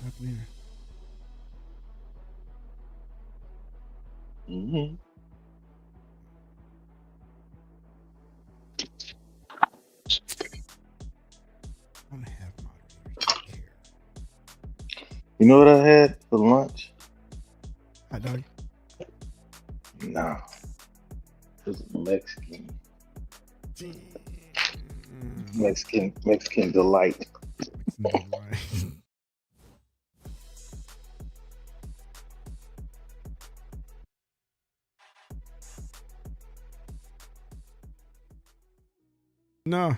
happened here? Mm-hmm. I don't have moderator. You care. You know what I had for lunch? Hot dog. Nah, it was Mexican, Damn. Mexican delight. Mexican delight. No.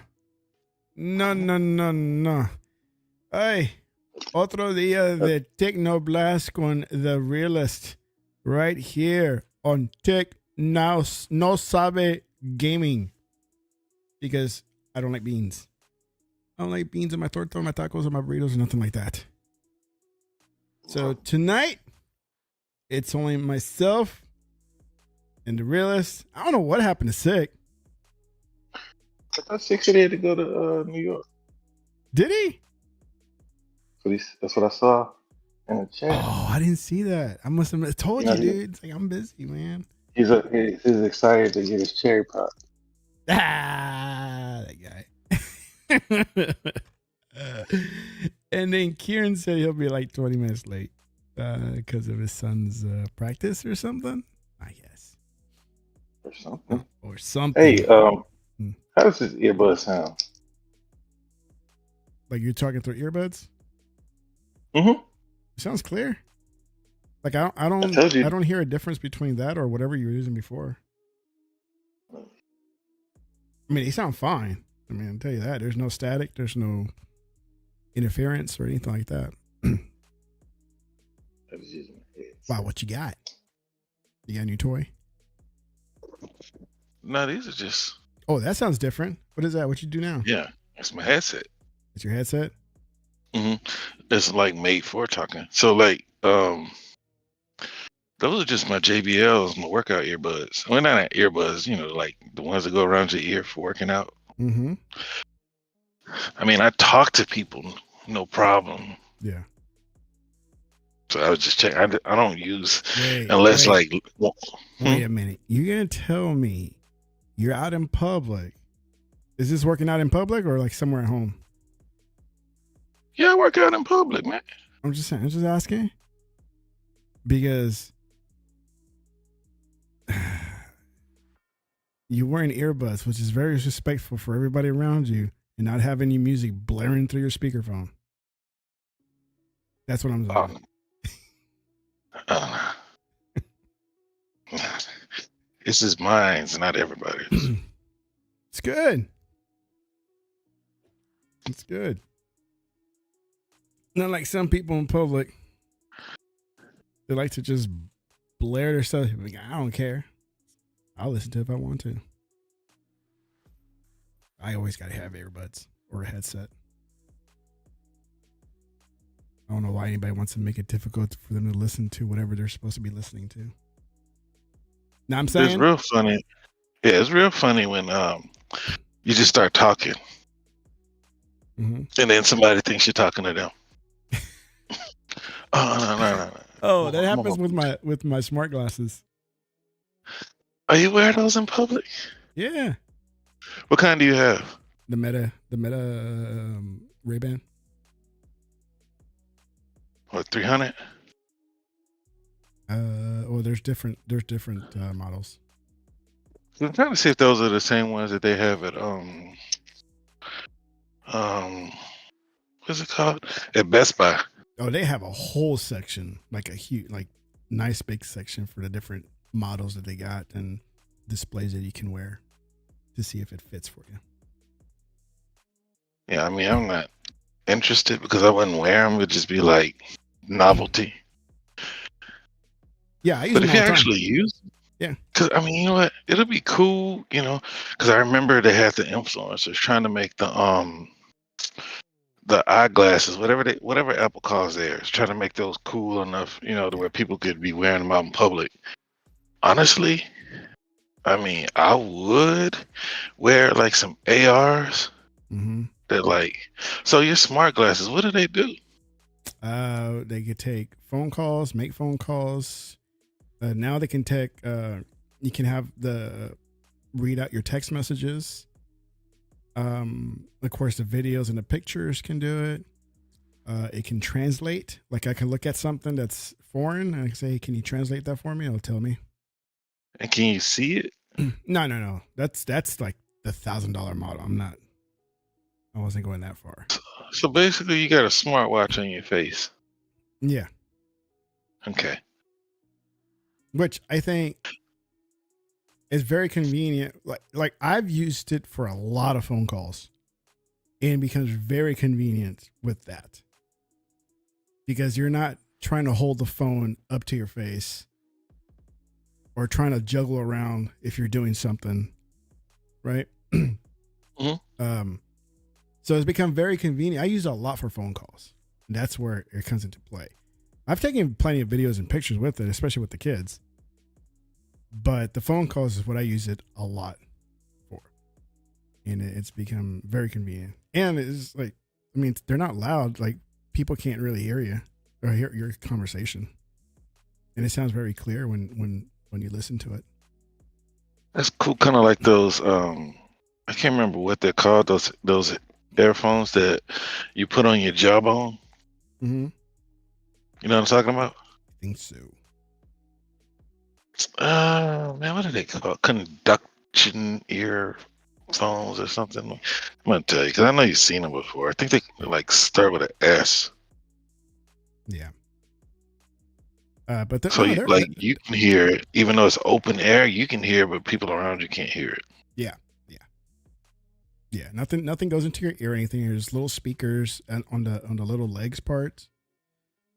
No, no, no, no. Ay, otro día de TEKNOBLAST con The Realist right here on Tech Now No Sabe Gaming. Because I don't like beans. I don't like beans in my torta, my tacos, or my burritos, or nothing like that. So tonight, it's only myself and The Realist. I don't know what happened to Sick. I thought Six had to go to New York. Did he? That's what I saw in the chat. Oh, I didn't see that. I must have told you, You know, dude. It's like, I'm busy, man. he's excited to get his cherry pop. Ah, that guy. And then Kieran said he'll be like 20 minutes late because of his son's practice or something. I guess. Or something. Or something. Hey, how does this earbud sound? Like you're talking through earbuds? Mm-hmm. It sounds clear. Like I don't hear a difference between that or whatever you were using before. I mean, they sound fine. I mean, I'll tell you that. There's no static. There's no interference or anything like that. Wow, what you got? You got a new toy? No, these are just. Oh, that sounds different. What is that? What you do now? Yeah, it's my headset. It's your headset? Mm-hmm. It's like made for talking. So like, those are just my JBLs, my workout earbuds. Well, not earbuds, you know, like the ones that go around your ear for working out. Mm-hmm. I mean, I talk to people, no problem. Yeah. So I was just checking. I don't use unless like. Wait a minute. You're gonna tell me you're out in public? Is this working out in public or like somewhere at home? Yeah, I work out in public, man. I'm just saying. I'm just asking because you're wearing earbuds, which is very disrespectful for everybody around you, and not having any music blaring through your speakerphone. That's what I'm saying. This is mine, it's not everybody's. It's good. It's good. Not like some people in public. They like to just blare their stuff. Like, I don't care. I'll listen to it if I want to. I always got to have earbuds or a headset. I don't know why anybody wants to make it difficult for them to listen to whatever they're supposed to be listening to. Now I'm saying it's real funny. Yeah, it's real funny when you just start talking, and then somebody thinks you're talking to them. No. Oh, that happens with my smart glasses. Are you wearing those in public? Yeah. What kind do you have? The Meta Ray-Ban. What, 300? Well, there's different models. I'm trying to see if those are the same ones that they have at what's it called? At Best Buy. Oh, they have a whole section, like a huge, like nice big section for the different models that they got and displays that you can wear to see if it fits for you. Yeah, I mean, I'm not interested because I wouldn't wear them. It'd just be like novelty. Yeah, I use but them if you all the actually time. use, yeah, because I mean, you know what? It'll be cool, you know, because I remember they had the influencers trying to make the eyeglasses, whatever Apple calls theirs, trying to make those cool enough, you know, to where people could be wearing them out in public. Honestly, I mean, I would wear like some ARs that like. So your smart glasses, what do they do? They could take phone calls, make phone calls. Now they can take. You can have the read out your text messages. Of course, the videos and the pictures can do it. It can translate. Like I can look at something that's foreign and I can say, "Can you translate that for me?" It'll tell me. And can you see it? No. That's like the $1,000 model. I wasn't going that far. So basically, you got a smartwatch on your face. Yeah. Okay. Which I think is very convenient. Like I've used it for a lot of phone calls and it becomes very convenient with that because you're not trying to hold the phone up to your face or trying to juggle around if you're doing something, right? Mm-hmm. So it's become very convenient. I use it a lot for phone calls. That's where it comes into play. I've taken plenty of videos and pictures with it, especially with the kids. But the phone calls is what I use it a lot for. And it's become very convenient. And it's like, I mean, they're not loud. Like people can't really hear you or hear your conversation. And it sounds very clear when you listen to it. That's cool. Kind of like those. I can't remember what they're called. Those earphones that you put on your jawbone. Mm-hmm. You know what I'm talking about? I think so. Man, what are they called? Conduction earphones or something? I'm gonna tell you because I know you've seen them before. I think they like start with an S. Yeah. But So you can hear it, even though it's open air. You can hear, but people around you can't hear it. Yeah. Nothing goes into your ear or anything. There's little speakers and on the little legs part,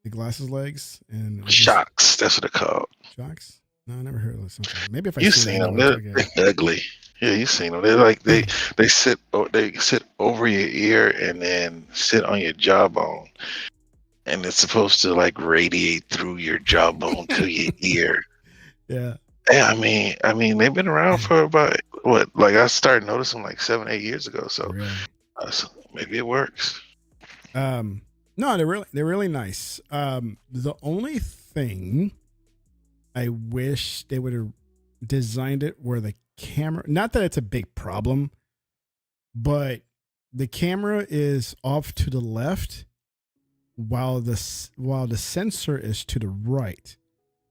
the glasses legs and Shocks. That's what they're called. Shocks. No, I never heard of something. Maybe if I You've seen them. They're ugly. Yeah, you've seen them. They're like they sit over your ear and then sit on your jawbone, and it's supposed to like radiate through your jawbone to your ear. Yeah. Yeah, I mean, they've been around for about what? Like I started noticing like 7-8 years ago. So, Really? So maybe it works. No, they're really nice. The only thing I wish they would have designed it where the camera, not that it's a big problem, but the camera is off to the left while the sensor is to the right.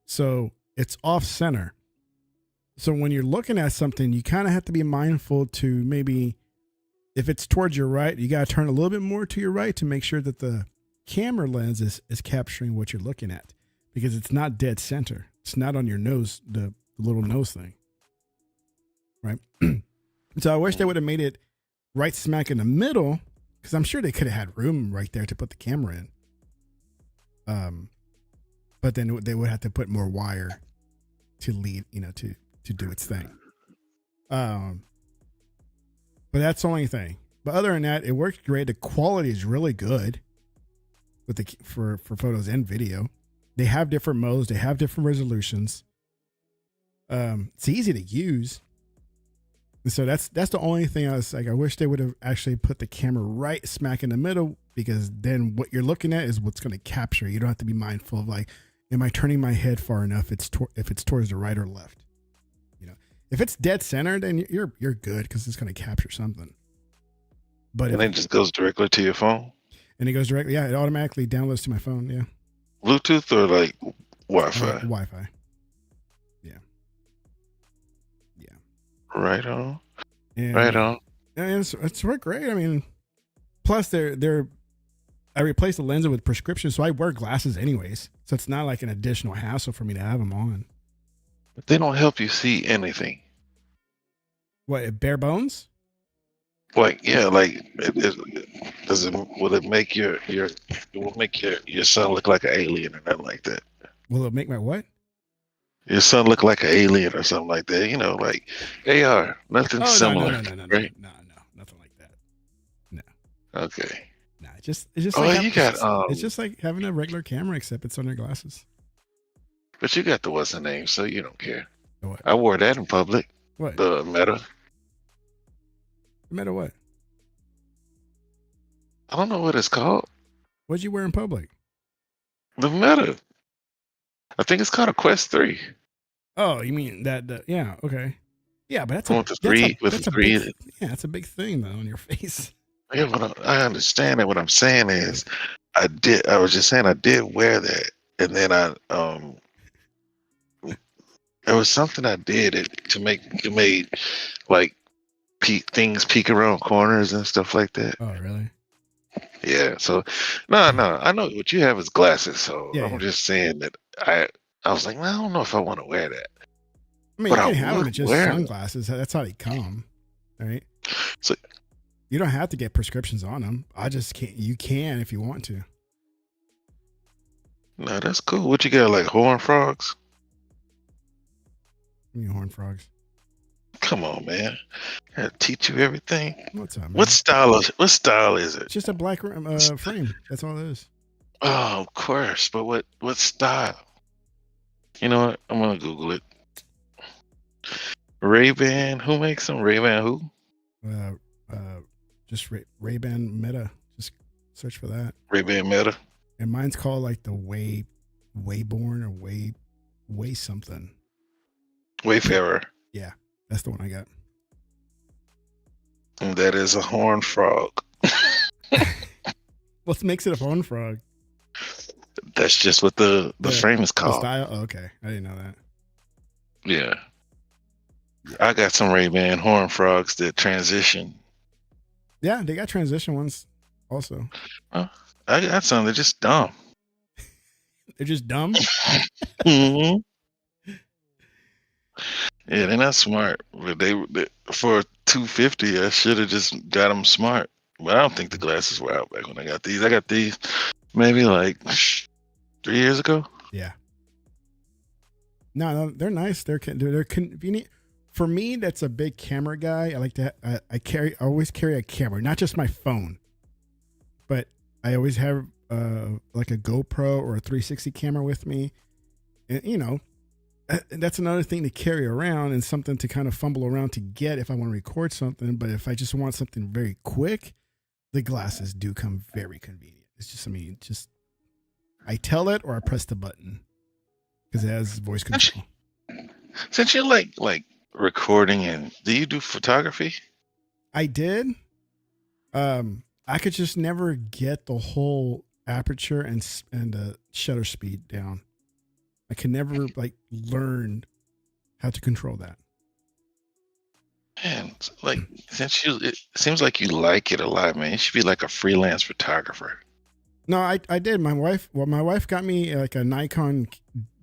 So it's off center. So when you're looking at something, you kind of have to be mindful to maybe, if it's towards your right, you got to turn a little bit more to your right to make sure that the camera lens is capturing what you're looking at, because it's not dead center. It's not on your nose, the little nose thing. Right. So I wish they would have made it right smack in the middle, because I'm sure they could have had room right there to put the camera in. But then they would have to put more wire to lead, to do its thing. But that's the only thing. But other than that, it works great. The quality is really good with for photos and video. They have different modes. They have different resolutions. It's easy to use. And so that's the only thing I was like, I wish they would have actually put the camera right smack in the middle, because then what you're looking at is what's going to capture. You don't have to be mindful of like, am I turning my head far enough? If it's towards the right or left. If it's dead center, then you're good, because it's going to capture something. But and it just goes directly to your phone. And it goes directly. Yeah, it automatically downloads to my phone. Yeah. Bluetooth or like Wi-Fi? Wi-Fi. Yeah. Right on. And, right on. And it's worked great. I mean, plus I replaced the lenses with prescription, so I wear glasses anyways. So it's not like an additional hassle for me to have them on. But they don't help you see anything. What, bare bones? Like, yeah, like will it make your son look like an alien or nothing like that? Will it make my what? Your son look like an alien or something like that? Like AR, nothing similar. No, right? No, nothing like that. No. Okay. Nah, it's just Oh, like it's just like having a regular camera, except it's on your glasses. But you got the what's the name, so you don't care. What? I wore that in public. What? The Meta. Meta what? I don't know what it's called. What'd you wear in public? The Meta. I think it's called a Quest 3. Oh, you mean that? Yeah. Okay. Yeah, but I want the 3 with the 3. Yeah, that's a big thing though on your face. Yeah, but I understand that. What I'm saying is, I was just saying I did wear that, and then there was something I did to make it made like things peek around corners and stuff like that. Oh, really? Yeah. So, no, I know what you have is glasses. So Yeah, I'm yeah. just saying that I was like, well, I don't know if I want to wear that. I mean, But you I can have them would with just wear them. sunglasses. That's how they come, right? So you don't have to get prescriptions on them. I just can't. You can if you want to. no, that's cool. What you got, like horn frogs? You horn frogs. Come on, man. I gotta teach you everything. What's up, man? What style is it? It's just a black frame. That's all it is. Oh, of course. But what style? You know what? I'm gonna Google it. Ray-Ban. Who makes them? Ray-Ban who? Just Ray-Ban Meta. Just search for that. Ray-Ban Meta. And mine's called like the Wayborn or Way something. Wayfarer. Yeah, that's the one I got. And that is a horn frog. What makes it a horn frog? That's just what the frame is The called. style? Oh, okay, I didn't know that. Yeah. I got some Ray-Ban horn frogs that transition. Yeah, they got transition ones also. I got some. They're just dumb. They're just dumb. Mhm. Yeah, they're not smart. But they for $250, I should have just got them smart. But I don't think the glasses were out back when I got these. I got these maybe like 3 years ago. Yeah. No, they're nice. They're convenient. For me, that's a big camera guy. I like to. I always carry a camera, not just my phone, but I always have like a GoPro or a 360 camera with me. And you know, that's another thing to carry around and something to kind of fumble around to get if I want to record something. But if I just want something very quick, the glasses do come very convenient. It's just, I mean, just I tell it or I press the button because it has voice control. Since you're like recording, and do you do photography? I did. I could just never get the whole aperture and shutter speed down. I could never like learn how to control that. Man, like it seems like you like it a lot, man. You should be like a freelance photographer. No, I did. My wife got me like a Nikon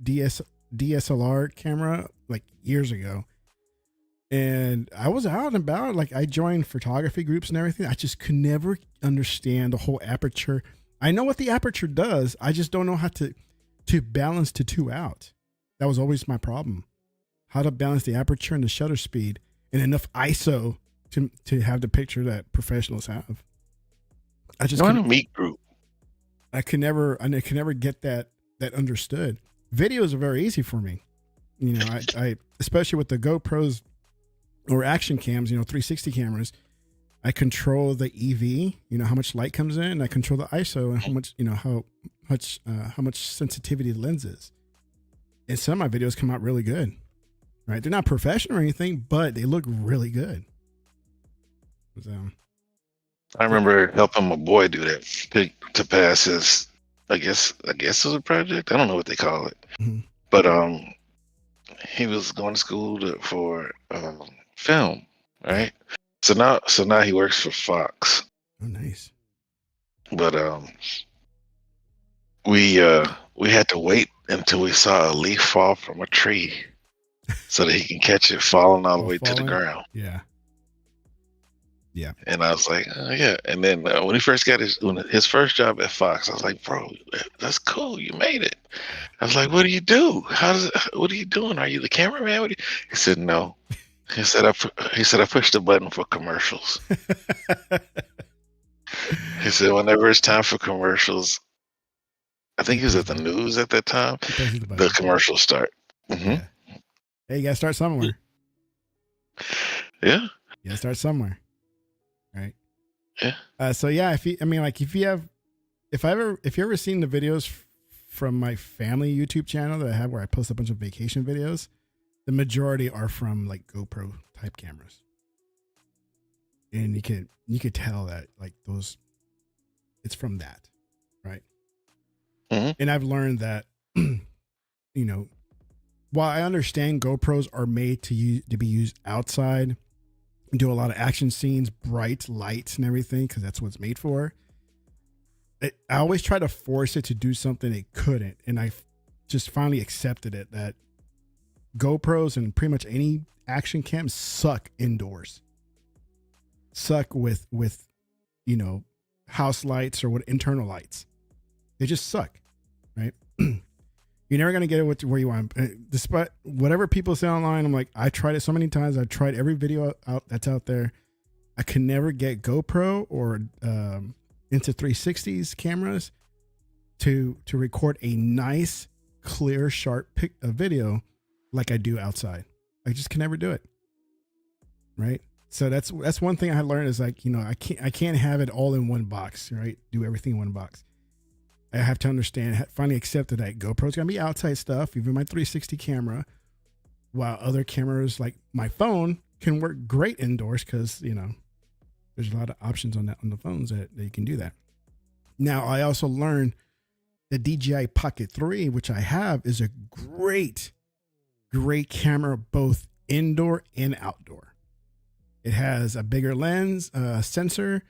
DSLR camera like years ago. And I was out and about, like I joined photography groups and everything. I just could never understand the whole aperture. I know what the aperture does. I just don't know how to balance the two out. That was always my problem. How to balance the aperture and the shutter speed and enough ISO to have the picture that professionals have. I just Join a meet group. I could never get that understood. Videos are very easy for me. You know, I especially with the GoPros or action cams, you know, 360 cameras, I control the EV, you know, how much light comes in, and I control the ISO and how much, you know, how much sensitivity the lens is. And some of my videos come out really good, right? They're not professional or anything, but they look really good. So, I remember helping my boy do that to pass his, I guess it was a project. I don't know what they call it, but he was going to school for film, right? So now he works for Fox. oh, nice. But we had to wait until we saw a leaf fall from a tree so that he can catch it falling all the way to the ground. Yeah. Yeah. And I was like, oh, yeah. And then when he first got his first job at Fox, I was like, bro, that's cool. You made it. I was like, what do you do? What are you doing? Are you the cameraman? He said, no. He said, I pushed the button for commercials. He said, whenever it's time for commercials, I think he was at the news at that time, the commercials start. Mm-hmm. Yeah. Hey, you gotta start somewhere. Yeah. You gotta start somewhere. Right. Yeah. So yeah, if you ever seen the videos from my family YouTube channel that I have where I post a bunch of vacation videos, the majority are from like GoPro type cameras. And you could tell that like those, it's from that, right? Mm-hmm. And I've learned that, you know, while I understand GoPros are made to be used outside, do a lot of action scenes, bright lights and everything, because that's what it's made for. I always try to force it to do something it couldn't. And I just finally accepted it that GoPros and pretty much any action cams suck indoors. Suck with you know, house lights or what internal lights. They just suck, right? You're never gonna get it where you want. Despite whatever people say online, I'm like, I tried it so many times. I tried every video out that's out there. I can never get GoPro or Insta360's cameras to record a nice, clear, sharp video like I do outside. I just can never do it, right? So that's one thing I learned is like, you know, I can't have it all in one box, right? Do everything in one box. I have to understand, finally accepted that GoPro's gonna be outside stuff, even my 360 camera, while other cameras like my phone can work great indoors because, you know, there's a lot of options on the phones that you can do that. Now, I also learned the DJI Pocket 3, which I have, is a great camera, both indoor and outdoor. It has a bigger lens, sensor,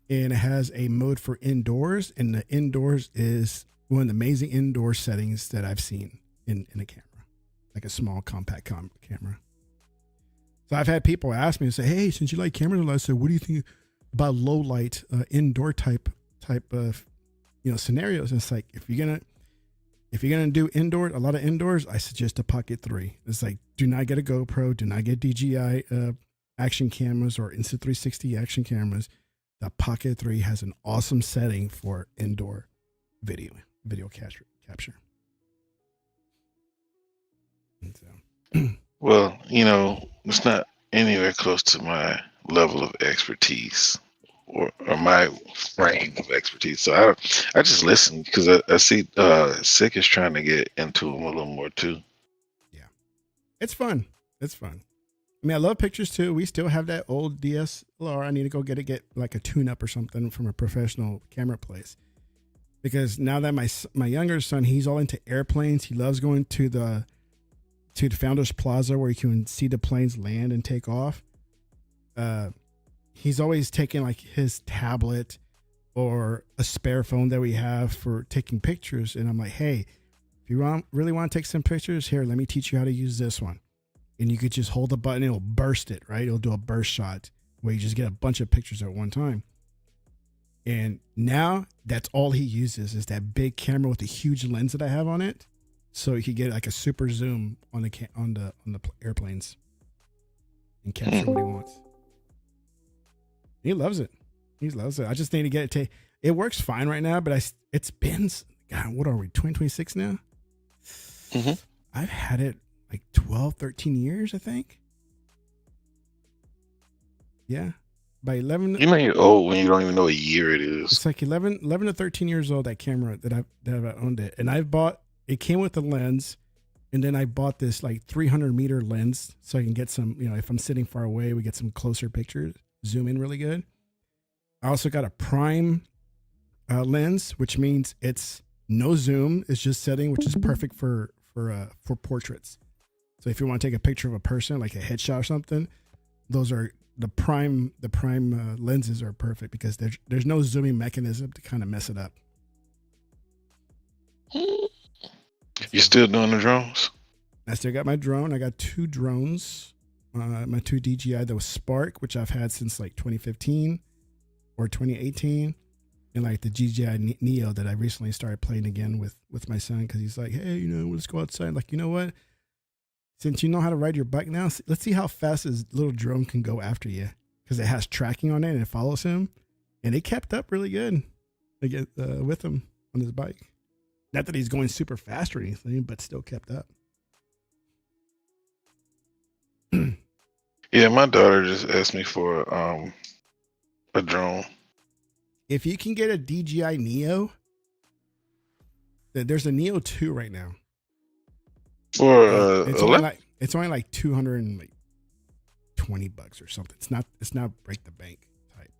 and it has a mode for indoors. And the indoors is one of the amazing indoor settings that I've seen in a camera, like a small compact camera. So I've had people ask me and say, "Hey, since you like cameras a lot, so what do you think about low light indoor type of, you know, scenarios?" And it's like, if you're gonna do indoor, a lot of indoors, I suggest a Pocket 3. It's like, do not get a GoPro, do not get DJI action cameras or Insta360 action cameras. The Pocket 3 has an awesome setting for indoor video capture. And so, Well, you know, it's not anywhere close to my level of expertise or my frame of expertise. So I just listen because I see Sick is trying to get into them a little more too. Yeah, it's fun. It's fun. I mean, I love pictures too. We still have that old DSLR. I need to go get like a tune-up or something from a professional camera place. Because now that my younger son, he's all into airplanes. He loves going to the Founders Plaza where you can see the planes land and take off. He's always taking like his tablet or a spare phone that we have for taking pictures. And I'm like, hey, if you really want to take some pictures, here, let me teach you how to use this one. And you could just hold the button, it'll burst it, right? It'll do a burst shot where you just get a bunch of pictures at one time. And now that's all he uses is that big camera with the huge lens that I have on it. So he could get like a super zoom on the airplanes and capture what he wants. He loves it. He loves it. I just need to get it. It works fine right now, but it's been, God, what are we, 2026 now? Mm-hmm. I've had it like 12, 13 years, I think. Yeah. By 11. You know you're old when you don't even know what year it is. It's like 11 to 13 years old, that camera that I've owned it. And it came with the lens. And then I bought this like 300 meter lens so I can get some, you know, if I'm sitting far away, we get some closer pictures, zoom in really good. I also got a prime lens, which means it's no zoom. It's just setting, which is perfect for portraits. So if you want to take a picture of a person, like a headshot or something, those are the prime lenses are perfect because there's no zooming mechanism to kind of mess it up. You still doing the drones? I still got my drone. I got 2 drones. My 2 DJI, that was Spark, which I've had since like 2015 or 2018. And like the DJI Neo that I recently started playing again with my son because he's like, hey, you know, let's go outside. Like, you know what? Since you know how to ride your bike now, let's see how fast this little drone can go after you because it has tracking on it and it follows him. And it kept up really good with him on his bike. Not that he's going super fast or anything, but still kept up. Yeah, my daughter just asked me for a drone. If you can get a DJI Neo, There's a Neo 2 right now. For it's only like $220 or something. It's not break the bank type.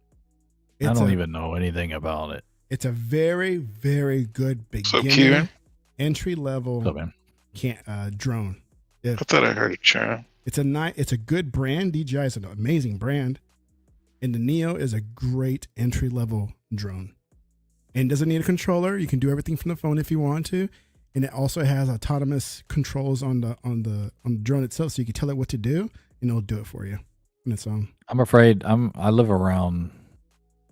I don't even know anything about it. It's a very, very good beginner entry level drone. I thought I heard a churn. It's a good brand. DJI is an amazing brand, and the Neo is a great entry level drone. And doesn't need a controller. You can do everything from the phone if you want to, and it also has autonomous controls on the drone itself, so you can tell it what to do, and it'll do it for you on its own. I'm afraid I live around.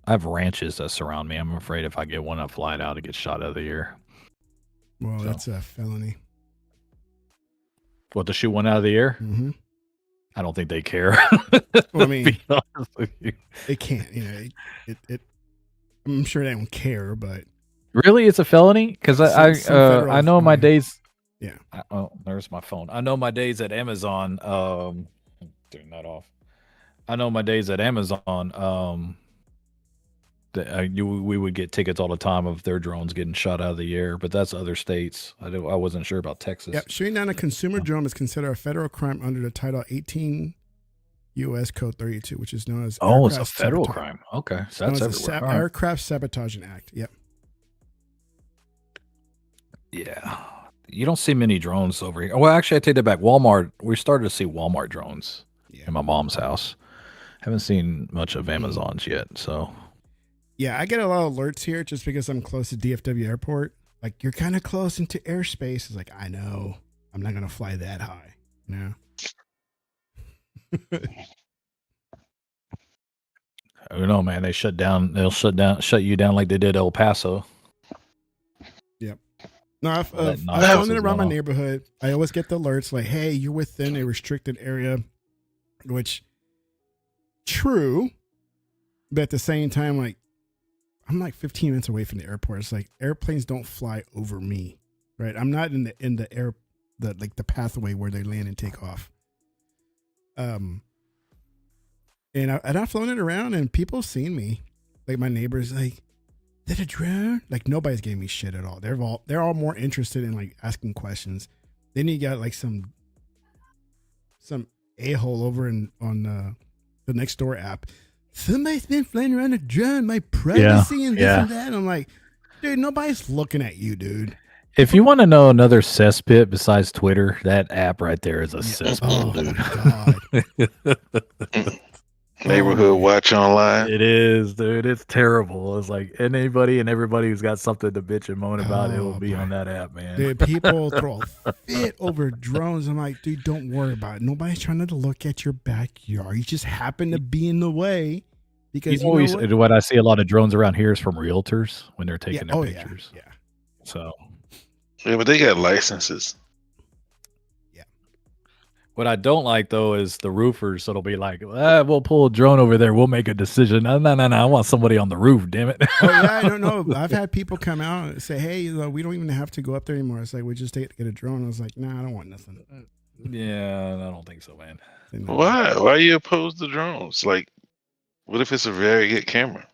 I have ranches that surround me. I'm afraid if I get one, I fly it out, it gets shot out of the air. Well, that's a felony. What, to shoot one out of the air? Mm-hmm. I don't think they care. Well, I mean, be honest with you. It can't. I'm sure they don't care, but really, it's a felony because I know my days. Yeah. Oh, there's my phone. I know my days at Amazon. Turn that off. I know my days at Amazon. We would get tickets all the time of their drones getting shot out of the air, but that's other states. I wasn't sure about Texas. Yep, shooting down a consumer drone is considered a federal crime under the Title 18 U.S. Code 32, which is known as it's a federal crime. Okay, so that's everywhere. Aircraft Sabotaging Act. Yep. Yeah, you don't see many drones over here. Well, actually, I take that back. Walmart. We started to see Walmart drones in my mom's house. Haven't seen much of Amazon's yet, so. Yeah, I get a lot of alerts here just because I'm close to DFW Airport. Like, you're kind of close into airspace. It's like, I know. I'm not going to fly that high. You know? I don't know, man. They'll shut you down like they did El Paso. Yep. No, I've flown it around my neighborhood. I always get the alerts like, hey, you're within a restricted area, which, true. But at the same time, like, I'm like 15 minutes away from the airport. It's like airplanes don't fly over me, right? I'm not in the pathway where they land and take off. And I've flown it around, and people have seen me. Like my neighbors, like, is that a drone? Like nobody's giving me shit at all. They're all more interested in like asking questions. Then you got like some a-hole over on the Nextdoor app. Somebody's been flying around a drone, my privacy and this and that. And I'm like, dude, nobody's looking at you, dude. If you want to know another cesspit besides Twitter, that app right there is a cesspool, dude. God. Neighborhood Watch Online. It is, dude. It's terrible. It's like anybody and everybody who's got something to bitch and moan about, it will be on that app, man. Dude, people throw a fit over drones. I'm like, dude, don't worry about it. Nobody's trying to look at your backyard. You just happen to be in the way. Because what I see a lot of drones around here is from realtors when they're taking their pictures. Yeah. So. Yeah, but they got licenses. Yeah. What I don't like though is the roofers. That'll be like, we'll pull a drone over there. We'll make a decision. No. I want somebody on the roof. Damn it. Oh yeah, I don't know. I've had people come out and say, "Hey, we don't even have to go up there anymore." It's like we just get a drone. I was like, "Nah, I don't want nothing." Yeah, I don't think so, man. Why? Why are you opposed to drones? Like, what if it's a very good camera?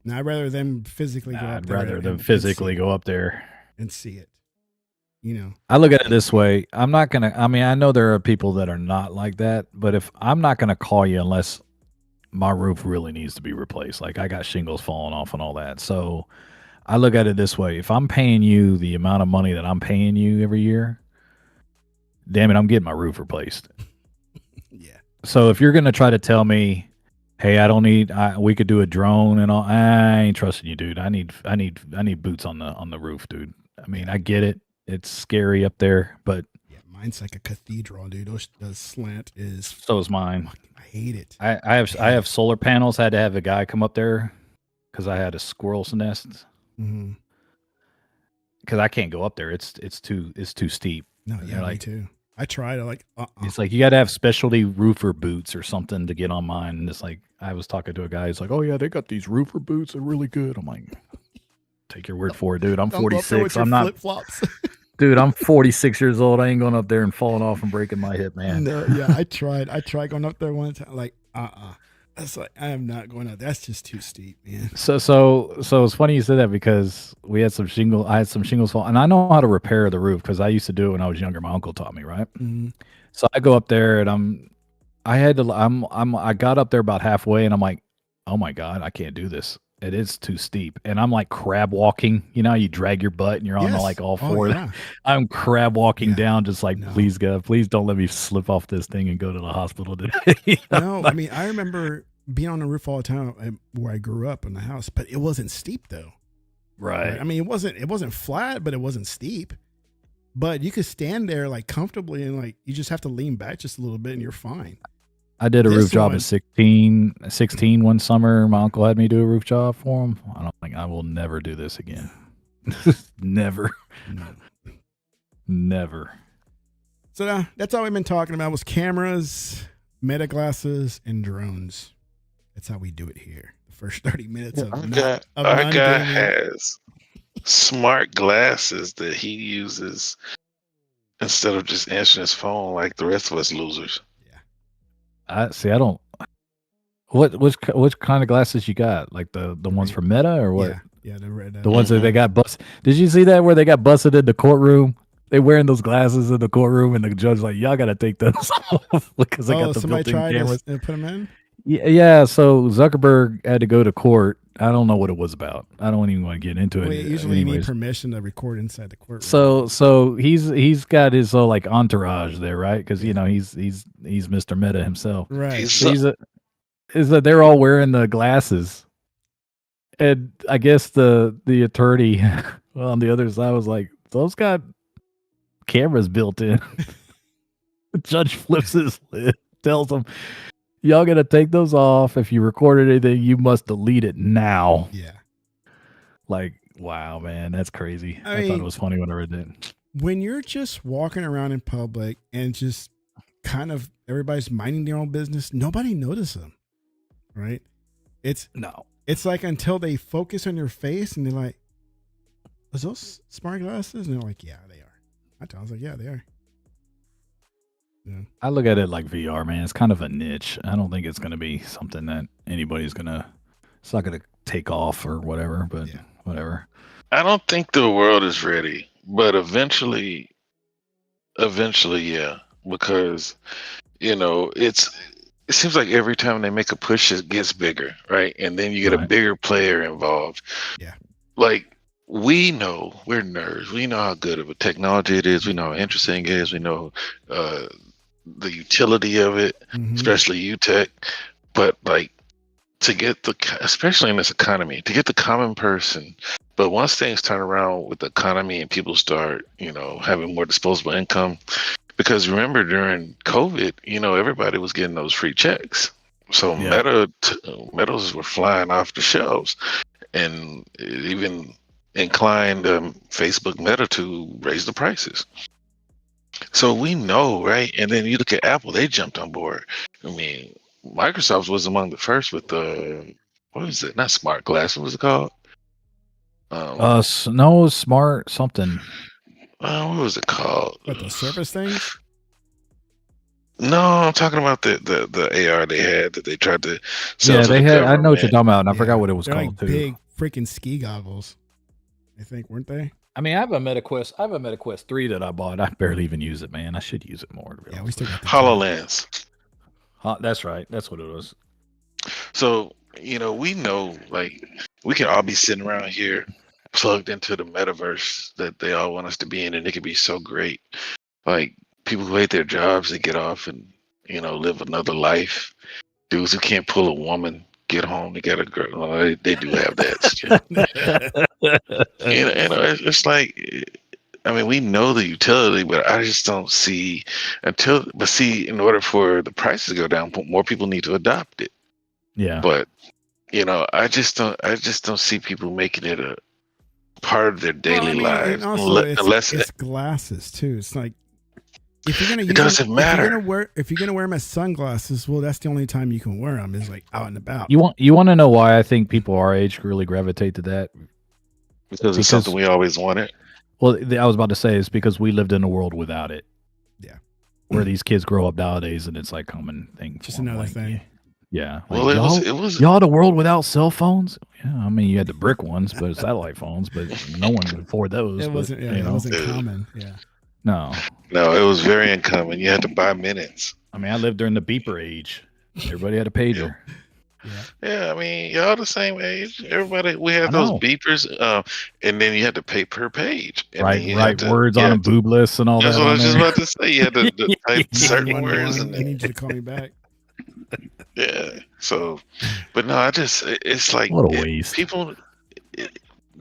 No, I'd rather them physically go up there. I'd rather them physically go up there and see it. You know, I look at it this way. I know there are people that are not like that, but if I'm not going to call you unless my roof really needs to be replaced, like I got shingles falling off and all that. So I look at it this way. If I'm paying you the amount of money that I'm paying you every year, damn it, I'm getting my roof replaced. Yeah. So if you're going to try to tell me, hey, we could do a drone and all, I ain't trusting you, dude. I need boots on the roof, dude. I mean, I get it. It's scary up there, but yeah, mine's like a cathedral, dude. The slant is. So is mine. I hate it. I have solar panels. I had to have a guy come up there because I had a squirrel's nest. Mm-hmm. Because I can't go up there. It's too steep. No, yeah, me too. I tried. It's like you got to have specialty roofer boots or something to get on mine. And it's like I was talking to a guy. He's like, "Oh yeah, they got these roofer boots. They're really good." I'm like, take your word for it, dude. I'm 46. I'm not flip-flops. Dude, I'm 46 years old. I ain't going up there and falling off and breaking my hip, man. No, yeah, I tried. I tried going up there one time. Like, That's like I am not going out. That's just too steep, man. So it's funny you said that because we had some shingle. I had some shingles fall, and I know how to repair the roof because I used to do it when I was younger. My uncle taught me, right? Mm-hmm. So I go up there and I got up there about halfway, and I'm like, oh my god, I can't do this. It is too steep, and I'm like crab walking. You know, how you drag your butt and you're on Yes. like all Oh, fours. yeah. I'm crab walking Yeah. down, just like, No. please God, please don't let me slip off this thing and go to the hospital today. You know? No, I mean I remember being on the roof all the time where I grew up in the house, but it wasn't steep though. Right. I mean it wasn't flat, but it wasn't steep. But you could stand there like comfortably and like you just have to lean back just a little bit and you're fine. I did a This roof job one- at 16 one summer. My uncle had me do a roof job for him. I don't think I will never do this again. Never. No. Never. So that's all we've been talking about was cameras, meta glasses, and drones. That's how we do it here. The first 30 minutes of Our non-gaming. guy has smart glasses that he uses instead of just answering his phone like the rest of us losers. I don't. Which kind of glasses you got? Like the ones from Meta or what? Yeah, the red. The ones that they got busted. Did you see that where they got busted in the courtroom? They wearing those glasses in the courtroom, and the judge like, y'all got to take those off because they got the somebody built-in tried cameras. to put them in. Yeah. So Zuckerberg had to go to court. I don't know what it was about. I don't even want to get into it. Well, usually you need anyways. permission to record inside the courtroom. So he's got his like entourage there, right? Because you know he's Mr. Meta himself. right. Is that they're all wearing the glasses, and I guess the attorney on the other side was like, those got cameras built in. The judge flips his lid, tells him, y'all gotta take those off. If you recorded anything, you must delete it now. Yeah. Like, wow, man, that's crazy. I I thought mean, it was funny when I read that. When you're just walking around in public and just kind of everybody's minding their own business, nobody notices them, right? It's like until they focus on your face and they're like, "Is those smart glasses?" And they're like, "Yeah, they are." I was like, "Yeah, they are." Yeah. I look at it like VR, man. It's kind of a niche. I don't think it's going to be something that anybody's going to, it's not going to take off or whatever, but whatever. I don't think the world is ready, but eventually, yeah, because, you know, it seems like every time they make a push, it gets bigger, right? And then you get a bigger player involved. Yeah. Like, we know, we're nerds. We know how good of a technology it is. We know how interesting it is. We know the utility of it, especially UTech. But like to get especially in this economy, to get the common person. But once things turn around with the economy and people start, you know, having more disposable income, because remember during COVID, you know, everybody was getting those free checks. So Metas were flying off the shelves, and it even inclined Facebook Meta to raise the prices. So we know, right? And then you look at Apple, they jumped on board. I mean, Microsoft was among the first with the, what was it? Not smart glass. What was it called? No, smart something. What was it called? What, the Surface things? No, I'm talking about the AR they had that they tried to sell. Yeah, to they the had. I know what you're government. talking about, and I forgot what it was They're called like too. big freaking ski goggles, I think, weren't they? I mean, I have a MetaQuest. I have a MetaQuest 3 that I bought. I barely even use it, man. I should use it more. Yeah, we still got the HoloLens. That's right. That's what it was. So, you know, we know, like, we can all be sitting around here plugged into the metaverse that they all want us to be in, and it could be so great. Like, people who hate their jobs, they get off and, you know, live another life. Dudes who can't pull a woman, get home, they got a girl. Well, they do have that. You know, it's like, I mean, we know the utility, but I just don't see in order for the prices to go down, more people need to adopt it. Yeah. But, you know, I just don't see people making it a part of their daily lives. And also, Unless it's glasses too. It's like, if you're gonna use it doesn't matter. If you're gonna wear them as sunglasses, well, that's the only time you can wear them is like out and about. You want to know why I think people our age really gravitate to that? Because it's something we always wanted. Well, I was about to say it's because we lived in a world without it. Yeah. Where these kids grow up nowadays, and it's like common thing. Just another thing. Yeah. Well, Like, it was. y'all the world without cell phones? Yeah, I mean, you had the brick ones, but satellite phones, but no one could afford those. It wasn't. Yeah, you it know, wasn't common. Yeah. no. No, it was very uncommon. You had to buy minutes. I mean, I lived during the beeper age. Everybody had a pager. Yeah. Yeah, I mean, y'all the same age. Everybody, we I had those know. beepers, and then you had to pay per page. And Right, then you right. had to, Words you on had them, boob lists and all That's that what I on was just there. about to say. You had to type certain words, 911. and I need you to call me back. yeah. So, but no, it's like What a waste. people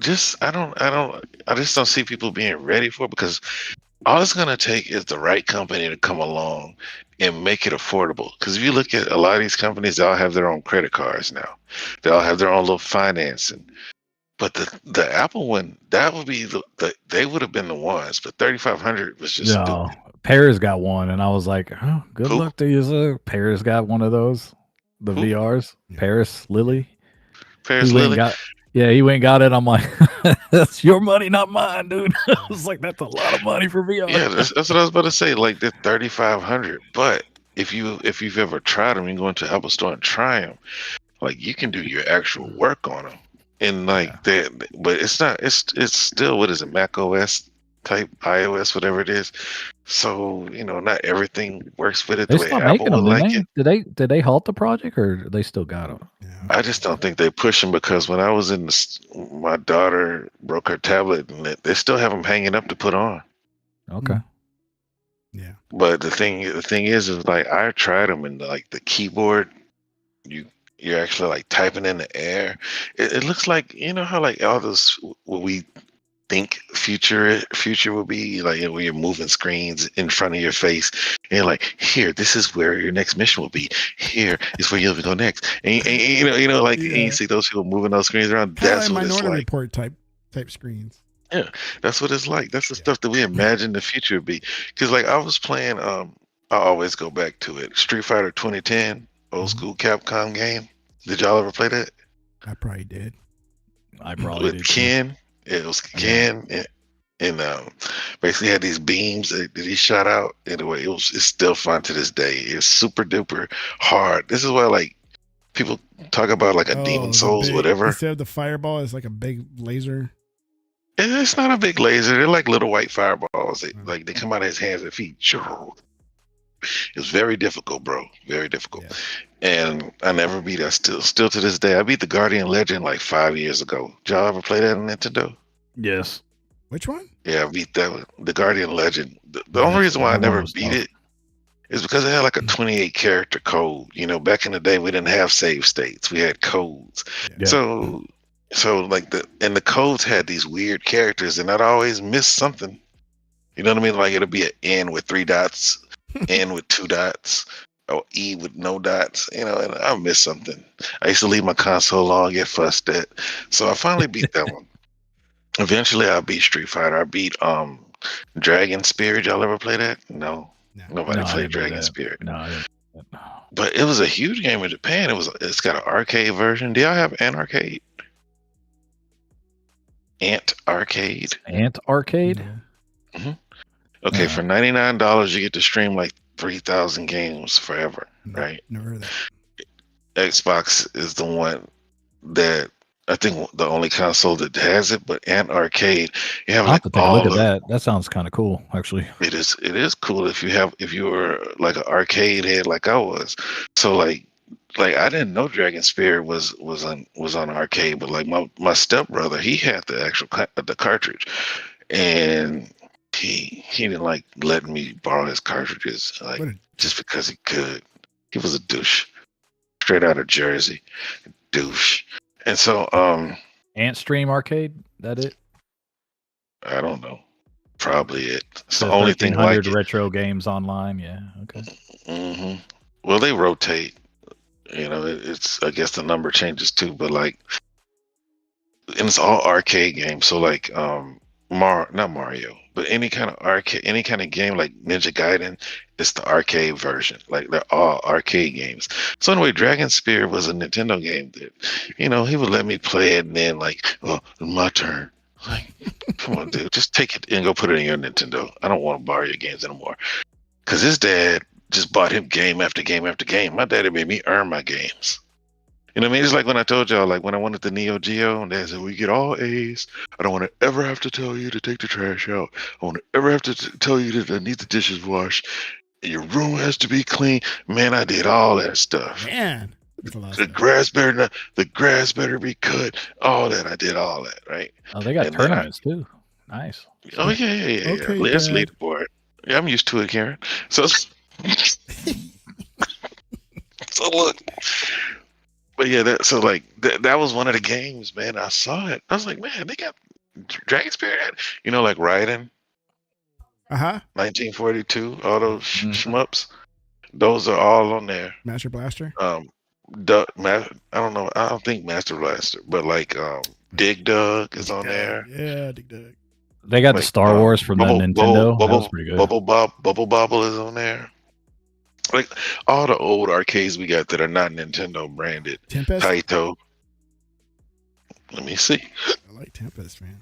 I just don't see people being ready for it because all it's gonna take is the right company to come along and make it affordable. Because if you look at a lot of these companies, they all have their own credit cards now. They all have their own little financing. But the Apple one, that would be they would have been the ones. But 3,500 was just No, stupid. Paris got one, and I was like, oh, good Who? luck to you, sir. Paris got one of those, the Who? VRs. Yeah. Paris Lily. Paris He went and Lily. got. Yeah, he went and got it. I'm like, that's your money, not mine, dude. I was like, that's a lot of money for VR. Yeah, that's what I was about to say. Like they're 3,500. But if you've ever tried them, you go into Apple Store and try them. Like you can do your actual work on them, and like but it's not. It's still what is it? Mac OS type, iOS, whatever it is. So not everything works with it They the way stopped Apple making would them, like didn't it. they? Did they halt the project, or they still got them? Yeah. I just don't think they push them because when I was in my daughter broke her tablet, and they still have them hanging up to put on. Okay. Yeah. But the thing is like I tried them, and like the keyboard, you're actually like typing in the air. It looks like how like all those what we think future will be like when you're moving screens in front of your face, and you're like, here, this is where your next mission will be. Here is where you'll go next, and like and you see those people moving those screens around. Kind of That's like what it's Minority like. Report type screens. Yeah, that's what it's like. That's the stuff that we imagine the future would be. Because like I was playing, I always go back to it. Street Fighter 2010, old school Capcom game. Did y'all ever play that? I probably did. I probably With did. Ken. It was Ken, and basically had these beams that he shot out. Anyway, it's still fun to this day. It's super duper hard. This is why like people talk about like a Demon Souls, whatever. Instead of the fireball, it's like a big laser. It's not a big laser. They're like little white fireballs. They come out of his hands and feet. It was very difficult, bro. Very difficult. Yeah. And I never beat that. Still to this day. I beat the Guardian Legend like 5 years ago. Did y'all ever play that on Nintendo? Yes. Which one? Yeah, I beat that one. The Guardian Legend. The only reason why I never beat it is because it had like a 28 character code. Back in the day, we didn't have save states. We had codes. Yeah. So like the codes had these weird characters, and I'd always miss something. You know what I mean? Like it'll be an N with 3 dots, N with 2 dots, or E with no dots. And I miss something. I used to leave my console on, get fussed at. So I finally beat that one. Eventually, I beat Street Fighter. I beat Dragon Spirit. Y'all ever play that? No. Nobody played Dragon Spirit. No, I didn't. But it was a huge game in Japan. It's got an arcade version. Do y'all have Ant Arcade? Ant Arcade. Ant Arcade? Mm-hmm. Okay, for $99, you get to stream like 3,000 games forever, right? Never heard of that. Xbox is the one that I think the only console that has it, but Ant Arcade, you have I'll like have to take a look at that. That sounds kind of cool, actually. It is cool if you were like an arcade head like I was. So like I didn't know Dragon Spirit was on arcade, but like my stepbrother, he had the actual the cartridge, and he didn't like letting me borrow his cartridges like just because he could. He was a douche, straight out of Jersey, douche. And so Ant Stream Arcade, that it? I don't know. Probably it. It's So the only thing like it. retro games online. Yeah. Okay. Mm-hmm. Well, they rotate. It's I guess the number changes too, but like, and it's all arcade games. So like, not Mario, but any kind of game like Ninja Gaiden, it's the arcade version. Like they're all arcade games. So anyway, Dragon Spear was a Nintendo game that, he would let me play it, and then like, oh, my turn. Like, come on, dude, just take it and go put it in your Nintendo. I don't want to borrow your games anymore. Because his dad just bought him game after game after game. My daddy made me earn my games. You know what I mean? It's like when I told y'all, like when I wanted the Neo Geo, and Dad said, "We get all A's. I don't want to ever have to tell you to take the trash out. I want to ever have to tell you that I need the dishes washed. Your room has to be clean." Man, I did all that stuff. Man, that's a lot of The stuff. grass better be cut. All that, I did all that, right? Oh, they got And then tournaments too. Nice. Oh yeah. Okay, Let's Dad. leaderboard. Yeah, I'm used to it, Karen. So, so look. But yeah, that was one of the games, man. I saw it. I was like, man, they got Dragon Spirit. You know, like Raiden, 1942, all those shmups. Those are all on there. Master Blaster. I don't know. I don't think Master Blaster, but like Dig Dug is on there. Yeah, Dig Dug. They got Like, the Star Wars from the Nintendo. That was pretty good. Bubble Bobble is on there. Like all the old arcades we got that are not Nintendo branded. Tempest. Taito. Let me see. I like Tempest, man.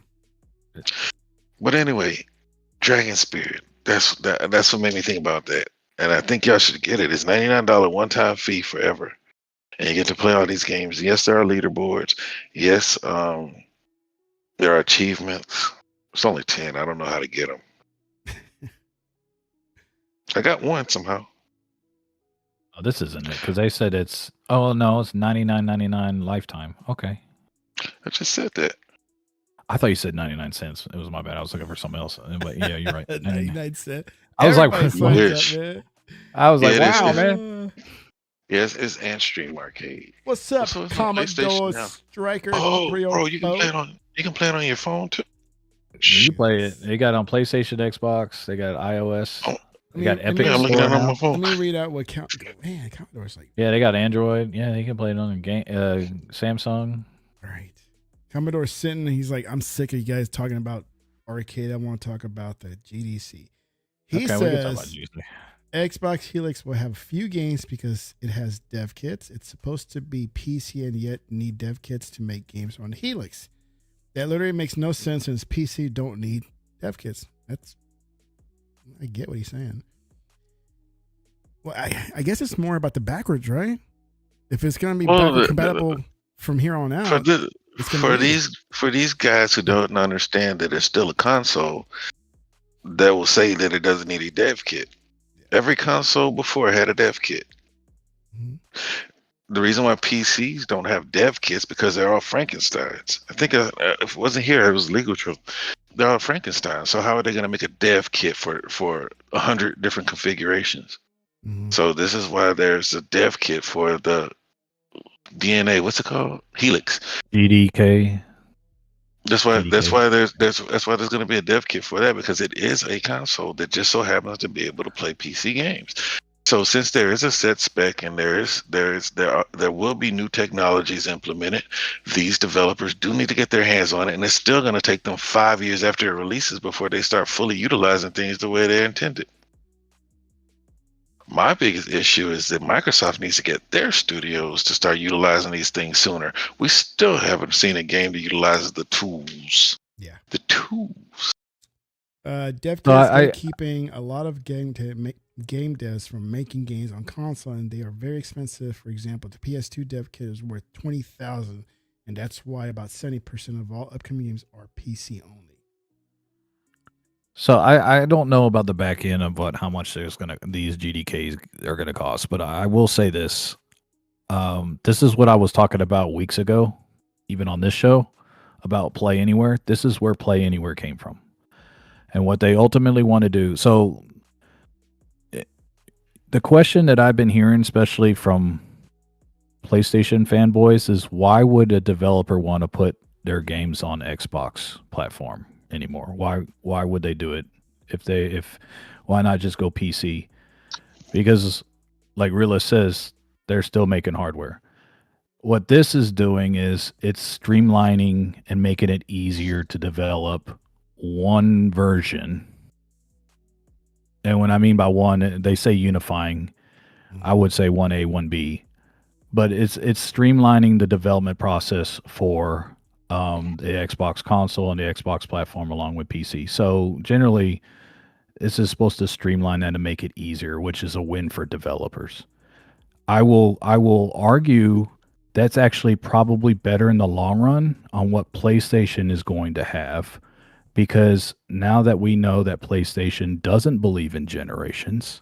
But anyway, Dragon Spirit. That's what made me think about that. And I think y'all should get it. It's $99 one-time fee forever. And you get to play all these games. Yes, there are leaderboards. Yes, there are achievements. It's only 10. I don't know how to get them. I got one somehow. Oh, this isn't it because they said it's. Oh no, it's $99.99 lifetime. Okay. I just said that. I thought you said 99 cents. It was my bad. I was looking for something else. But yeah, you're right. 99 cents. I was like, Everybody signs up, man. I was like, Yeah, wow, it is. man. Yes, it's Antstream Arcade. What's up, So it's on Commodore PlayStation now. Striker? Oh, bro, you can 304? play it on your phone too. You play it. They got it on PlayStation, Xbox. They got iOS. Oh, They got Epic Yeah, I'm looking Store at it on now. my phone. Let me read out what man, Commodore's like. Yeah, they got Android. Yeah, you can play it on a game. Samsung. All right. Commodore's sitting. He's like, I'm sick of you guys talking about arcade. I want to talk about the GDC. He Okay, we can talk about says GDC. Xbox Helix will have a few games because it has dev kits. It's supposed to be PC and yet need dev kits to make games on Helix. That literally makes no sense since PC don't need dev kits. I get what he's saying. Well, I guess it's more about the backwards, right? If it's going to be backward compatible from here on out. For these guys who don't understand that it's still a console, that will say that it doesn't need a dev kit. Every console before had a dev kit. Mm-hmm. The reason why PCs don't have dev kits because they're all Frankensteins. I think if it wasn't here, it was legal true. They're all Frankenstein. So how are they going to make a dev kit for 100 different configurations? Mm-hmm. So this is why there's a dev kit for the DNA. What's it called? Helix. GDK. That's why GDK. there's going to be a dev kit for that because it is a console that just so happens to be able to play PC games. So since there is a set spec and there will be new technologies implemented, these developers do need to get their hands on it, and it's still going to take them 5 years after it releases before they start fully utilizing things the way they're intended. My biggest issue is that Microsoft needs to get their studios to start utilizing these things sooner. We still haven't seen a game that utilizes the tools. Yeah. The tools. Dev kits keeping a lot of game devs from making games on console, and they are very expensive. For example, the PS2 dev kit is worth $20,000, and that's why about 70% of all upcoming games are PC only. So I don't know about the back end of how much these GDKs are gonna cost, but I will say this. This is what I was talking about weeks ago, even on this show, about Play Anywhere. This is where Play Anywhere came from. And what they ultimately want to do. So the question that I've been hearing, especially from PlayStation fanboys, is why would a developer want to put their games on Xbox platform anymore? Why would they do it? Why not just go PC? Because like Realist says, they're still making hardware. What this is doing is it's streamlining and making it easier to develop one version. And when I mean by one, they say unifying. I would say 1A, 1B. But it's streamlining the development process for the Xbox console and the Xbox platform along with PC. So generally, This is supposed to streamline that and make it easier, which is a win for developers. I will argue that's actually probably better in the long run on what PlayStation is going to have, because now that we know that PlayStation doesn't believe in generations,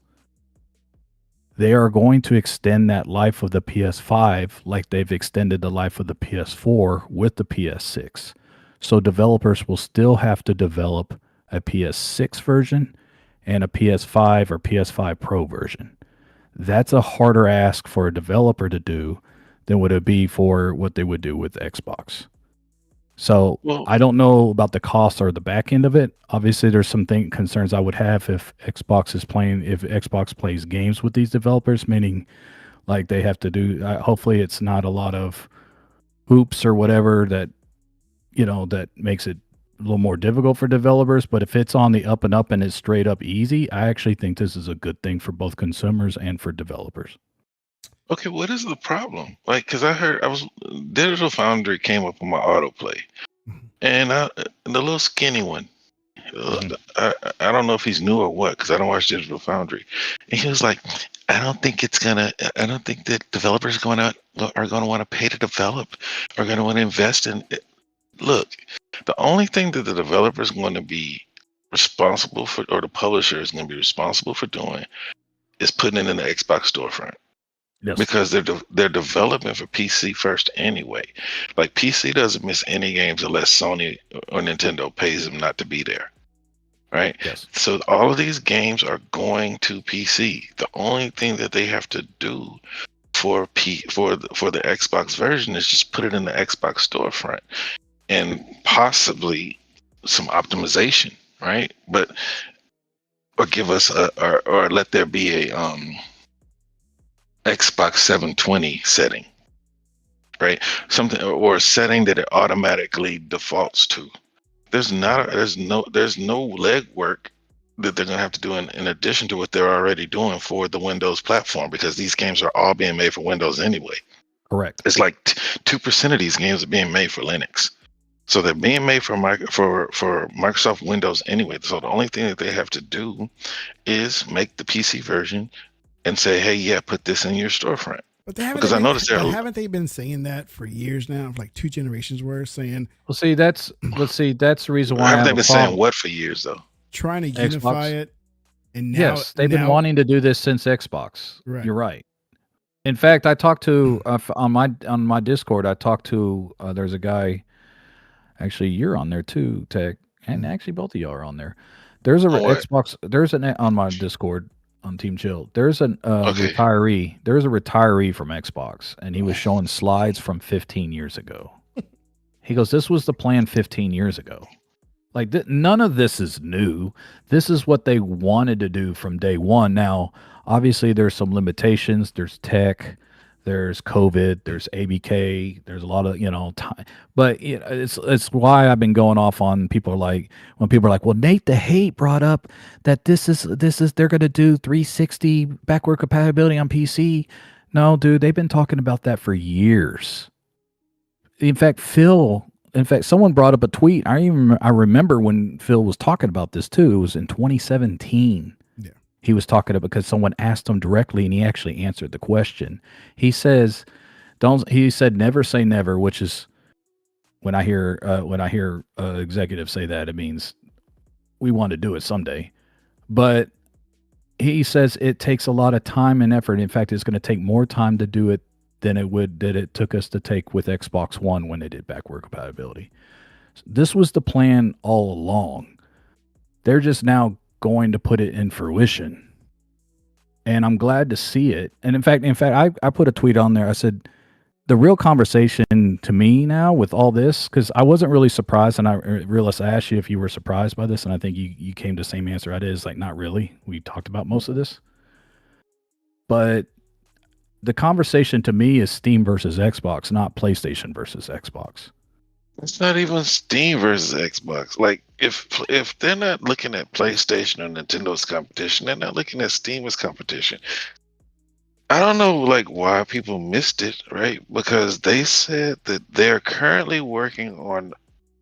they are going to extend that life of the PS5 like they've extended the life of the PS4 with the PS6. So developers will still have to develop a PS6 version and a PS5 or PS5 Pro version. That's a harder ask for a developer to do than would it be for what they would do with Xbox. So Well, I don't know about the cost or the back end of it. Obviously, there's some concerns I would have if Xbox plays games with these developers, meaning like they have to do. Hopefully, it's not a lot of hoops or whatever that that makes it a little more difficult for developers. But if it's on the up and up and it's straight up easy, I actually think this is a good thing for both consumers and for developers. okay, what is the problem? Like, because Digital Foundry came up on my autoplay, and the little skinny one. I don't know if he's new or what, because I don't watch Digital Foundry. And he was like, I don't think that developers are going to want to pay to develop, are going to want to invest in it. Look, the only thing that the developer is going to be responsible for, or the publisher is going to be responsible for doing, is putting it in the Xbox storefront. Yes. Because they're developing for PC first anyway. Like, PC doesn't miss any games unless Sony or Nintendo pays them not to be there. Right? Yes. So all of these games are going to PC. The only thing that they have to do for the Xbox version is just put it in the Xbox storefront and possibly some optimization, right? But or give us or let there be a Xbox 720 setting, right? Something, or a setting that it automatically defaults to. There's no legwork that they're going to have to do in addition to what they're already doing for the Windows platform, because these games are all being made for Windows anyway. Correct. It's like 2% of these games are being made for Linux. So they're being made for Microsoft Windows anyway. So the only thing that they have to do is make the PC version and say, hey, yeah, put this in your storefront. But haven't they been saying that for years now? Like 2 generations worth, saying. That's the reason why. Haven't they been saying what for years though? Trying to unify it, and now, yes, they've been wanting to do this since Xbox. Right. You're right. In fact, I talked to on my Discord. I talked to there's a guy. Actually, you're on there too, Tech, and actually both of y'all are on there. There's a Xbox. There's on my Discord on Team Chill. There's a retiree. There's a retiree from Xbox, and he was showing slides from 15 years ago. He goes, "This was the plan 15 years ago. Like none of this is new. This is what they wanted to do from day one. Now, obviously, there's some limitations. There's tech." There's COVID, there's ABK, there's a lot of, time. But it's why I've been going off on when people are like, well, Nate the Hate brought up that this is they're going to do 360 backward compatibility on PC. No, dude, they've been talking about that for years. In fact, someone brought up a tweet. I remember when Phil was talking about this too. It was in 2017. He was talking about, because someone asked him directly, and he actually answered the question. He said, never say never, which is when I hear executives say that, it means we want to do it someday. But he says it takes a lot of time and effort. In fact, it's going to take more time to do it than it took us to take with Xbox One when they did backward compatibility. This was the plan all along. They're just now going to put it in fruition, and I'm glad to see it. And in fact, I put a tweet on there. I said, the real conversation to me now with all this, because I wasn't really surprised, and I realized I asked you if you were surprised by this, and I think you came to the same answer I did. It's like, not really. We talked about most of this, but the conversation to me is Steam versus Xbox, not PlayStation versus Xbox. It's not even Steam versus Xbox. Like, if they're not looking at PlayStation or Nintendo's competition, they're not looking at Steam as competition. I don't know, like, why people missed it, right? Because they said that they're currently working on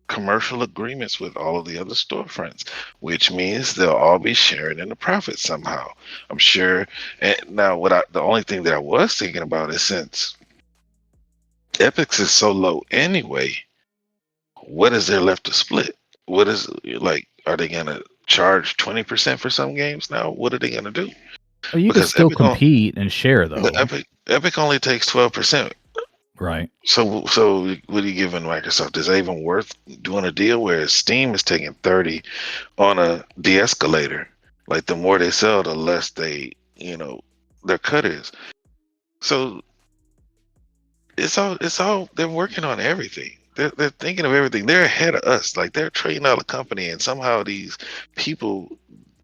commercial agreements with all of the other storefronts, which means they'll all be sharing in the profit somehow. I'm sure. And now, the only thing that I was thinking about is, since Epic's is so low anyway, what is there left to split? What is, like, are they gonna charge 20% for some games now? What are they gonna do? Well, you can Because still compete and share though. Epic only takes 12%. Right. So what are you giving Microsoft? Is that even worth doing a deal where Steam is taking 30 on a de-escalator? Like, the more they sell, the less they, their cut is. So it's all they're working on everything. They're thinking of everything. They're ahead of us. Like, they're trading out a company, and somehow these people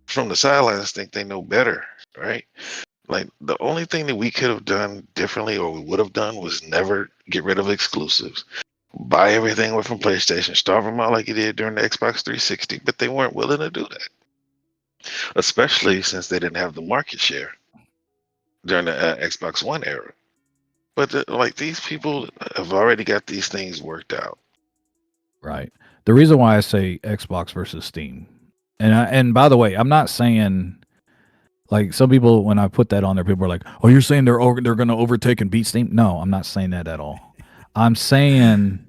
from the sidelines think they know better, right? Like, the only thing that we could have done differently, or we would have done, was never get rid of exclusives. Buy everything away from PlayStation, starve them out like you did during the Xbox 360, but they weren't willing to do that, especially since they didn't have the market share during the Xbox One era. But like, these people have already got these things worked out. Right. The reason why I say Xbox versus Steam, and by the way, I'm not saying, like, some people, when I put that on there, people are like, "Oh, you're saying they're going to overtake and beat Steam?" No, I'm not saying that at all. I'm saying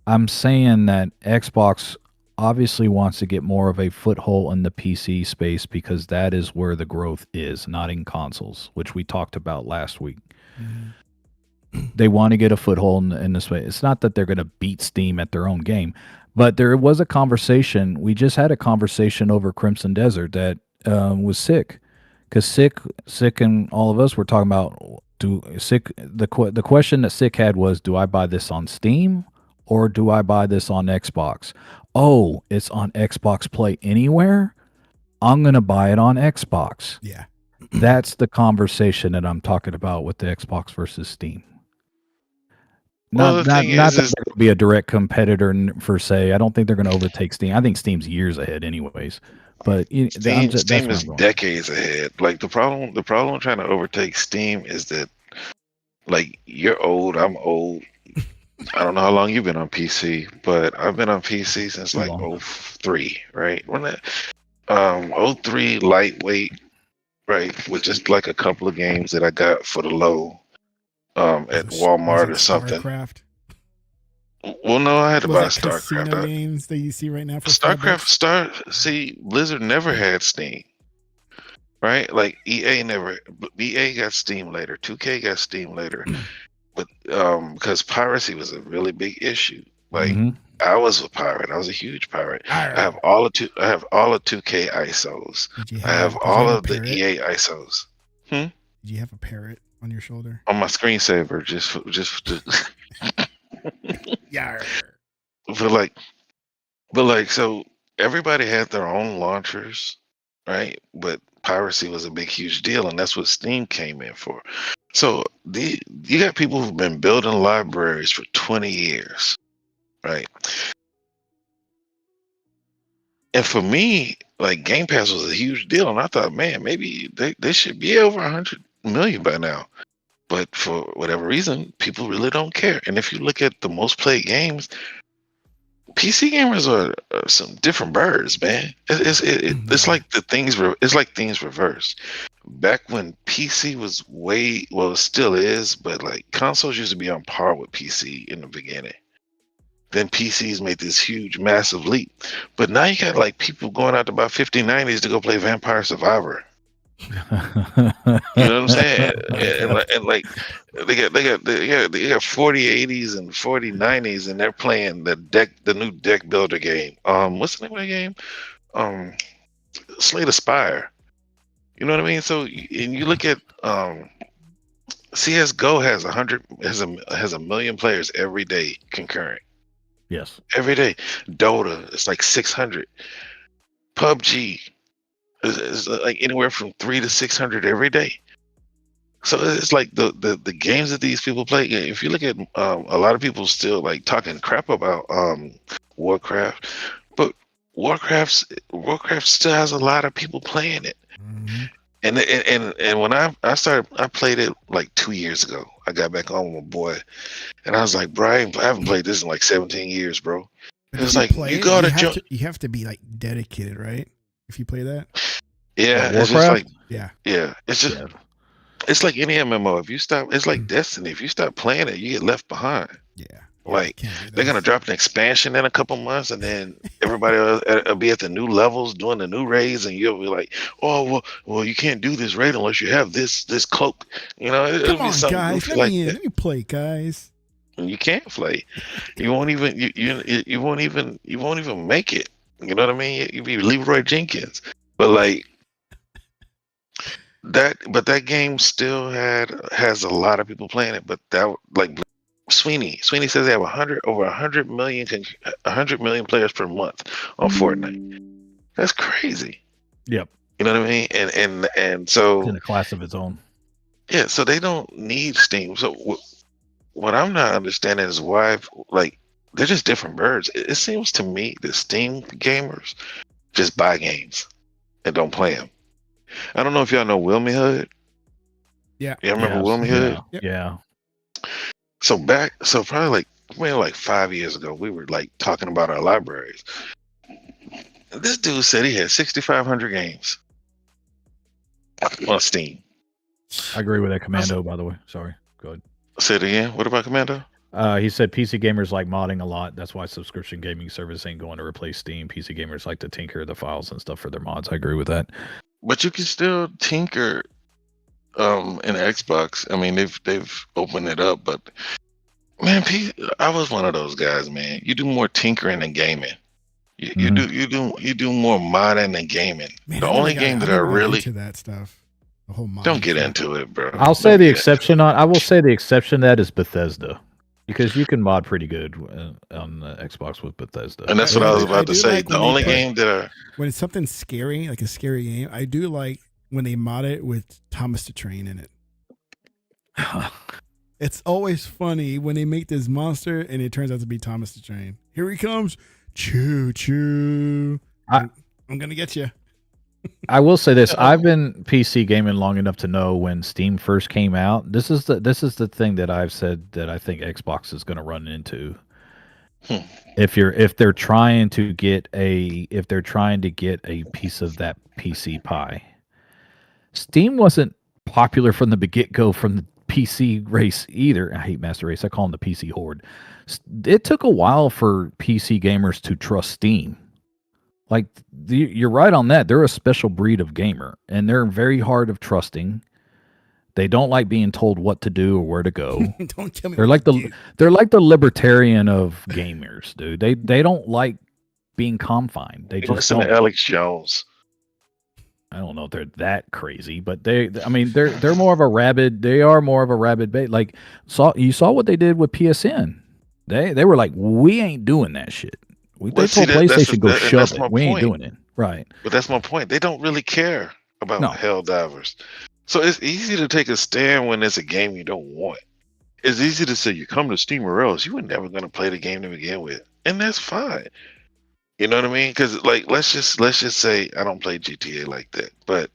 that Xbox obviously wants to get more of a foothold in the PC space, because that is where the growth is, not in consoles, which we talked about last week. Mm-hmm. They want to get a foothold in this way. It's not that they're going to beat Steam at their own game, but there was a conversation. We just had a conversation over Crimson Desert that was sick, because sick and all of us were talking about, the question that Sick had was, do I buy this on Steam or do I buy this on Xbox? Oh, it's on Xbox Play Anywhere? I'm going to buy it on Xbox. Yeah. That's the conversation that I'm talking about with the Xbox versus Steam. Not that they're going to be a direct competitor per se. I don't think they're going to overtake Steam. I think Steam's years ahead, anyways. But Steam is decades ahead. Like, the problem trying to overtake Steam is that, like, you're old, I'm old. I don't know how long you've been on PC, but I've been on PC since like 03, right? When that 03 lightweight, right, with just like a couple of games that I got for the low. At Walmart or something. StarCraft? Well, no, I had to buy StarCraft. Casino games that you see right now for StarCraft. See, Blizzard never had Steam, right? Like, EA got Steam later. 2K got Steam later, but because piracy was a really big issue. Like, I was a pirate. I was a huge pirate. I have all of 2K ISOs. I have all of the EA ISOs. Did you have a parrot on your shoulder? On my screensaver, just Yeah. But like, so everybody had their own launchers, right? But piracy was a big, huge deal, and that's what Steam came in for. So you got people who've been building libraries for 20 years, right? And for me, like, Game Pass was a huge deal, and I thought, man, maybe they should be over 100 million by now. But for whatever reason, people really don't care. And if you look at the most played games, PC gamers are some different birds, man. It's like things reversed. Back when PC was it still is, but like, consoles used to be on par with PC in the beginning. Then PCs made this huge, massive leap. But now you got like people going out to buy 5090s to go play Vampire Survivor. You know what I'm saying? and like they got 4080s and 4090s, and they're playing the new deck builder game. What's the name of the game? Slay the Spire. You know what I mean? So, and you look at CS:GO has a million players every day concurrent. Yes. Every day. Dota, it's like 600. PUBG is like anywhere from 300 to 600 every day. So it's like the games that these people play. If you look at a lot of people still like talking crap about Warcraft, but Warcraft still has a lot of people playing it. Mm-hmm. And when I played it like 2 years ago. I got back on with my boy, and I was like, bro, I haven't played this in like 17 years, bro. But It's if like play you it, gotta you have jump. to you have to be like dedicated, right? If you play that, Yeah, it's just Warcraft? like yeah. it's just Yeah. it's like any MMO. If you stop, it's like Destiny. If you stop playing it, you get left behind. Yeah, Like can't do they're gonna those. drop an expansion in a couple months, and then everybody will be at the new levels doing the new raids, and you'll be like, "Oh well, you can't do this raid unless you have this cloak." You know, it'll Come be on, something guys, goofy let like me in. that. Let me play, guys. And you can't play. You won't even you won't even make it. You know what I mean? You be Leroy Jenkins, but like that game still has a lot of people playing it. But that like Sweeney says they have 100 million players per month on Fortnite. That's crazy. Yep. You know what I mean? And It's so in a class of its own. yeah, so they don't need Steam. So what I'm not understanding is why like they're just different birds. It seems to me that Steam gamers just buy games and don't play them. I don't know if y'all know Wilmy Hood. Yeah. You remember Yes. Wilmy Hood? Yep. Yeah. So probably like maybe like 5 years ago, we were like talking about our libraries. This dude said he had 6,500 games on Steam. I agree with that Commando, by the way. Sorry. Go ahead. Say it again. What about Commando? He said PC gamers like modding a lot. That's why subscription gaming service ain't going to replace Steam. PC gamers like to tinker the files and stuff for their mods. I agree with that. But you can still tinker in Xbox. I mean, they've opened it up, but man, I was one of those guys, man. You do more tinkering than gaming. You do more modding than gaming. Man, The I never only got- game I that I never got really into that stuff. The whole mod. don't get into it, bro. I'll say Don't the get exception on. I will say the exception to that is Bethesda, because you can mod pretty good on the Xbox with Bethesda. And that's what I was about to say. The only game that when it's something scary, like a scary game, I do like when they mod it with Thomas the Train in it. It's always funny when they make this monster and it turns out to be Thomas the Train. Here he comes. Choo choo. I'm gonna get you. I will say this: I've been PC gaming long enough to know when Steam first came out. This is the thing that I've said that I think Xbox is going to run into. If they're trying to get a piece of that PC pie, Steam wasn't popular from the get-go from the PC race either. I hate Master Race. I call them the PC horde. It took a while for PC gamers to trust Steam. Like, you're right on that. They're a special breed of gamer, and they're very hard of trusting. They don't like being told what to do or where to go. Don't tell me. They're like the libertarian of gamers, dude. They don't like being confined. They just listen don't. to Alex Jones. I don't know if they're that crazy, but they're more of a rabid. They are more of a rabid bait. Like you saw what they did with PSN. They were like, we ain't doing that shit. They told PlayStation go shove it. We ain't doing it. Right. But that's my point. They don't really care about Helldivers. So it's easy to take a stand when it's a game you don't want. It's easy to say you come to Steam or else you were never going to play the game to begin with, and that's fine. You know what I mean? Because like let's just say I don't play GTA like that, but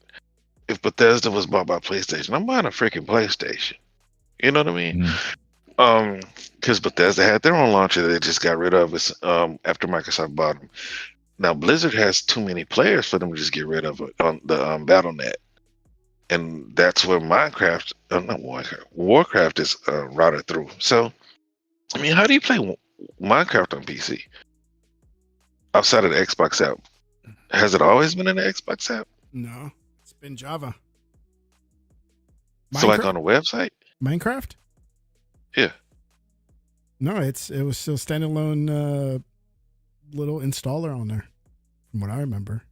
if Bethesda was bought by PlayStation, I'm buying a freaking PlayStation. You know what I mean? Because Bethesda had their own launcher that they just got rid of after Microsoft bought them. Now Blizzard has too many players for them to just get rid of it on the BattleNet, and that's where Warcraft is routed through. So, I mean, how do you play Minecraft on PC outside of the Xbox app? Has it always been in the Xbox app? No, it's been Java. So, like on a website? Minecraft? Yeah. No, it was still standalone little installer on there, from what I remember.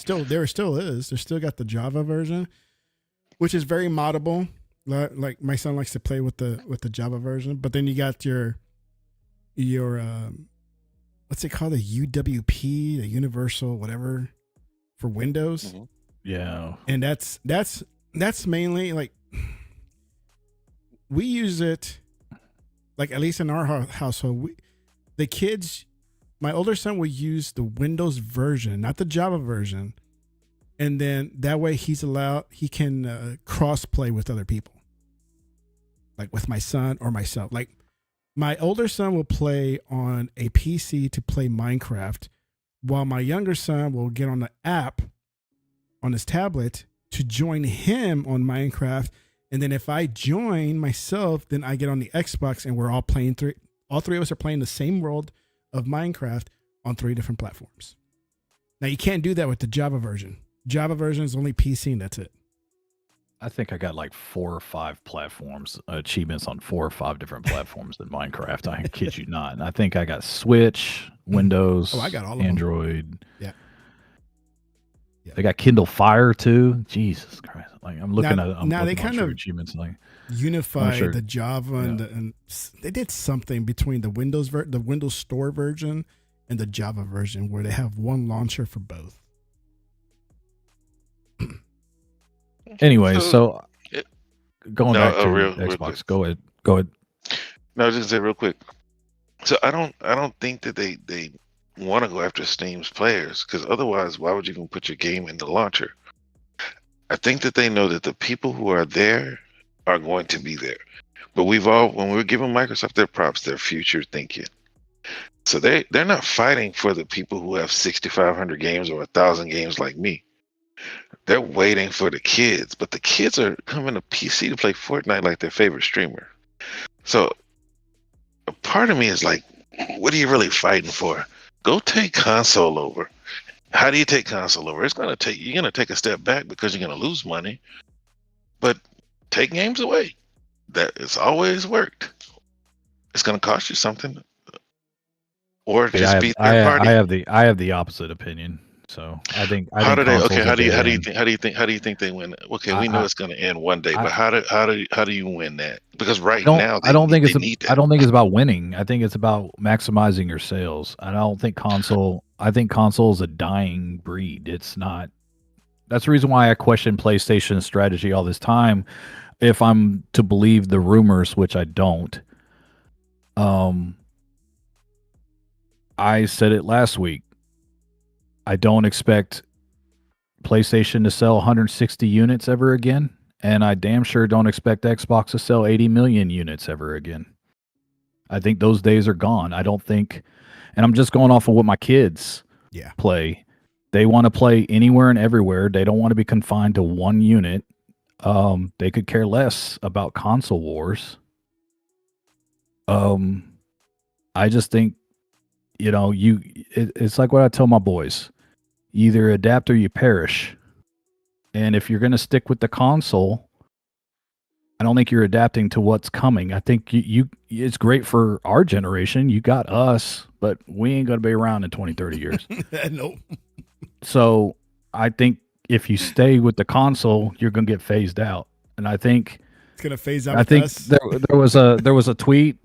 There still is. They still got the Java version, which is very moddable. Like my son likes to play with the Java version, but then you got your what's it called, the UWP, the Universal whatever for Windows. Mm-hmm. Yeah, and that's mainly like we use it. Like, at least in our household, the kids, my older son will use the Windows version, not the Java version. And then that way he can cross play with other people. Like with my son or myself. Like My older son will play on a PC to play Minecraft, while my younger son will get on the app on his tablet to join him on Minecraft. And then if I join myself, then I get on the Xbox and we're all playing all three of us are playing the same world of Minecraft on 3 different platforms. Now you can't do that with the Java version. Java version is only PC and that's it. I think I got like 4 or 5 platforms, achievements on 4 or 5 different platforms in Minecraft. I kid you not. And I think I got Switch, Windows, I got all of Android. Them. Yeah. They got Kindle Fire too. Jesus Christ! Like I'm looking at now they kind of achievements like unify the Java and they did something between the Windows Store version and the Java version where they have one launcher for both. Anyway, so going back to Real Xbox, go ahead. No, I was just say real quick. So I don't think that they want to go after Steam's players, because otherwise, why would you even put your game in the launcher? I think that they know that the people who are there are going to be there. But when we're giving Microsoft their props, they're future thinking. So they're not fighting for the people who have 6,500 games or 1,000 games like me. They're waiting for the kids, but the kids are coming to PC to play Fortnite like their favorite streamer. So a part of me is like, what are you really fighting for? Go take console over. How do you take console over? You're gonna take a step back because you're gonna lose money, but take games away. That it's always worked. It's gonna cost you something, or just be third party. I have the opposite opinion. So I think how do you think they win? Okay, we know it's going to end one day, but how do you win that? Because now I don't think it's about winning. I think it's about maximizing your sales. I don't think console. I think console is a dying breed. It's not. That's the reason why I question PlayStation's strategy all this time. If I'm to believe the rumors, which I don't. I said it last week. I don't expect PlayStation to sell 160 units ever again, and I damn sure don't expect Xbox to sell 80 million units ever again. I think those days are gone. I don't think, and I'm just going off of what my kids play. They want to play anywhere and everywhere. They don't want to be confined to one unit. They could care less about console wars. I just think, it's like what I tell my boys. You either adapt or you perish. And if you're going to stick with the console, I don't think you're adapting to what's coming. I think it's great for our generation. You got us, but we ain't going to be around in 20, 30 years. Nope. So I think if you stay with the console, you're going to get phased out. And I think it's going to phase out. I think there was a tweet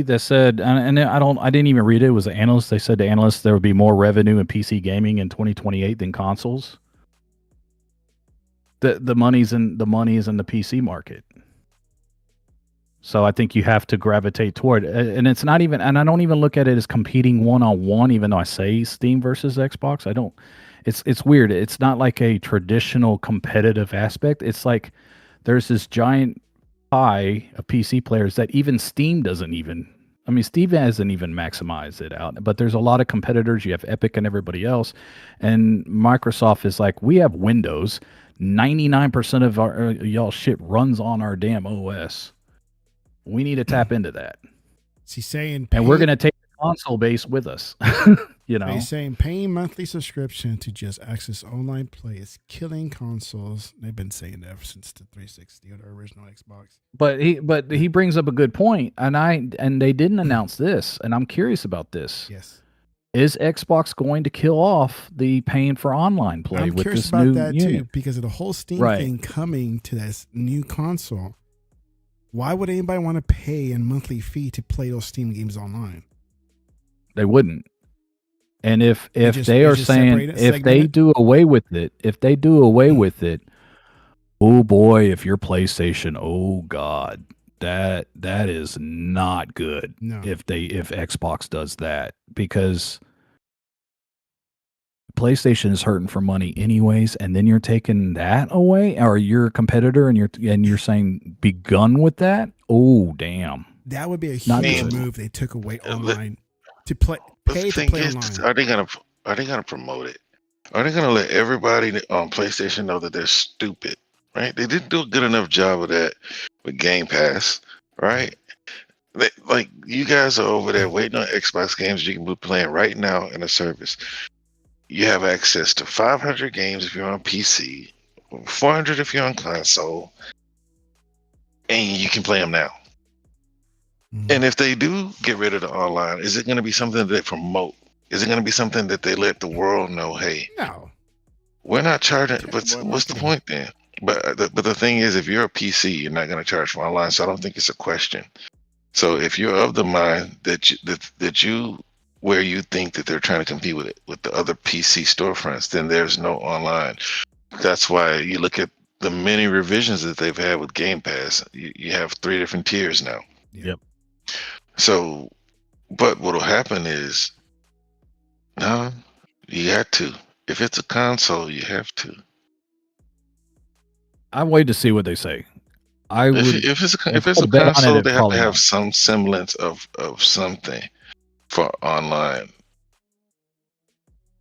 that said, and I didn't even read it. It was an analyst. They said to analysts there would be more revenue in PC gaming in 2028 than consoles. The money's in the PC market. So I think you have to gravitate toward it. And it's not even, and I don't even look at it as competing one-on-one, even though I say Steam versus Xbox. I don't, it's weird. It's not like a traditional competitive aspect. It's like there's this giant pie of PC players that even Steam doesn't even, Steam hasn't even maximized it out, but there's a lot of competitors. You have Epic and everybody else. And Microsoft is like, we have Windows. 99% of our y'all shit runs on our damn OS. We need to tap into that. He's saying, and we're going to take the console base with us. He's saying paying monthly subscription to just access online play is killing consoles. They've been saying that ever since the 360 or the original Xbox. But he brings up a good point, and they didn't announce this, and I'm curious about this. Yes. Is Xbox going to kill off the paying for online play I'm with curious this about new that unit? too, because of the whole Steam thing coming to this new console. Why would anybody want to pay a monthly fee to play those Steam games online? They wouldn't. And if they are saying if they do away with it, oh boy, if you're PlayStation, oh God, that is not good. No. If Xbox does that, because PlayStation is hurting for money anyways, and then you're taking that away, or you're a competitor and you're saying be gone with that. Oh damn, That would be a Not huge good. move. They took away Uh, online to play, But the pay to thing play is, online. are they gonna promote it? Are they gonna let everybody on PlayStation know that they're stupid? Right? They didn't do a good enough job of that with Game Pass, right? Like you guys are over there waiting on Xbox games you can be playing right now in a service. You have access to 500 games if you're on PC, 400 if you're on console, and you can play them now. And if they do get rid of the online, is it going to be something that they promote? Is it going to be something that they let the world know? Hey, No. we're not charging. Terrible What's the marketing. point then? But the thing is, if you're a PC, you're not going to charge for online. So I don't think it's a question. So if you're of the mind that you where you think that they're trying to compete with the other PC storefronts, then there's no online. That's why you look at the many revisions that they've had with Game Pass. You have 3 different tiers now. Yep. So, but what'll happen is, no, you got to. If it's a console, you have to. I wait to see what they say. I would. If it's I'll a bet on it, console, it they have to probably have won't. some semblance of something for online.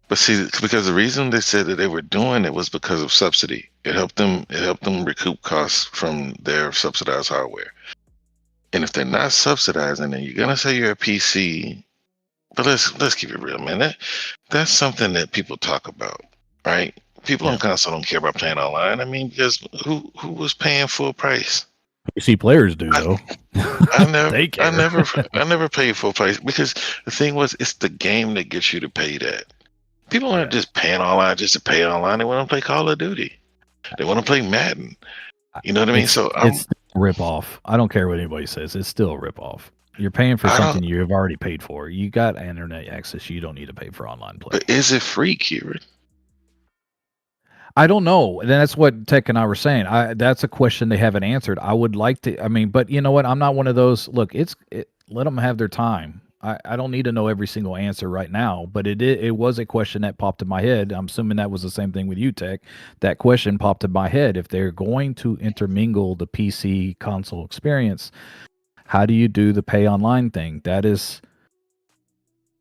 But see, because the reason they said that they were doing it was because of subsidy. It helped them recoup costs from their subsidized hardware. And if they're not subsidizing it, you're gonna say you're a PC. But let's keep it real, man. That's something that people talk about, right? People on console don't care about playing online. I mean, because who was paying full price? PC players do though. They care. I never paid full price because the thing was, it's the game that gets you to pay that. People aren't just paying online just to pay online. They want to play Call of Duty. They want to play Madden. You know what I mean? So it's a rip off. I don't care what anybody says. It's still a rip off. You're paying for something you have already paid for. You got internet access. You don't need to pay for online play. But is it free, Kieran? I don't know. And that's what Tech and I were saying. That's a question they haven't answered. I would like to. I mean, but you know what? I'm not one of those. Look, let them have their time. I don't need to know every single answer right now. But it was a question that popped in my head. I'm assuming that was the same thing with you, Tech. That question popped in my head. If they're going to intermingle the PC console experience, how do you do the pay online thing? That is.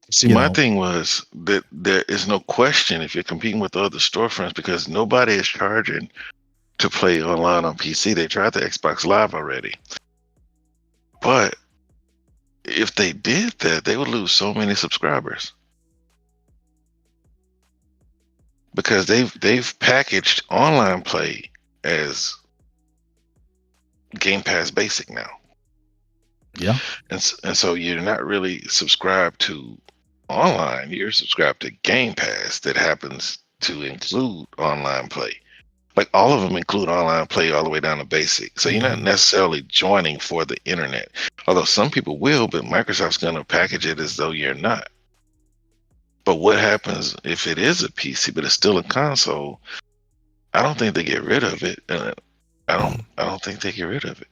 See, my thing was that there is no question if you're competing with other storefronts because nobody is charging to play online on PC. They tried the Xbox Live already. But if they did that, they would lose so many subscribers. Because they've packaged online play as Game Pass Basic now. Yeah. And so you're not really subscribed to online, you're subscribed to Game Pass that happens to include online play. Like all of them include online play all the way down to basic. So you're not necessarily joining for the internet. Although some people will, but Microsoft's going to package it as though you're not. But what happens if it is a PC, but it's still a console? I don't think they get rid of it. I don't think they get rid of it.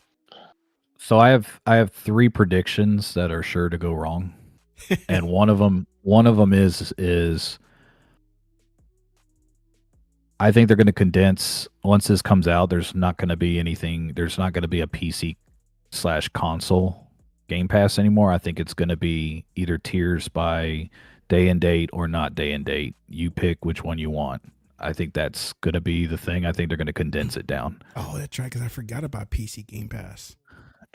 So I have 3 predictions that are sure to go wrong. And one of them is I think they're going to condense once this comes out. There's not going to be a PC/console Game Pass anymore. I think it's going to be either tiers by day and date or not day and date. You pick which one you want. I think that's going to be the thing. I think they're going to condense it down. Oh, that's right, because I forgot about PC Game Pass.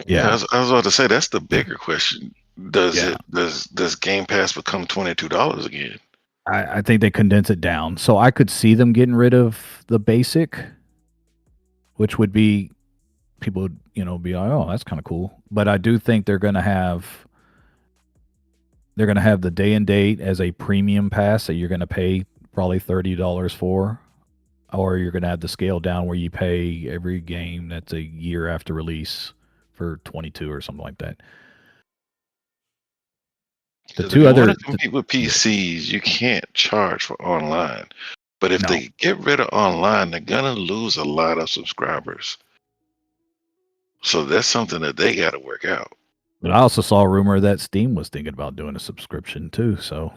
Yeah, I was about to say that's the bigger question. Does Game Pass become $22 again? I think they condense it down. So I could see them getting rid of the basic, which would be people would, be like, oh, that's kind of cool. But I do think they're gonna have the day and date as a premium pass that you're gonna pay probably $30 for. Or you're gonna have the scale down where you pay every game that's a year after release for $22 or something like that. The If two you other want to compete with PCs, you can't charge for online. But if they get rid of online, they're gonna lose a lot of subscribers. So that's something that they got to work out. But I also saw a rumor that Steam was thinking about doing a subscription too. So,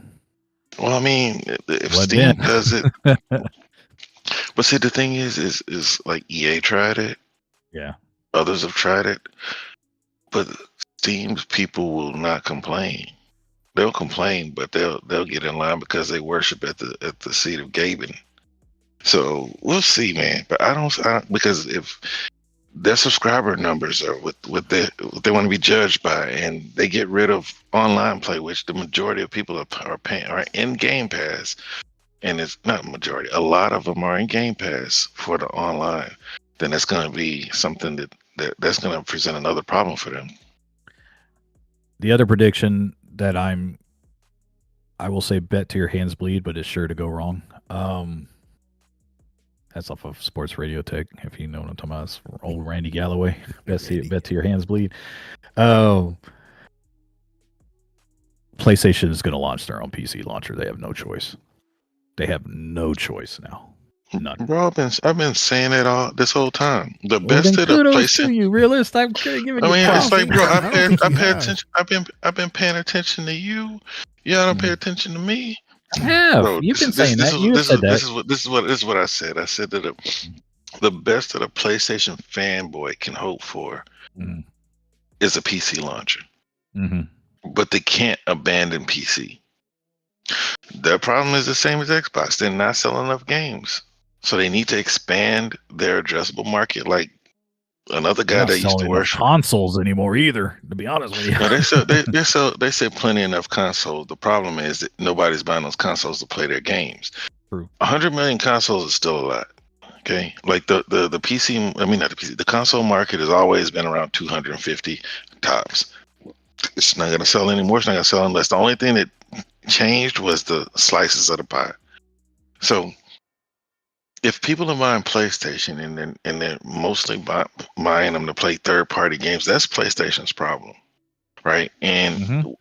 well, I mean, if Steam does it, but see, the thing is like EA tried it. Yeah. Others have tried it, but Steam's people will not complain. They'll complain, but they'll get in line because they worship at the seat of Gaben. So we'll see, man. But I don't because if their subscriber numbers are what they want to be judged by, and they get rid of online play, which the majority of people are paying are in Game Pass, and it's not majority. A lot of them are in Game Pass for the online. Then it's going to be something that's going to present another problem for them. The other prediction that I will say bet to your hands bleed, but it's sure to go wrong. That's off of Sports Radio Tech, if you know what I'm talking about. It's old Randy Galloway. Bet to your hands bleed. PlayStation is going to launch their own PC launcher. They have no choice. They have no choice now. None. Bro, I've been saying it all this whole time. The best of the PlayStation. To you, realist. I'm giving you. I mean, props. it's like, bro, I pay attention attention to you. Y'all don't pay attention to me. I have. Bro, You've been saying that. You said that. This is what I said. I said that the best that a PlayStation fanboy can hope for is a PC launcher. But they can't abandon PC. Their problem is the same as Xbox. They're not selling enough games. So they need to expand their addressable market. Like another guy that used to worship consoles anymore either, to be honest with you. No, they sell plenty enough consoles. The problem is that nobody's buying those consoles to play their games. True. 100 million consoles is still a lot. Okay, like the PC. I mean, not the PC. The console market has always been around 250 tops. It's not gonna sell anymore. It's not gonna sell unless the only thing that changed was the slices of the pie. So if people are buying PlayStation and they're mostly buying them to play third-party games, that's PlayStation's problem, right? And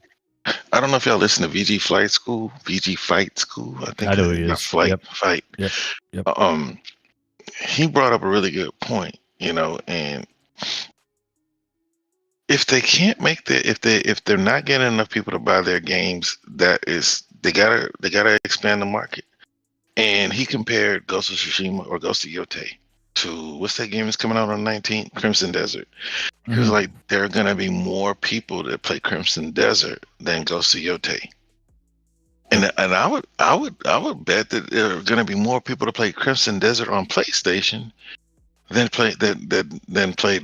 I don't know if y'all listen to VG Fight School. I think I know he is. Fight. Yep. He brought up a really good point, and if they can't make if they're not getting enough people to buy their games, they gotta expand the market. And he compared Ghost of Tsushima or Ghost of Yote to what's that game that's coming out on 19th? Crimson Desert. He was like, there are gonna be more people that play Crimson Desert than Ghost of Yote. And I would bet that there are gonna be more people to play Crimson Desert on PlayStation than played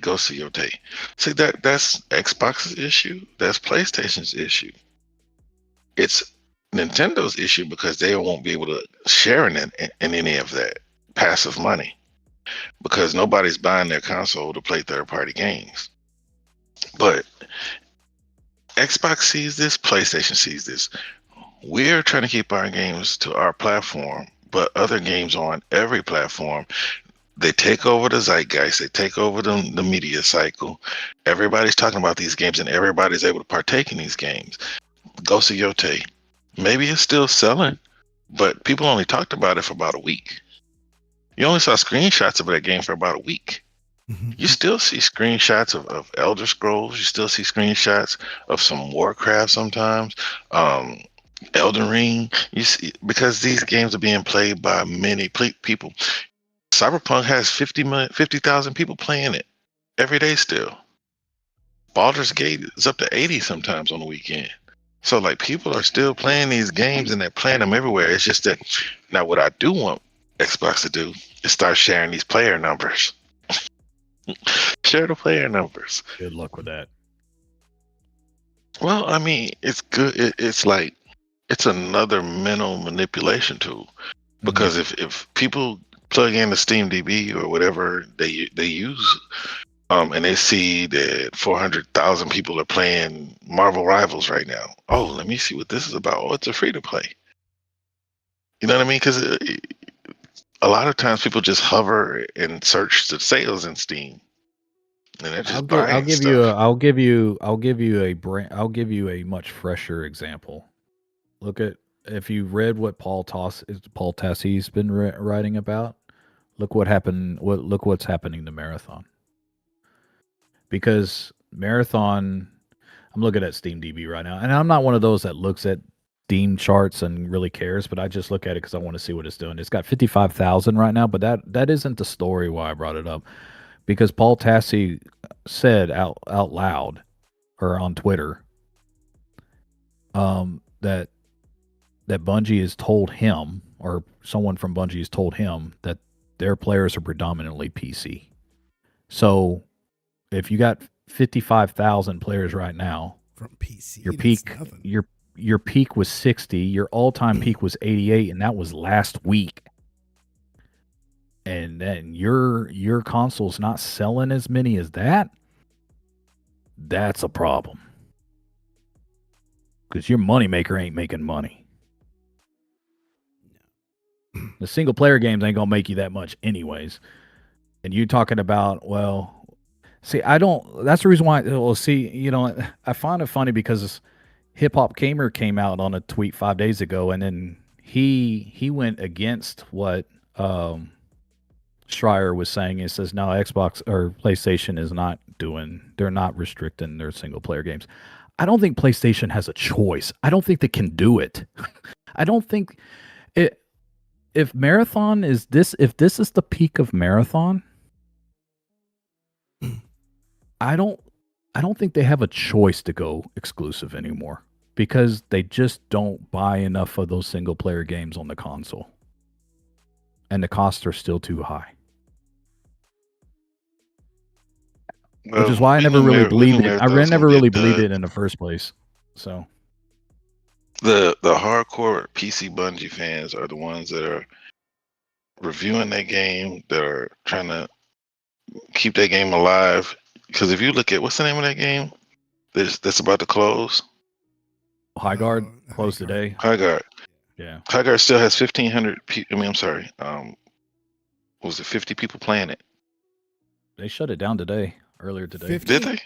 Ghost of Yote. See, that's Xbox's issue. That's PlayStation's issue. It's Nintendo's issue because they won't be able to share in any of that passive money because nobody's buying their console to play third-party games. But Xbox sees this, PlayStation sees this. We're trying to keep our games to our platform, but other games on every platform, they take over the zeitgeist, they take over the media cycle. Everybody's talking about these games and everybody's able to partake in these games. Ghost of Yote, maybe it's still selling, but people only talked about it for about a week. You only saw screenshots of that game for about a week. You still see screenshots of Elder Scrolls. You still see screenshots of some Warcraft sometimes. Elden Ring. You see, because these games are being played by many people. Cyberpunk has 50,000 people playing it every day still. Baldur's Gate is up to 80 sometimes on the weekend. So like people are still playing these games and they're playing them everywhere. It's just that now what I do want Xbox to do is start sharing these player numbers. Share the player numbers. Good luck with that. Well, I mean, it's good. It's like it's another mental manipulation tool because if people plug in the Steam DB or whatever they use, and they see that 400,000 people are playing Marvel Rivals right now. Oh, let me see what this is about. Oh, it's a free to play. You know what I mean? Because a lot of times people just hover and search the sales in Steam, and they're just I'll give you a much fresher example. Look at if you read what Paul Tassi's been writing about. Look what happened. Look what's happening to Marathon. Because Marathon, I'm looking at Steam DB right now, and I'm not one of those that looks at Steam charts and really cares, but I just look at it because I want to see what it's doing. It's got 55,000 right now, but that isn't the story why I brought it up. Because Paul Tassi said out loud or on Twitter, that Bungie has told him, or someone from Bungie has told him, that their players are predominantly PC. So if you got 55,000 players right now from PC, your peak your peak was 60, your all-time peak was 88, and that was last week. And then your console's not selling as many as that. That's a problem. Because your moneymaker ain't making money. The single player games ain't gonna make you that much anyways. And you talking about, well, see, I don't, that's the reason why, well, see, you know, I find it funny because Hip Hop Gamer came out on a tweet 5 days ago, and then he went against what Schreier was saying. It says now Xbox or PlayStation is not they're not restricting their single player games. I don't think PlayStation has a choice. I don't think they can do it. I don't think it. If Marathon is this, if this is the peak of Marathon, I don't think they have a choice to go exclusive anymore because they just don't buy enough of those single player games on the console. And the costs are still too high. Well, which is why I never really believed it. I never really believed it in the first place. So the hardcore PC Bungie fans are the ones that are reviewing that game, that are trying to keep that game alive. Because if you look at, what's the name of that game that's about to close? High Guard closed today. High Guard. Yeah. High Guard still has 1,500 people. I mean, I'm sorry. Was it 50 people playing it? They shut it down today. Earlier today. 50? Did they?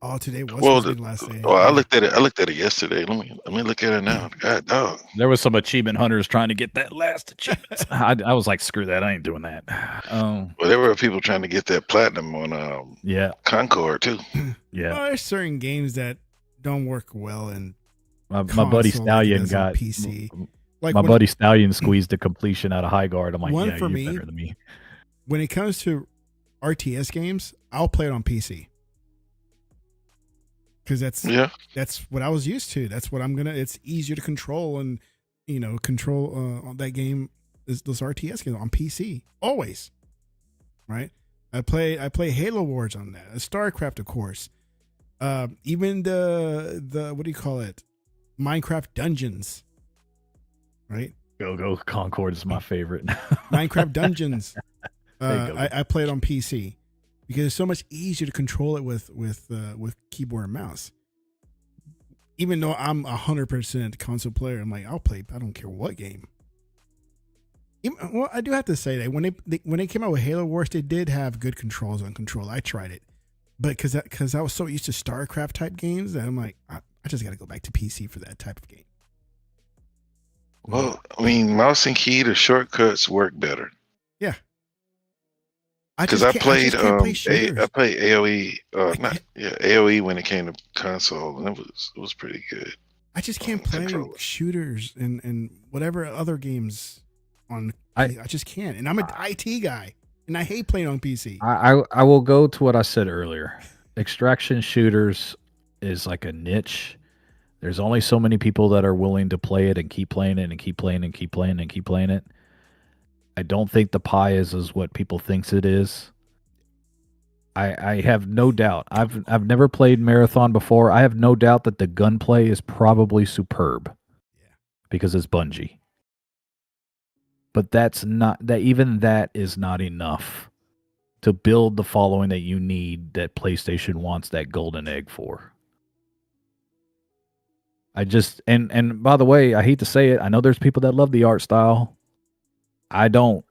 Oh, today was the last day. Well, I looked at it yesterday. Let me look at it now. God dog. There was some achievement hunters trying to get that last achievement. I was like, screw that. I ain't doing that. Well, there were people trying to get that platinum on Concord too. Yeah. Well, there's certain games that don't work well in my buddy Stallion got PC. Like my buddy Stallion squeezed the completion out of High Guard. I'm like, one yeah, for you're me, better than me. When it comes to RTS games, I'll play it on PC. Because that's what I was used to. That's what it's easier to control and control that game is those RTS games on PC always, right? I play Halo Wars on that. StarCraft, of course. Even the what do you call it? Minecraft Dungeons, right? Go Concord is my favorite. Minecraft Dungeons. I play it on PC. Because it's so much easier to control it with keyboard and mouse. Even though I'm 100% console player, I'm like, I'll play. I don't care what game. Well, I do have to say that when they came out with Halo Wars, they did have good controls on control. I tried it, but because I was so used to StarCraft type games, that I'm like, I just got to go back to PC for that type of game. Well, I mean, mouse and key, the shortcuts work better. Yeah. Because I played AOE, AOE when it came to console, and it was pretty good. I just can't play shooters and whatever other games on. I just can't, and I'm an IT guy, and I hate playing on PC. I will go to what I said earlier. Extraction shooters is like a niche. There's only so many people that are willing to play it and keep playing it and keep playing and keep playing and keep playing it. I don't think the pie is what people thinks it is. I have no doubt. I've never played Marathon before. I have no doubt that the gunplay is probably superb. Yeah. Because it's Bungie. But even that is not enough to build the following that you need, that PlayStation wants that golden egg for. And by the way, I hate to say it, I know there's people that love the art style. I don't.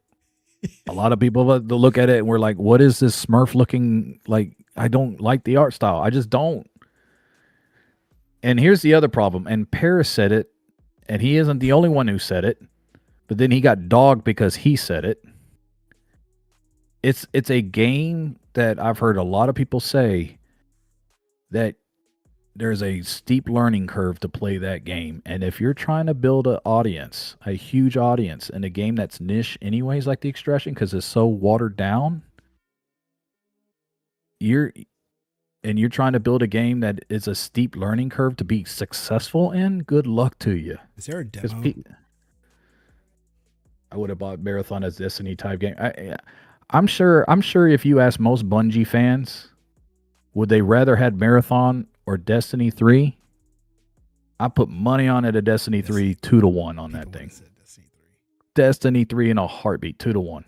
A lot of people look at it and we're like, what is this Smurf looking like? I don't like the art style. I just don't. And here's the other problem. And Paris said it, and he isn't the only one who said it, but then he got dogged because he said it. It's a game that I've heard a lot of people say that there's a steep learning curve to play that game. And if you're trying to build an audience, a huge audience, in a game that's niche anyways, like the Extraction, because it's so watered down, and you're trying to build a game that is a steep learning curve to be successful in, good luck to you. Is there a 'Cause demo? I would have bought Marathon as Destiny type game. I'm sure if you ask most Bungie fans, would they rather had Marathon or Destiny 3? I put money on it at Destiny 3 2-1 on that thing. Destiny 3 in a heartbeat, 2-1.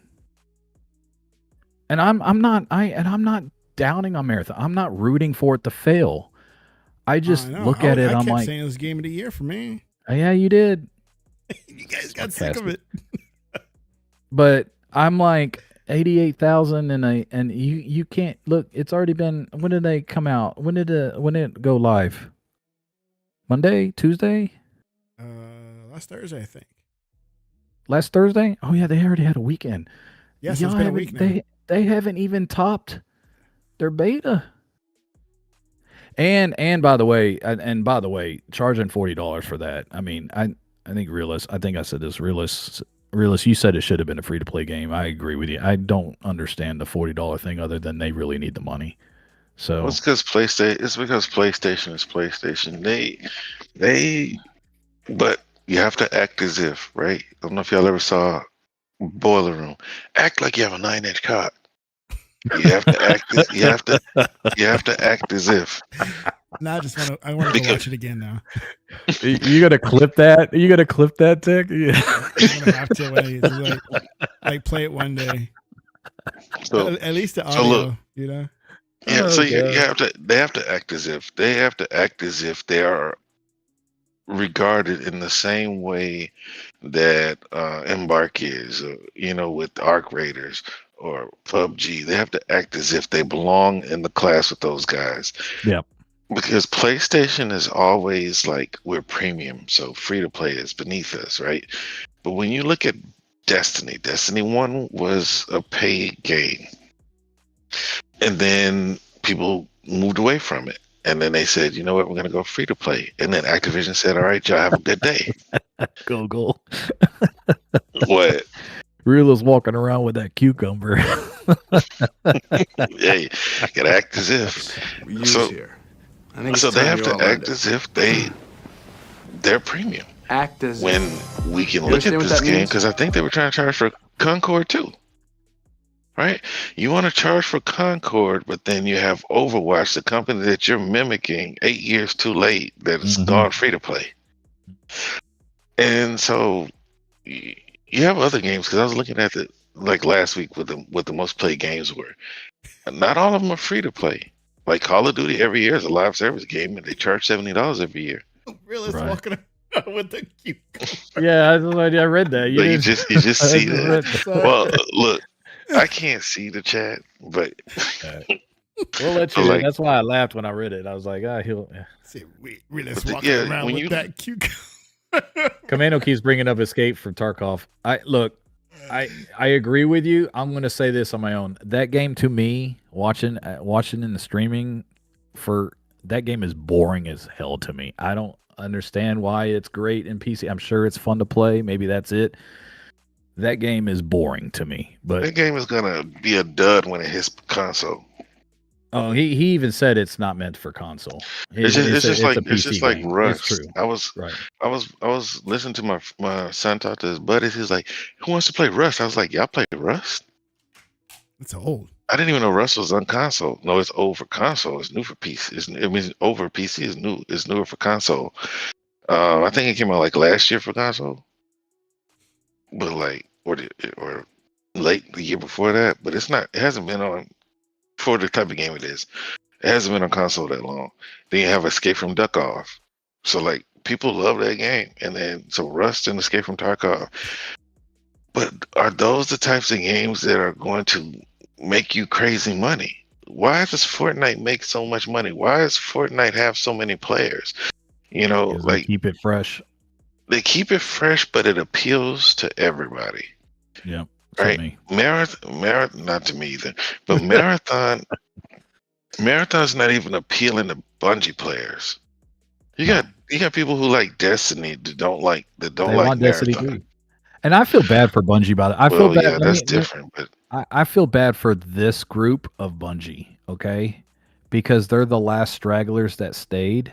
And I'm not downing on Marathon. I'm not rooting for it to fail. I just look at it. I'm like, saying it was game of the year for me. Yeah, you did. You guys got sick of it. But I'm like 88,000, and you can't look. It's already been. When did they come out? When did it go live? Monday, Tuesday? Last Thursday, I think. Last Thursday? Oh yeah, they already had a weekend. Yes, it's been a week now. They haven't even topped their beta. And by the way, charging $40 for that. I mean, I think Realist. I think I said this. Realist. You said it should have been a free to play game. I agree with you. I don't understand the $40 thing, other than they really need the money. So well, it's because PlayStation is PlayStation. But you have to act as if, right? I don't know if y'all ever saw Boiler Room. Act like you have a 9-inch cot. You have to act. You have to act as if. No, I want to go watch it again now. You gotta clip that. You gotta clip that, Tick. Yeah. I'm gonna have to like play it one day. So, at least the audio, look, you know. Yeah. So you have to. They have to act as if. They have to act as if they are regarded in the same way that Embark is, with Arc Raiders or PUBG. They have to act as if they belong in the class with those guys. Yeah. Because PlayStation is always like, we're premium, so free to play is beneath us, right? But when you look at Destiny 1 was a paid game. And then people moved away from it. And then they said, you know what, we're going to go free to play. And then Activision said, all right, y'all have a good day. Go. What? Reela's walking around with that cucumber. Hey, gotta act as if. So they have to act as if they're premium. Act as when we can look at this game, because I think they were trying to charge for Concord too. Right? You want to charge for Concord, but then you have Overwatch, the company that you're mimicking 8 years too late, that is gone free to play. And so you have other games, because I was looking at last week what the most played games were. Not all of them are free to play. Like Call of Duty every year is a live service game, and they charge $70 every year. Really, walking around with the cucumber. Yeah, I read that. You just see that. Well, look, I can't see the chat, but we'll let you. That's why I laughed when I read it. I was like, he'll see. Really walking around with that cucumber. Commando keeps bringing up Escape from Tarkov. I agree with you. I'm going to say this on my own. That game, to me, watching in the streaming, for that game is boring as hell to me. I don't understand why it's great in PC. I'm sure it's fun to play. Maybe that's it. That game is boring to me. But that game is going to be a dud when it hits console. Oh, he even said it's not meant for console. It's just like Rust. It's true. I was listening to my son talk to his buddies. He's like, "Who wants to play Rust?" I was like, "Y'all play Rust?" It's old. I didn't even know Rust was on console. No, it's old for console. It's new for PC. Over PC is new. It's newer for console. I think it came out like last year for console, but or late the year before that. But it's not. It hasn't been on. For the type of game it is, it hasn't been on console that long. Then you have Escape from Tarkov, so people love that game, and then so Rust and Escape from Tarkov. But are those the types of games that are going to make you crazy money? Why does Fortnite make so much money? Why does Fortnite have so many players? They keep it fresh. They keep it fresh, but it appeals to everybody. Yeah. Right, marathon, not to me either, but marathon's not even appealing to Bungie players. You got people who like Destiny that don't like Destiny too. And I feel bad for Bungie about it. I feel bad. That's different, but I feel bad for this group of Bungie. Okay, because they're the last stragglers that stayed,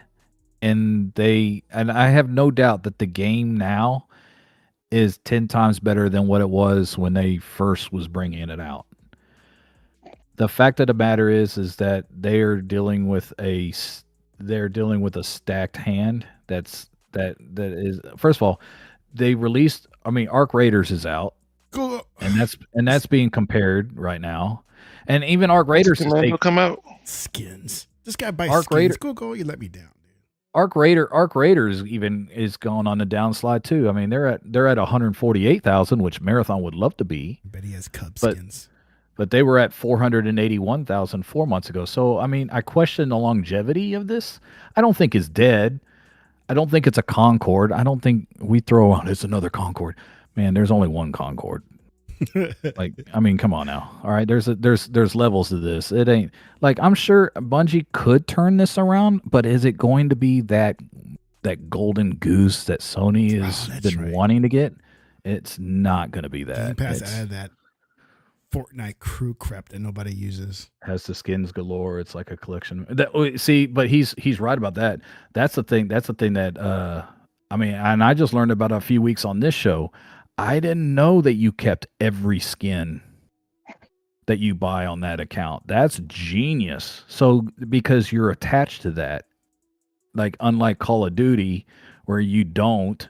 and I have no doubt that the game now is 10 times better than what it was when they first was bringing it out. The fact of the matter is that they're dealing with a stacked hand. That is, first of all, they released. I mean, Arc Raiders is out, and that's being compared right now, and even Arc Raiders will come out. Skins. This guy buys Arc skins. Raider. Go. You let me down. Arc Raiders even is going on the downslide too. I mean, they're at 148,000, which Marathon would love to be. I bet he has Cub skins. But they were at 481,000 4 months ago. So I mean, I question the longevity of this. I don't think it's dead. I don't think it's a Concorde. I don't think we throw on it's another Concorde. Man, there's only one Concorde. Like, I mean, come on now. All right, there's levels to this. It ain't like, I'm sure Bungie could turn this around, but is it going to be that golden goose that Sony has been wanting to get? It's not going to be that. Game Pass added that Fortnite crew crap that nobody uses. Has the skins galore. It's like a collection. But he's right about that. That's the thing. That's the thing that I mean, and I just learned about a few weeks on this show. I didn't know that you kept every skin that you buy on that account. That's genius. So because you're attached to that, like unlike Call of Duty, where you don't.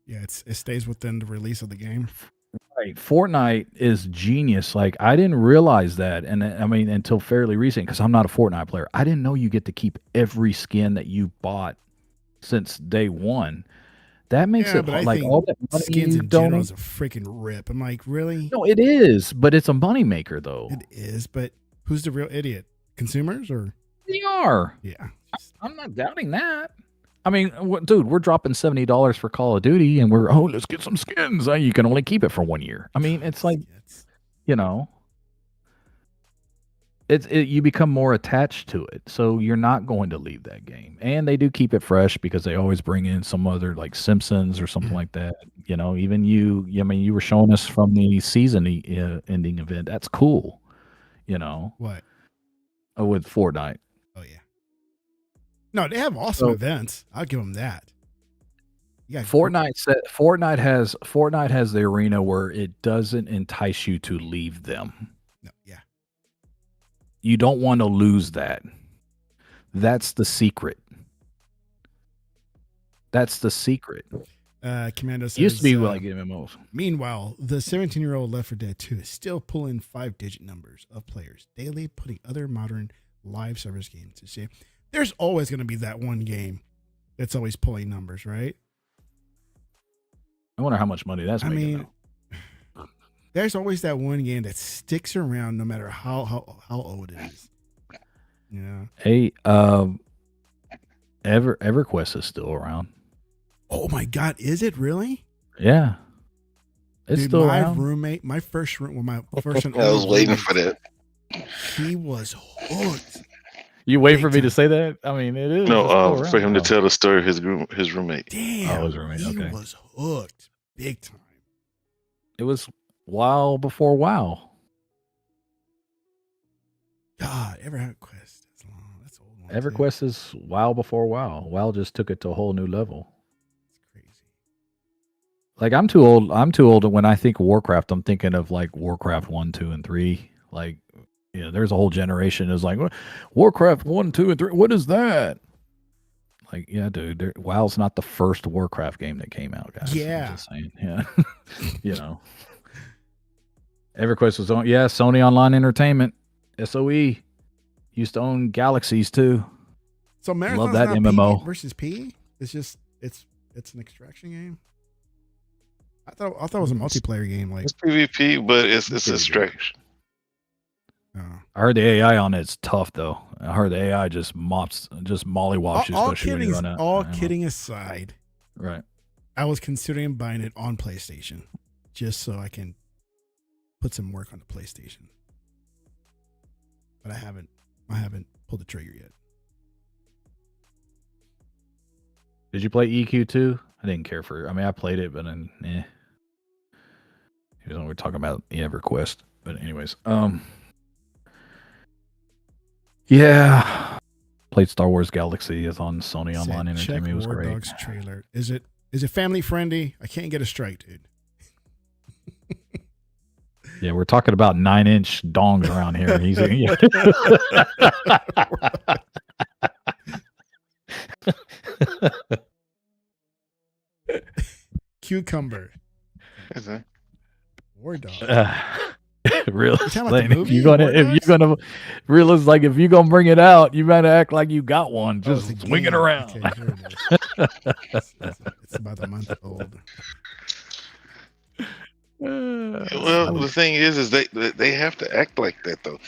Yeah, it stays within the release of the game. Right. Fortnite is genius. Like, I didn't realize that. And I mean, until fairly recent, because I'm not a Fortnite player. I didn't know you get to keep every skin that you bought since day one. That makes it like all that money skins you in don't. general is a freaking rip. I'm like, really? No, it is, but it's a moneymaker though. It is, but who's the real idiot? Consumers or? They are. Yeah. I'm not doubting that. I mean, dude, we're dropping $70 for Call of Duty, and let's get some skins. You can only keep it for 1 year. I mean, it's like, you know, you become more attached to it, so you're not going to leave that game. And they do keep it fresh because they always bring in some other like Simpsons or something like that. You know, even I mean, you were showing us from the season ending event. That's cool. You know what? Oh, with Fortnite. Oh yeah. No, they have awesome events. I'll give them that. Yeah, Fortnite has the arena where it doesn't entice you to leave them. No, yeah. You don't want to lose that. That's the secret. That's the secret. Commando says, used to be like MMOs. Meanwhile, the 17-year-old Left 4 Dead 2 is still pulling 5-digit numbers of players daily, putting other modern live service games to shame. There's always going to be that one game that's always pulling numbers, right? I wonder how much money that's making. There's always that one game that sticks around no matter how old it is. Yeah. Hey, EverQuest is still around. Oh my God, is it really? Yeah. It's still around. My first one. I was waiting for that. He was hooked. You wait for me to say that? I mean, it is. No, for him to tell the story of his roommate. Damn. Oh, his roommate. He was hooked big time. It was WoW before WoW. God, EverQuest. That's long. That's old one. EverQuest is WoW before WoW. WoW just took it to a whole new level. It's crazy. Like, I'm too old when I think of Warcraft, I'm thinking of like Warcraft 1, 2, and 3. Like, you know, there's a whole generation that's like, Warcraft 1, 2, and 3. What is that? Like, yeah, dude, WoW's not the first Warcraft game that came out, guys. Yeah. I'm just saying. Yeah. You know. EverQuest was on, Sony Online Entertainment, SOE. Used to own Galaxies too. So Marathon's love that not MMO PvP versus P. It's just it's an extraction game. I thought it was a multiplayer game. Like, it's PvP, but it's extraction. Oh. I heard the AI on it's tough though. I heard the AI just mollywops you, especially when you run out. All kidding aside, right? I was considering buying it on PlayStation just so I can put some work on the PlayStation, but I haven't pulled the trigger yet. Did you play EQ2? I didn't care for it. I mean, I played it, but then, Here's when we're talking about the EverQuest. But anyways, Yeah. Played Star Wars Galaxy is on Sony Said, Online check Entertainment. It was War great. Dogs trailer. Is it family friendly? I can't get a strike, dude. Yeah, we're talking about 9-inch dongs around here. He's Cucumber. Is it? War Dogs. Real You talking about the if movie, you're gonna War if you're Dogs? gonna realize like if you're gonna bring it out, you better act like you got one. Oh, it's Just a swing it game. around. Okay, here it is. It's about a month old. Well, the thing is they have to act like that though,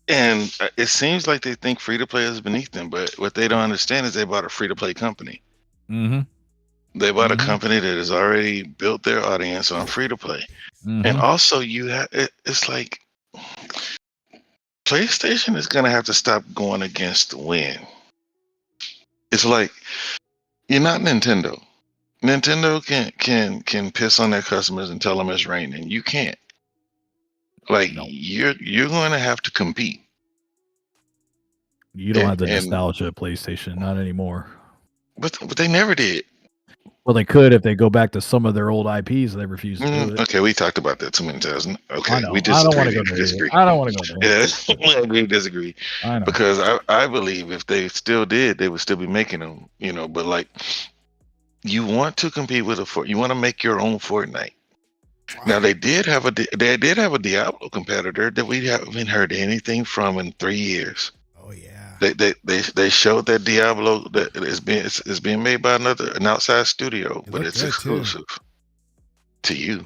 and it seems like they think free to play is beneath them. But what they don't understand is they bought a free to play company. Mm-hmm. They bought Mhm. a company that has already built their audience on free to play, and Mm-hmm. also you have it's like PlayStation is gonna have to stop going against the wind. It's like you're not Nintendo. Nintendo can piss on their customers and tell them it's raining. You can't. Like No. you're going to have to compete. You don't have the And nostalgia of PlayStation, not anymore. but they never did. Well, they could if they go back to some of their old IPs. They refuse to do it. Okay, we talked about that too many times. Okay, I know. we I don't want to disagree. go there. Disagree. I don't want to go there. Yeah, we disagree. I know. Because I believe if they still did, they would still be making them. But like you want to compete with you want to make your own Fortnite. Now they did have a Diablo competitor that we haven't heard anything from in 3 years. Oh yeah. They showed that Diablo that it's being made by an outside studio, It but looked it's good, too. exclusive to you.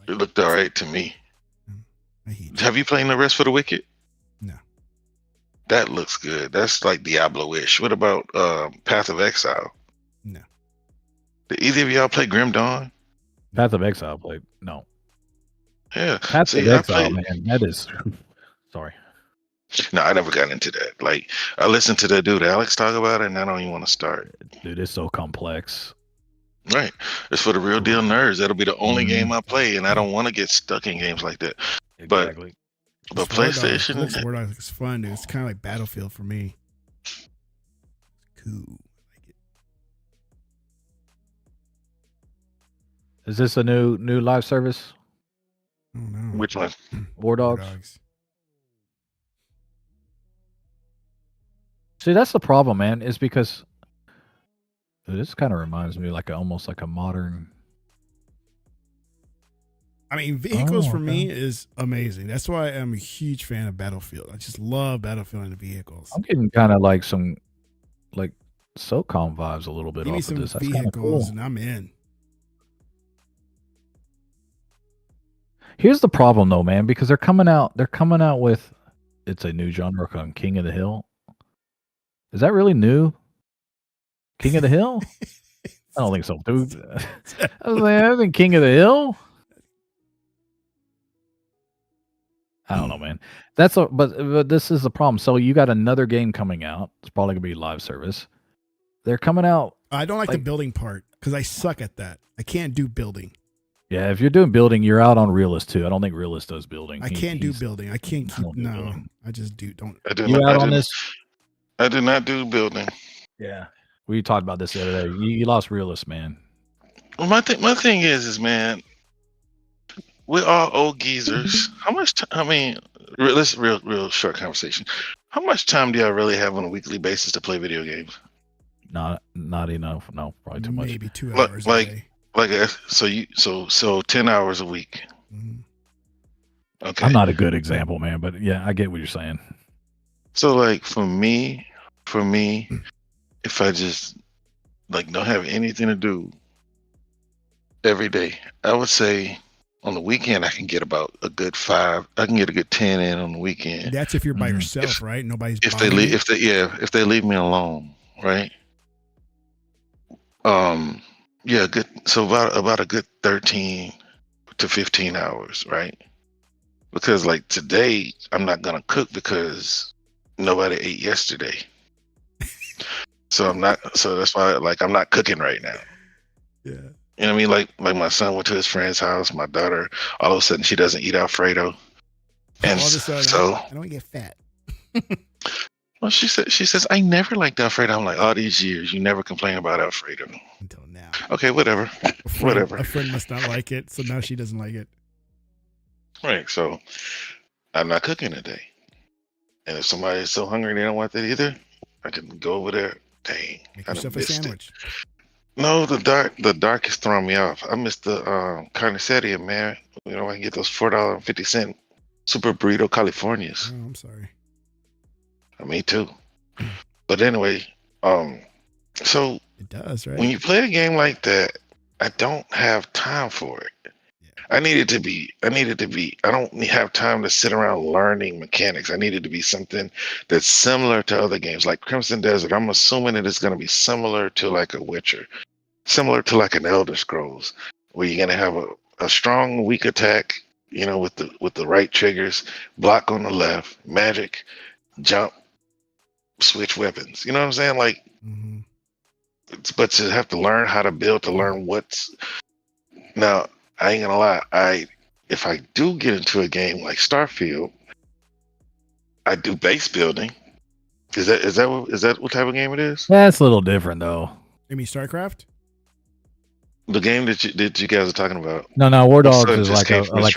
It looked all right to me. I hate Have you played The Rest for the Wicked? No. That looks good. That's like Diablo-ish. What about Path of Exile? No. Did either of y'all play Grim Dawn? Path of Exile played. No. Yeah. Path See, of I Exile, played. man. That is. Sorry. No, I never got into that. Like I listened to that dude Alex talk about it, and I don't even want to start. Dude, it's so complex. Right. It's for the real deal nerds. That'll be the only Mhm. game I play, and I don't want to get stuck in games like that. Exactly. But This War Dogs, PlayStation, it looks War Dogs looks fun, dude. It's kind of like Battlefield for me. Cool. I like it. Is this a new live service? I don't know. which one? War Dogs? See, that's the problem, man. Is because this kind of reminds me like almost like a modern. I mean, vehicles Oh, for me okay. is amazing. That's why I'm a huge fan of Battlefield. I just love Battlefield and the vehicles. I'm getting kind of like some like SOCOM vibes a little bit Give me off of some this. That's kind of vehicles cool. and I'm in. Here's the problem though, man, because they're coming out with it's a new genre called King of the Hill. Is that really new? King of the Hill? I don't think so, dude. I was like, I think King of the Hill. I don't know, man. But this is the problem. So you got another game coming out. It's probably gonna be live service. They're coming out. I don't like the Like- building part because I suck at that. I can't do building. Yeah, if you're doing building, you're out on Realist too. I don't think Realist does building. I can't do he's- building. I can't I keep. don't do No, building. I just do. Don't. I did You not. out I on did, this? I did not do building. Yeah. We talked about this the other day. You lost Realist, man. Well, my thing is, man, we're all old geezers. How much? I mean, let's real short conversation. How much time do y'all really have on a weekly basis to play video games? Not enough. No, probably too much. Maybe 2 Like- hours like- a day. Like so 10 hours a week. Mhm. Okay. I'm not a good example, man, but yeah, I get what you're saying. So like for me, if I just like don't have anything to do every day, I would say on the weekend I can get about a good 5. I can get a good 10 in on the weekend. That's if you're by Mhm. yourself, right? Nobody's. If they bothering leave, you? if they leave me alone, right? Yeah, good. So about a good 13 to 15 hours, right? Because like today I'm not gonna cook because nobody ate yesterday. So I'm not. So that's why like I'm not cooking right now. Yeah. You know what I mean? Like my son went to his friend's house. My daughter, all of a sudden, she doesn't eat Alfredo, and All of a sudden, so I don't get fat. Well, she says, I never liked Alfredo. I'm like, all these years, you never complain about Alfredo. Until now. Okay, whatever. A friend must not like it, so now she doesn't like it. Right, so I'm not cooking today. And if somebody is so hungry they don't want that either, I can go over there. Dang. Make yourself a sandwich. No, the dark is throwing me off. I missed the carniceria, man. You know, I can get those $4.50 Super Burrito Californias. Oh, I'm sorry. Me too. But anyway, so it does, right? When you play a game like that, I don't have time for it. Yeah. I don't have time to sit around learning mechanics. I need it to be something that's similar to other games like Crimson Desert. I'm assuming that it's going to be similar to like a Witcher, similar to like an Elder Scrolls, where you're going to have a strong, weak attack, you know, with the right triggers, block on the left, magic, jump, switch weapons. You know what I'm saying? Like, but to have to learn how to build, to learn what's now. I ain't gonna lie. If I do get into a game like Starfield, I do base building. Is that what type of game it is? That's a little different though. You mean StarCraft? The game that you guys are talking about. No, War Dogs is like a battle. It's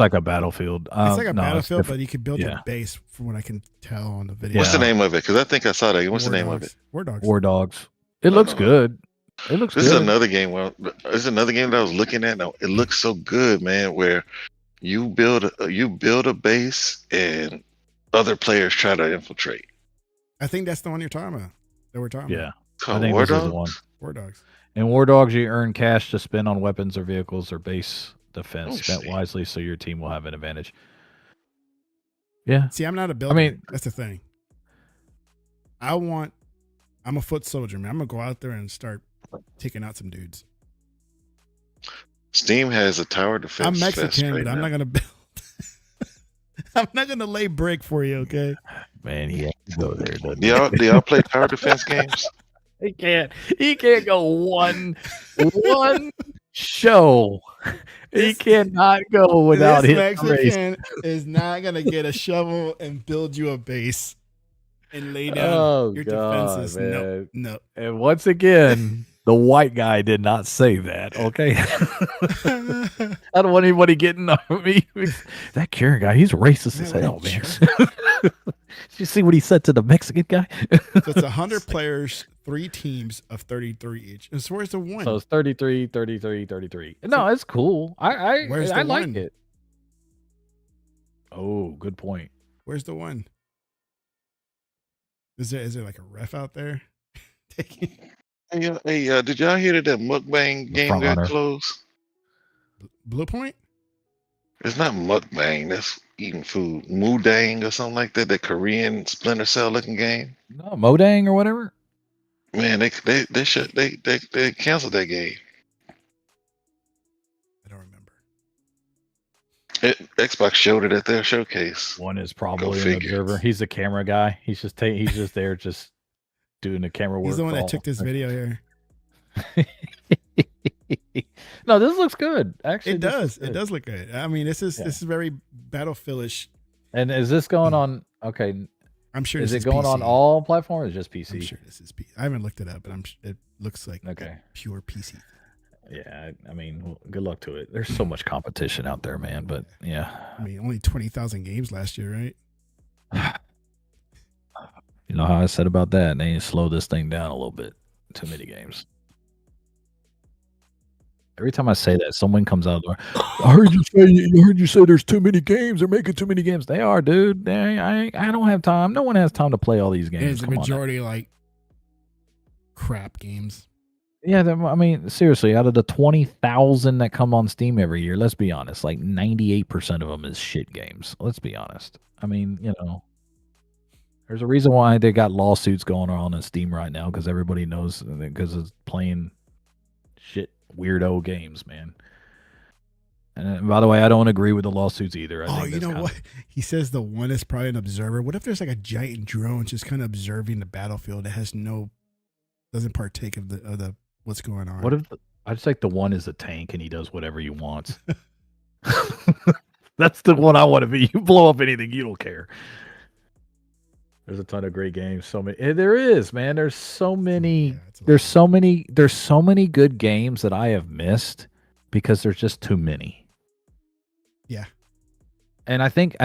like a battlefield. It's like a battlefield, but you can build a base, from what I can tell on the video. What's the name of it? Because I think I saw that. What's the name of it? War Dogs. War Dogs. It looks good. This is another game. Well, this is another game that I was looking at. Now it looks so good, man. Where you build a base and other players try to infiltrate. I think that's the one you're talking about. That we're talking about. I think War Dogs? Is the one. War Dogs. In War Dogs, you earn cash to spend on weapons or vehicles or base defense. Spent wisely, so your team will have an advantage. Yeah. See, I'm not a builder. I mean, that's the thing. I'm a foot soldier, man. I'm gonna go out there and start taking out some dudes. Steam has a tower defense. I'm Mexican, but I'm not gonna build. I'm not gonna lay brick for you, okay? Man, he has to go there. Do y'all play tower defense games? He can't go one show. He cannot go without his Mexican is not gonna get a shovel and build you a base and lay down your defenses. Man. No. And once again, the white guy did not say that. Okay. I don't want anybody getting on me. That Karen guy, he's racist as hell, man. Did you see what he said to the Mexican guy? So it's 100 players, 3 teams of 33 each. And so where's the one? So it's 33, 33, 33. No, it's cool. I like it. Oh, good point. Where's the one? Is there like a ref out there? Hey, did y'all hear that mukbang game got closed? Blue Point? It's not mukbang. That's eating food. Moodang or something like that. That Korean Splinter Cell looking game. No, Modang or whatever. Man, they canceled that game. I don't remember. Xbox showed it at their showcase. One is probably an observer. He's the camera guy. He's just there, just doing the camera work. He's the one that took this video here. No, this looks good. Actually, it does. It does look good. I mean, this is very Battlefield-ish. And is this going on? Okay, I'm sure. Is it going on all platforms? Or just PC? I'm sure this is PC. I haven't looked it up, but it looks like pure PC. Yeah, I mean, good luck to it. There's so much competition out there, man. But yeah, I mean, only 20,000 games last year, right? You know how I said about that? They need to slow this thing down a little bit. Too many games. Every time I say that, someone comes out of the door. I heard you say there's too many games. They're making too many games. They are, dude. I don't have time. No one has time to play all these games. It's the majority like crap games. Yeah, I mean, seriously, out of the 20,000 that come on Steam every year, let's be honest, like 98% of them is shit games. Let's be honest. I mean, you know, there's a reason why they got lawsuits going on in Steam right now, because everybody knows, because it's playing shit weirdo games, man. And by the way, I don't agree with the lawsuits either. I think you know what? He says the one is probably an observer. What if there's like a giant drone just kind of observing the battlefield that doesn't partake of the what's going on? What if I just like the one is a tank and he does whatever he wants? That's the one I want to be. You blow up anything, you don't care. There's a ton of great games. So many. There is, man. There's so many. Yeah, it's a There's lot. so many. There's so many good games that I have missed because there's just too many. Yeah. And I think,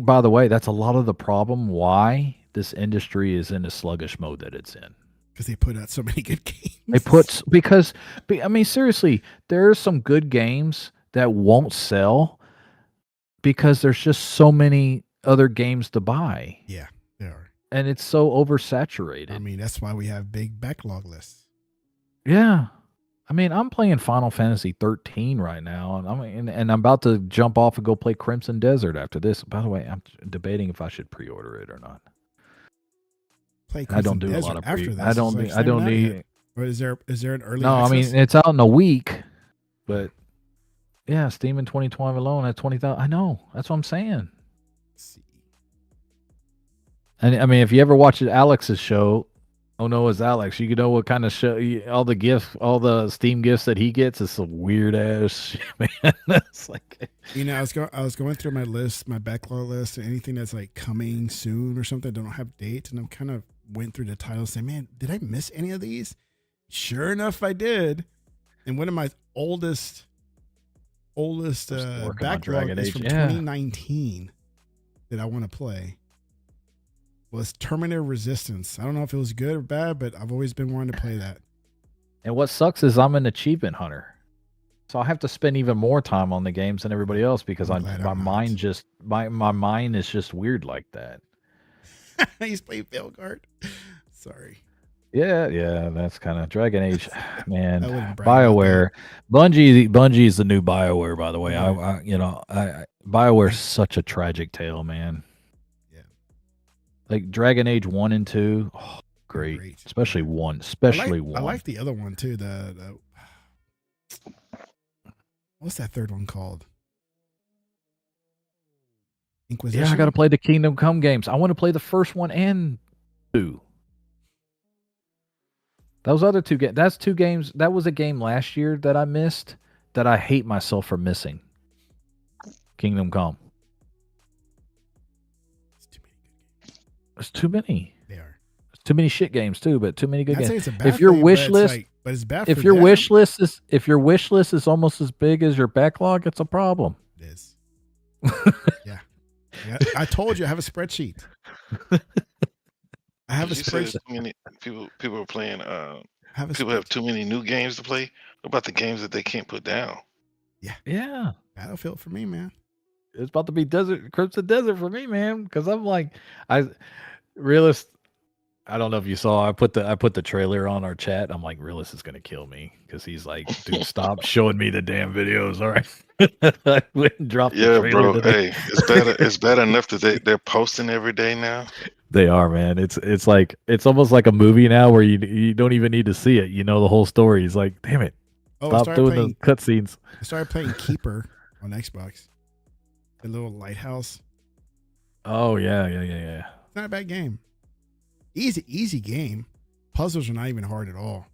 by the way, that's a lot of the problem why this industry is in the sluggish mode that it's in. Because they put out so many good games. I mean, seriously, there are some good games that won't sell because there's just so many other games to buy. Yeah, they are. And it's so oversaturated. I mean, that's why we have big backlog lists. Yeah. I mean, I'm playing Final Fantasy 13 right now, and I'm about to jump off and go play Crimson Desert after this. By the way, I'm debating if I should pre-order it or not. Play I don't Crimson do a Desert lot of after pre. this. I don't. It's like, I don't not need. yet. Or is there an early? No, I access? mean it's out in a week, but yeah, Steam in 2012 alone at 20,000. I know. That's what I'm saying. Let's see. And I mean, if you ever watch Alex's show, oh no, it's Alex. You can know what kind of show, all the Steam gifts that he gets is some weird ass shit, man. It's like, You know, I was going through my list, my backlog list, and anything that's like coming soon or something. Don't have dates, and I'm kind of went through the titles, saying, "Man, did I miss any of these?" Sure enough, I did. And one of my oldest working on backlog Dragon is Age, from yeah. 2019 that I want to play. Was Terminator Resistance. I don't know if it was good or bad, but I've always been wanting to play that. and what sucks is I'm an achievement hunter, so I have to spend even more time on the games than everybody else because I'm glad my I'm not. mind just my mind is just weird like that. He's playing Veilguard. Sorry. Yeah, that's kind of Dragon Age, man. I wouldn't brag about BioWare, Bungie is the new BioWare, by the way. Yeah. BioWare's such a tragic tale, man. Yeah. Like Dragon Age 1 and 2, oh, great. Great. Especially one, especially one. I like the other one too. The what's that third one called? Inquisition. Yeah, I got to play the Kingdom Come games. I want to play the first one and 2. Those other two games, that's 2 games. That was a game last year that I missed that I hate myself for missing. Kingdom Come. It's too many good games. There's too many. They are. There's too many shit games too, but too many good I'd say games. it's a bad If your thing, wish but list, it's bad. if for your them. wish list is almost as big as your backlog, it's a problem. It is. Yeah. I told you I have a spreadsheet. I have a You said spreadsheet. too many people are playing. Have a People have too many new games to play. What about the games that they can't put down? Yeah. Battlefield for me, man. It's about to be Crimson Desert for me, man. Because I'm like, I don't know if you saw. I put the trailer on our chat. I'm like, Realist is gonna kill me because he's like, dude, stop showing me the damn videos. All right, I went and dropped the Yeah, trailer bro. today. Hey, it's better. It's better enough that they're posting every day now. They are, man. It's like it's almost like a movie now where you don't even need to see it. You know the whole story. It's like, damn it, Oh, I stop started doing playing. the cutscenes. I started playing Keeper on Xbox. The little lighthouse. Oh yeah. It's not a bad game. Easy game. Puzzles are not even hard at all.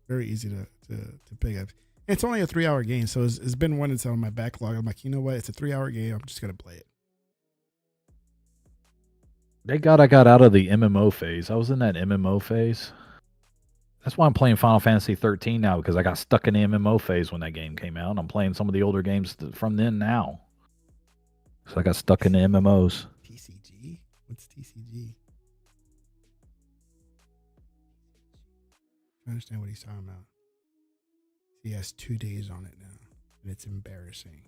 Very easy to pick up. And it's only a 3-hour game, so it's been one that's on my backlog. I'm like, you know what? It's a 3-hour game. I'm just gonna play it. Thank God I got out of the MMO phase. I was in that MMO phase. That's why I'm playing Final Fantasy 13 now, because I got stuck in the MMO phase when that game came out. I'm playing some of the older games from then now. So I got stuck in the MMOs. TCG? What's TCG? I understand what he's talking about. He has 2 days on it now, and it's embarrassing.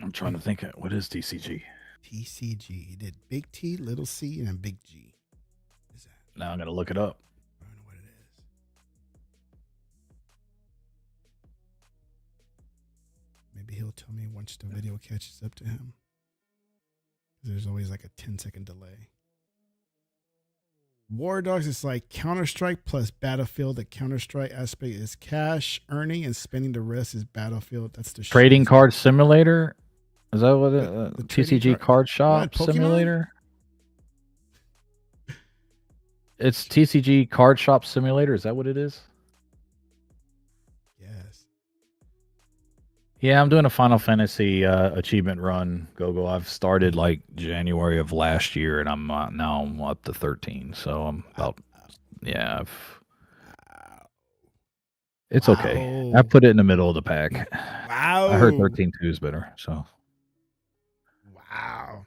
I'm trying to think. What is TCG? TCG. He did big T, little C, and then big G. What is that? Now I'm going to look it up. I don't know what it is. Maybe he'll tell me once the video catches up to him. There's always like a 10-second delay. War Dogs is like Counter-Strike plus Battlefield. The Counter-Strike aspect is cash earning and spending. The rest is Battlefield. That's the Trading shit. card simulator? Is that what it The trading TCG card shop What, Pokemon? simulator? It's TCG card shop simulator. Is that what it is? Yes. Yeah, I'm doing a Final Fantasy achievement run. Go. I've started like January of last year, and I'm now I'm up to 13. So I'm about yeah. It's okay. I Wow. put it in the middle of the pack. I heard Wow. 13.2 is better. So Wow.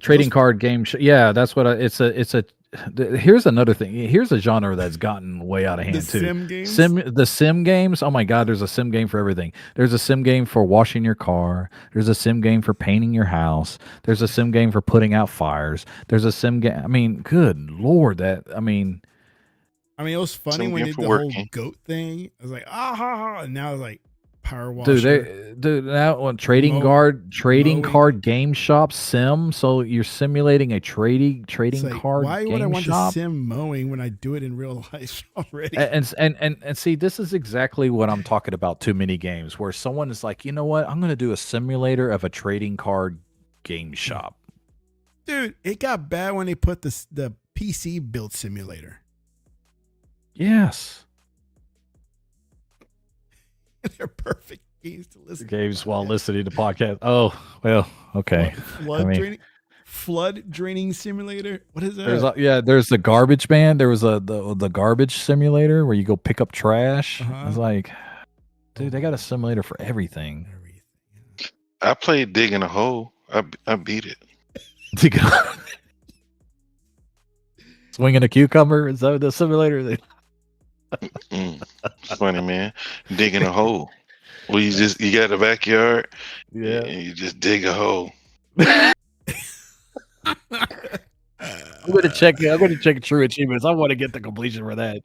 trading Those- card game. Yeah, that's what it's a. Here's another thing. Here's a genre that's gotten way out of The hand too. sim games? The sim games. Oh my god, there's a sim game for everything. There's a sim game for washing your car. There's a sim game for painting your house. There's a sim game for putting out fires. There's a sim game. I mean, good lord, it was funny Sim when game they did for the whole working. goat thing. I was like, ah ha ha, and now it's like power dude, washer. that one trading mowing. card game shop sim. So you're simulating a trading It's like, card why would I game want shop. to sim mowing when I do it in real life already? And see, this is exactly what I'm talking about. Too many games where someone is like, you know what, I'm going to do a simulator of a trading card game shop. Dude, it got bad when they put the PC build simulator. Yes, They're perfect games to listen games to. while listening to podcast. Oh well, okay. Flood draining simulator. What is that? There's the garbage man. There was the garbage simulator where you go pick up trash. I was like, dude, they got a simulator for everything. I played digging a hole. I beat it. Swinging a cucumber. Is that the simulator? It's funny, man. Digging a hole. Well, you got a backyard. Yeah. And you just dig a hole. I'm gonna check true achievements. I want to get the completion for that.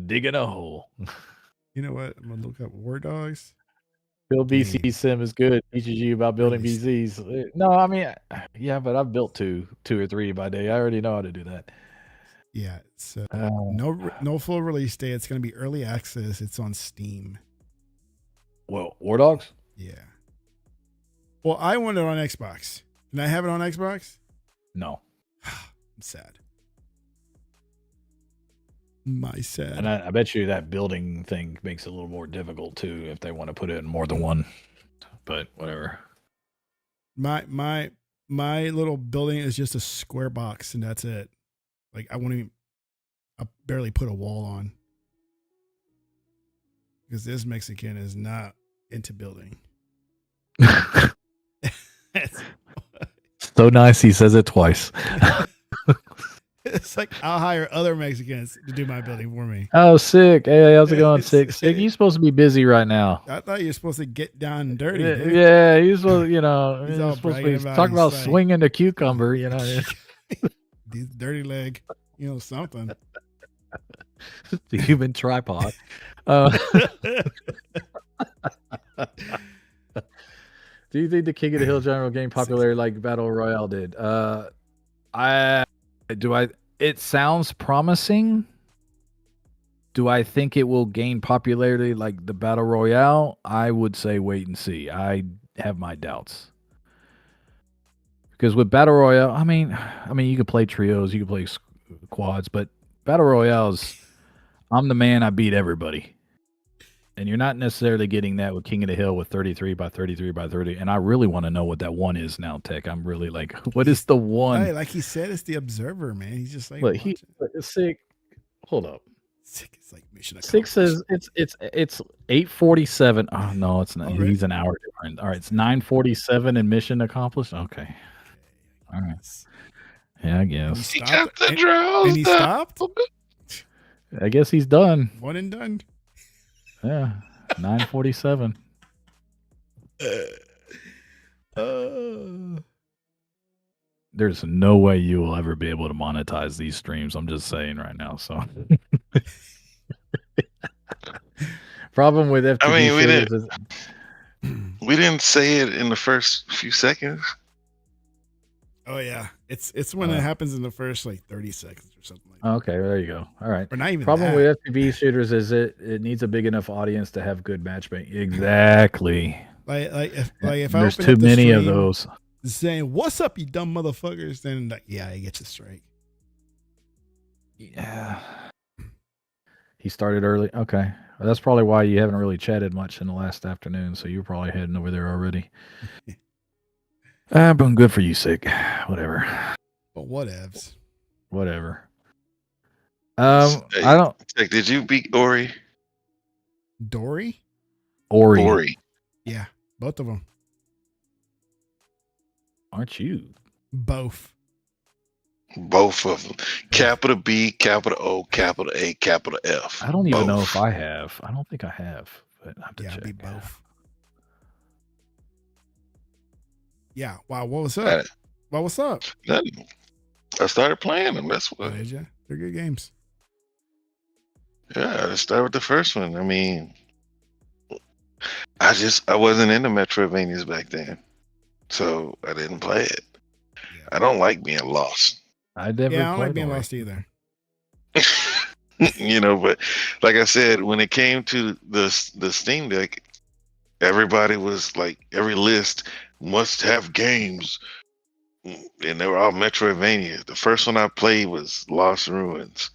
Digging a hole. You know what? I'm gonna look up War Dogs. Build VC sim is good. Teaches you about building VCs. No, I mean, yeah, but I've built two or three by day. I already know how to do that. Yeah. So no full release date. It's gonna be early access. It's on Steam. Well, War Dogs? Yeah. Well, I want it on Xbox. Can I have it on Xbox? No. I'm sad. My sad. And I bet you that building thing makes it a little more difficult too if they want to put it in more than one. But whatever. My little building is just a square box and that's it. Like I barely put a wall on. Because this Mexican is not into building. So nice he says it twice. It's like I'll hire other Mexicans to do my building for me. Oh, sick. Hey, how's it going, Sick? Sick, you're supposed to be busy right now. I thought you were supposed to get down and dirty. Yeah, he's supposed, He's he's supposed to be talking about like, swinging the cucumber, These dirty leg, something. The human tripod. Do you think the King of the Hill genre gained popularity like Battle Royale did? It sounds promising. Do I think it will gain popularity like the Battle Royale? I would say wait and see. I have my doubts. Because with Battle Royale, I mean, you could play trios, you could play quads, but Battle Royales, I'm the man, I beat everybody. And you're not necessarily getting that with King of the Hill with 33 by 33 by 30. And I really want to know what that one is now, Tech. I'm really like, what is the one? Hey, like he said, it's the observer, man. He's just like, look, Sick. Hold up. Sick. It's like mission accomplished. 6 says it's 8:47. Oh no, it's not. Already? He's an hour different. All right, it's 9:47 and mission accomplished. Okay. All right. Yeah, I guess. He got the draws. And he stopped? I guess he's done. One and done. Yeah. 9:47. There's no way you will ever be able to monetize these streams. I'm just saying right now. So, problem with FTV we didn't say it in the first few seconds. Oh yeah, it's when it happens in the first like 30 seconds or something like that. Okay, there you go. All right. Or not even problem that. with FTV shooters is it needs a big enough audience to have good matchmaking. Exactly. Like if there's I too many of those saying "What's up, you dumb motherfuckers," then yeah, I get you straight. Yeah. He started early. Okay. That's probably why you haven't really chatted much in the last afternoon. So you're probably heading over there already. But good for you, Sick. Whatever. But whatevs. Whatever. Hey, I don't. Tech, did you beat Ori? Dory? Ori. Yeah, both of them. Aren't you? Both. Both of them. Capital B, capital O, capital A, capital F. I don't even know if I have. I don't think I have. But I have to Yeah, check. be both. Yeah. Wow. What was up? What's up? Nothing. I started playing them. That's Oh, what. did you? They're good games. Yeah, I started with the first one. I mean, I wasn't into Metroidvanias back then, so I didn't play it. Yeah. I don't like being lost. I never. Yeah, I don't like played being Ori. lost either. But like I said, when it came to the Steam Deck, everybody was like, every list must have games, and they were all Metroidvania. The first one I played was Lost Ruins.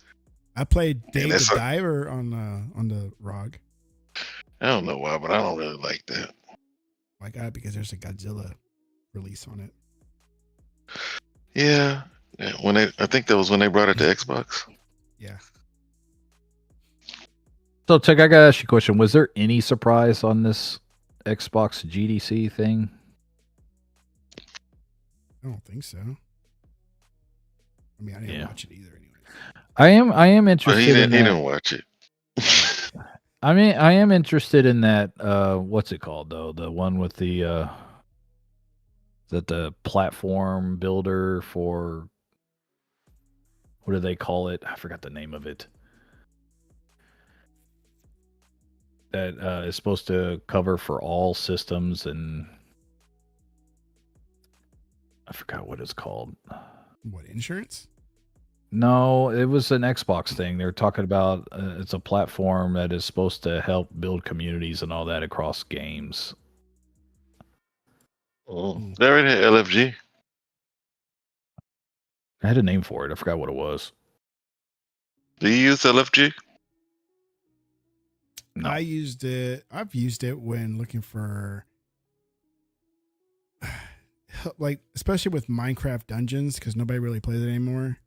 I played And Dave that's the Diver on the ROG. I don't know why, but I don't really like that. My God, because there's a Godzilla release on it. Yeah, I think that was when they brought it to Xbox. Yeah. So, Tech, I gotta ask you a question. Was there any surprise on this Xbox GDC thing? I don't think so. I mean, I didn't watch it either anyway. I am But interested he in that. didn't watch it. I mean, I am interested in that. What's it called though? The one with the the platform builder for, what do they call it? I forgot the name of it. That is supposed to cover for all systems, and I forgot what it's called. What, insurance? No, it was an Xbox thing. They were talking about it's a platform that is supposed to help build communities and all that across games. They're in LFG. I had a name for it. I forgot what it was. Do you use LFG? No. I've used it when looking for, like, especially with Minecraft Dungeons, because nobody really plays it anymore.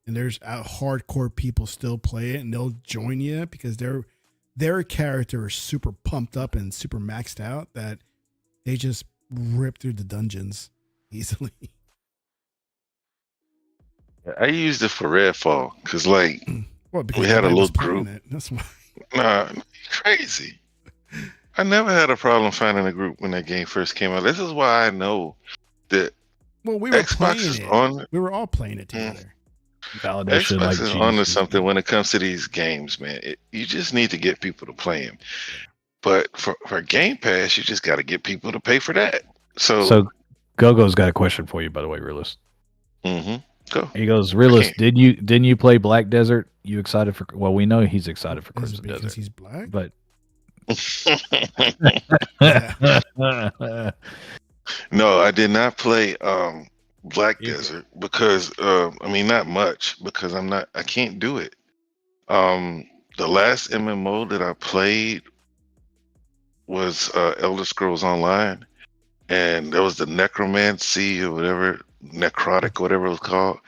And there's hardcore people still play it, and they'll join you because their character is super pumped up and super maxed out that they just rip through the dungeons easily. I used it for Redfall because, like, Because we had a nobody was little playing group. it. That's why. Nah, crazy. I never had a problem finding a group when that game first came out. This is why I know that Well, we were Xbox playing is it. on. We were all playing it together. Validation, Xbox like is GDC. onto something when it comes to these games, man. You just need to get people to play them. But for Game Pass, you just got to get people to pay for that. So Gogo's got a question for you, by the way, Realist. Go. He goes, Realist, didn't you play Black Desert? You excited for? Well, we know he's excited for Is it Crimson because Desert. he's black? But no, I did not play Black Desert because I mean, not much, because I can't do it. The last MMO that I played was Elder Scrolls Online, and there was the Necromancy or whatever, Necrotic, whatever it was called,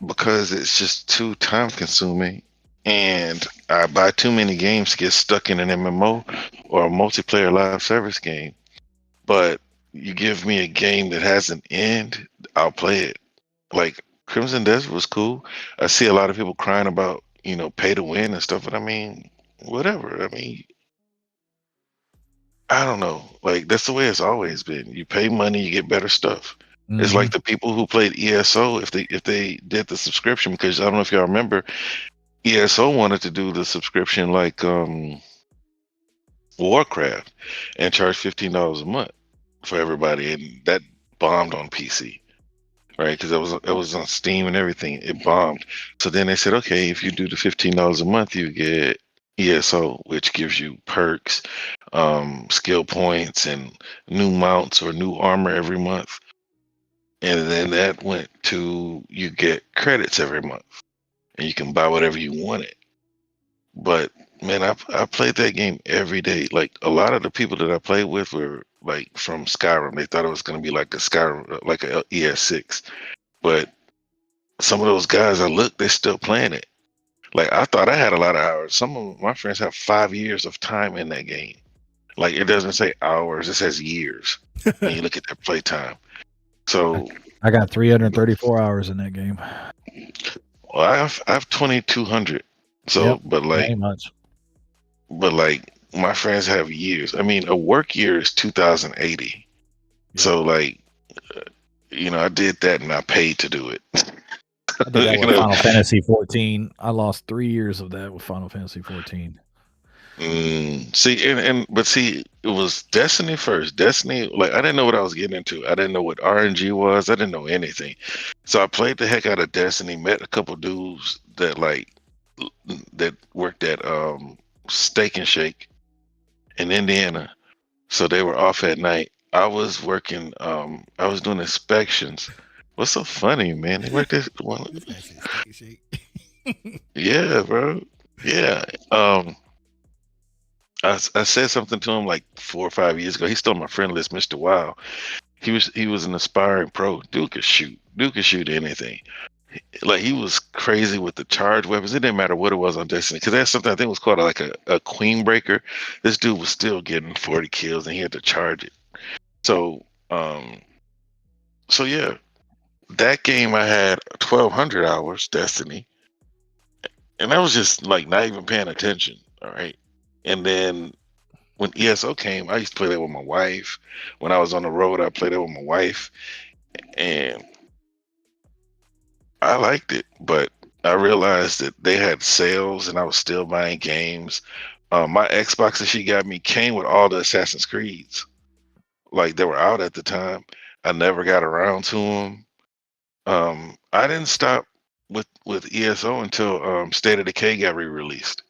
because it's just too time consuming, and I buy too many games to get stuck in an MMO or a multiplayer live service game. But you give me a game that has an end, I'll play it. Like Crimson Desert was cool. I see a lot of people crying about, pay to win and stuff, but I mean, whatever. I mean, I don't know. Like, that's the way it's always been. You pay money, you get better stuff. Mm-hmm. It's like the people who played ESO, if they did the subscription, because I don't know if y'all remember, ESO wanted to do the subscription like Warcraft and charge $15 a month for everybody, and that bombed on PC, right? Because it was on Steam and everything. It bombed. So then they said, okay, if you do the $15 a month, you get ESO, which gives you perks, skill points, and new mounts or new armor every month. And then that went to, you get credits every month, and you can buy whatever you wanted. But Man, I played that game every day. Like a lot of the people that I played with were like from Skyrim. They thought it was going to be like a Skyrim, like a ES6. But some of those guys I looked, they're still playing it. Like I thought I had a lot of hours. Some of my friends have 5 years of time in that game. Like it doesn't say hours, it says years when you look at their play time. So I got 334 hours in that game. well, I have 2,200. So, Yep, but like, ain't much. but like my friends have years. I mean, a work year is 2,080. Yep. So like, I did that and I paid to do it. I did that with Final Fantasy 14. I lost 3 years of that with Final Fantasy 14. See, but see, it was Destiny first. Destiny, like I didn't know what I was getting into. I didn't know what RNG was. I didn't know anything. So I played the heck out of Destiny. Met a couple dudes that worked at Steak and Shake in Indiana. So they were off at night. I was working. I was doing inspections. What's so funny, man? They worked this one. Yeah, bro. Yeah. I said something to him like 4 or 5 years ago. He's still on my friend list, Mr. Wow. He was an aspiring pro. Dude could shoot. Dude could shoot anything. Like he was crazy with the charge weapons. It didn't matter what it was on Destiny because that's something I think was called like a queen breaker. This dude was still getting 40 kills and he had to charge it. So yeah, that game I had 1,200 hours Destiny, and I was just like not even paying attention. All right. And then when ESO came, I used to play that with my wife. When I was on the road, I played that with my wife. And I liked it, but I realized that they had sales and I was still buying games. My Xbox that she got me came with all the Assassin's Creeds. Like they were out at the time. I never got around to them. I didn't stop with ESO until State of Decay got re-released.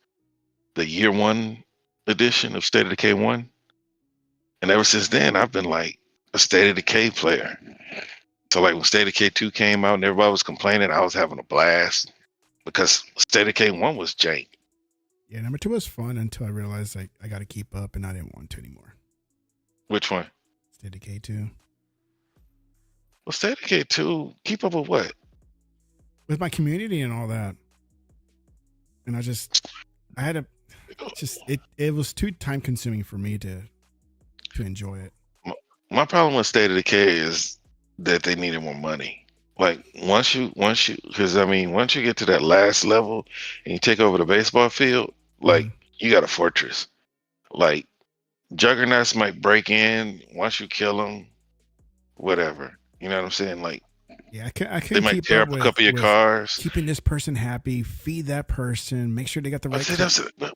The year one edition of State of Decay 1. And ever since then, I've been like a State of Decay player. So like when State of Decay 2 came out and everybody was complaining, I was having a blast because State of Decay 1 was jank. Yeah, number 2 was fun until I realized like I got to keep up and I didn't want to anymore. Which one? State of Decay 2. Well, State of Decay 2, keep up with what? With my community and all that. And I had to it was too time consuming for me to enjoy it. My problem with State of Decay is that they needed more money. Like once you because I mean once you get to that last level and you take over the baseball field, like you got a fortress. Like juggernauts might break in once you kill them, whatever. You know what I'm saying? Like yeah, I can't they might tear up a couple of your cars. Keeping this person happy, feed that person, make sure they got the right.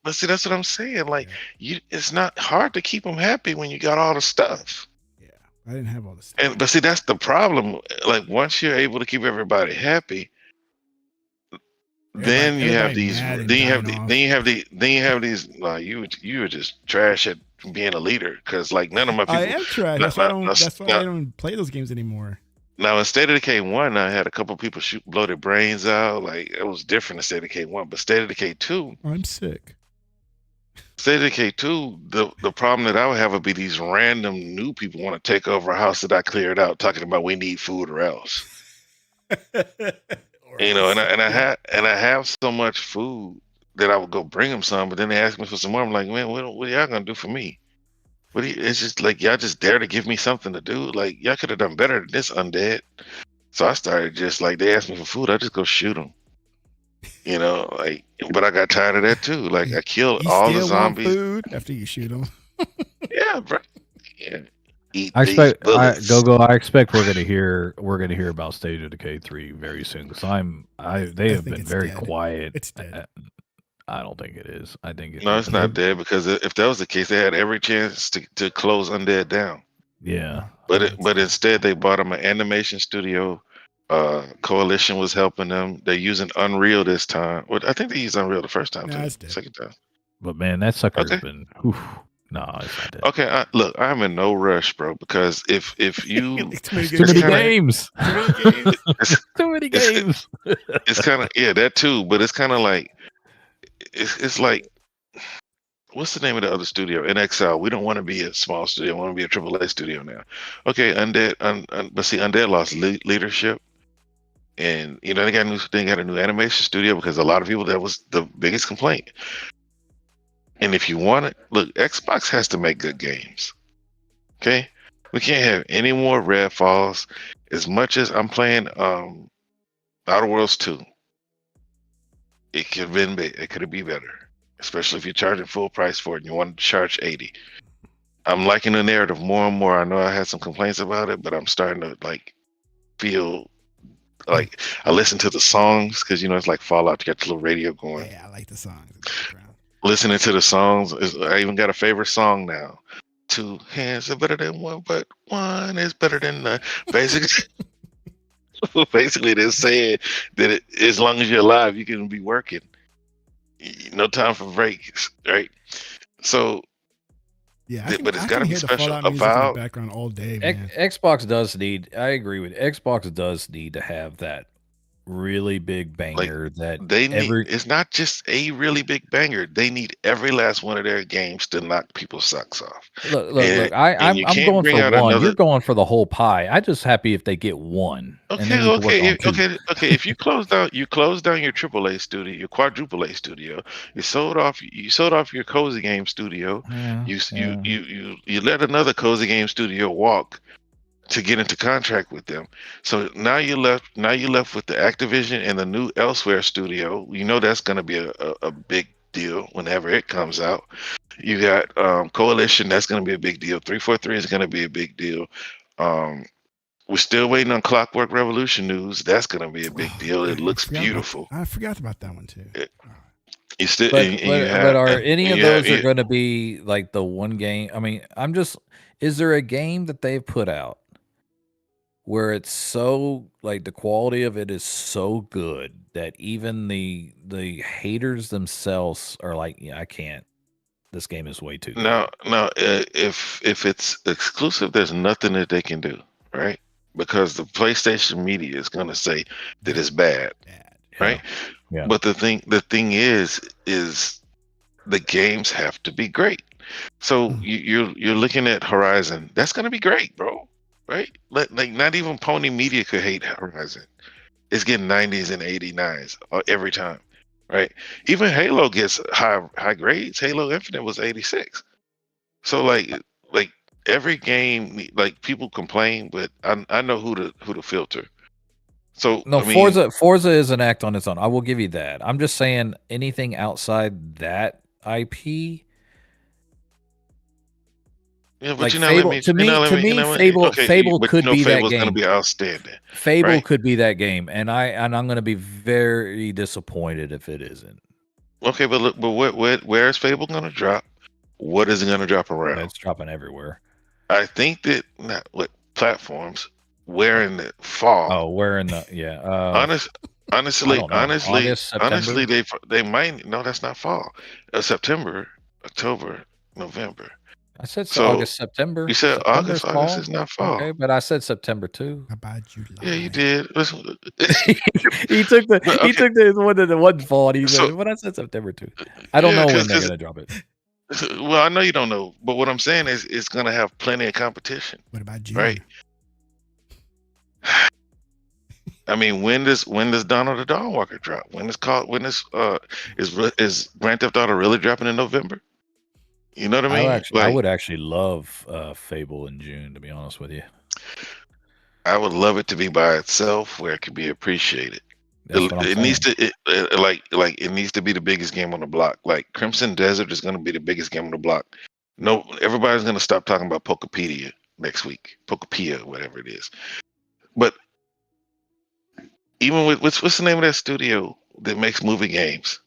But see, that's what I'm saying. Like it's not hard to keep them happy when you got all the stuff. Yeah, I didn't have all the stuff. But see, that's the problem. Like once you're able to keep everybody happy, then you have these. Then you have these. You were just trash at being a leader because like none of my people. I am trash. That's why I don't play those games anymore. Now in State of Decay 1, I had a couple people blow their brains out. Like it was different in State of Decay 1, but State of Decay 2, I'm sick. State of Decay 2, the problem that I would have would be these random new people want to take over a house that I cleared out, talking about we need food or else. And I have so much food that I would go bring them some, but then they ask me for some more. I'm like, man, what are y'all gonna do for me? It's just like y'all just dare to give me something to do. Like y'all could have done better than this, undead. So I started just like they asked me for food, I just go shoot them. Like, but I got tired of that too. Like I killed all the zombies. Want food after you shoot them. Yeah, bro. Yeah. I expect I expect we're gonna hear about State of Decay 3 very soon because they have been very quiet. It's dead. I don't think it is. I think it's not dead because if that was the case, they had every chance to close Undead down. Yeah, but instead they bought them an animation studio. Coalition was helping them. They're using Unreal this time. Well, I think they used Unreal the first time too. Second time. But man, that sucker's been. No, it's not dead. Okay, look, I'm in no rush, bro. Because if you too many games, too many games. It's kind of that too, but it's kind of like it's like what's the name of the other studio? NXL. We don't want to be a small studio. We want to be a AAA studio now. Okay, but see, Undead lost leadership, and they got a new animation studio because a lot of people, that was the biggest complaint. And if you want it, look, Xbox has to make good games. Okay, we can't have any more Redfalls. As much as I'm playing Outer Worlds 2, it could have been it could be better, especially if you're charging full price for it and you want to charge $80. I'm liking the narrative more and more. I know I had some complaints about it, but I'm starting to feel like I listen to the songs because it's like Fallout. You got the little radio going. Yeah, I like the songs in the background. Listening to the songs, I even got a favorite song now. 2 hands are better than one, but one is better than none. Basically, they're saying that as long as you're alive, you can be working. No time for breaks, right? So, yeah, but it's I got to can be hear the special Fallout music in the about. background all day, man. Xbox does need. I agree with Xbox does need to have that really big banger that They need. It's not just a really big banger. They need every last one of their games to knock people's socks off. Look. I'm going for one. You're going for the whole pie. I'm just happy if they get one. Okay. If you close down your AAA studio, your quadruple A studio. You sold off your cozy game studio. Yeah, you let another cozy game studio walk to get into contract with them. So now you're left with the Activision and the new Elsewhere studio. That's going to be a big deal whenever it comes out. You got Coalition, that's going to be a big deal. 343 is going to be a big deal. We're still waiting on Clockwork Revolution news. That's going to be a big deal. It looks beautiful. I forgot about that one too. You still, but are any of those are going to be like the one game? I mean, is there a game that they've put out where it's so the quality of it is so good that even the haters themselves are like, yeah, I can't. This game is way too good. No. If it's exclusive, there's nothing that they can do, right? Because the PlayStation media is going to say that it's bad, right? Yeah. But the thing is the games have to be great. So you're looking at Horizon. That's going to be great, bro. Right? Not even Pony Media could hate Horizon. It's getting 90s and 89s every time, right? Even Halo gets high grades. Halo Infinite was 86. So every game, people complain, but I know who to filter. So no, Forza is an act on its own. I will give you that. I'm just saying anything outside that IP. Yeah, but Fable, to me, Fable could be that game. Going to be outstanding. Fable could be that game, and I'm going to be very disappointed if it isn't. Okay, but look, where is Fable going to drop? What is it going to drop around? It's dropping everywhere. I think that platforms. Where in the fall? Oh, where in the honestly, they might. No, that's not fall. September, October, November. I said August, September. You said August. August is not fall. Okay, but I said September too. How about July? Yeah, you did. he took the one that wasn't fall. And he said, but I said September too. I don't know when they're gonna drop it. Well, I know you don't know, but what I'm saying is it's gonna have plenty of competition. What about June? Right. I mean, when does Donald the Dawnwalker drop? Is Grand Theft Auto really dropping in November? You know what I mean? I would actually love Fable in June, to be honest with you. I would love it to be by itself, where it could be appreciated. It needs to it needs to be the biggest game on the block. Like Crimson Desert is going to be the biggest game on the block. No, everybody's going to stop talking about Pokepedia next week, Pokepia, whatever it is. But even with what's the name of that studio that makes movie games?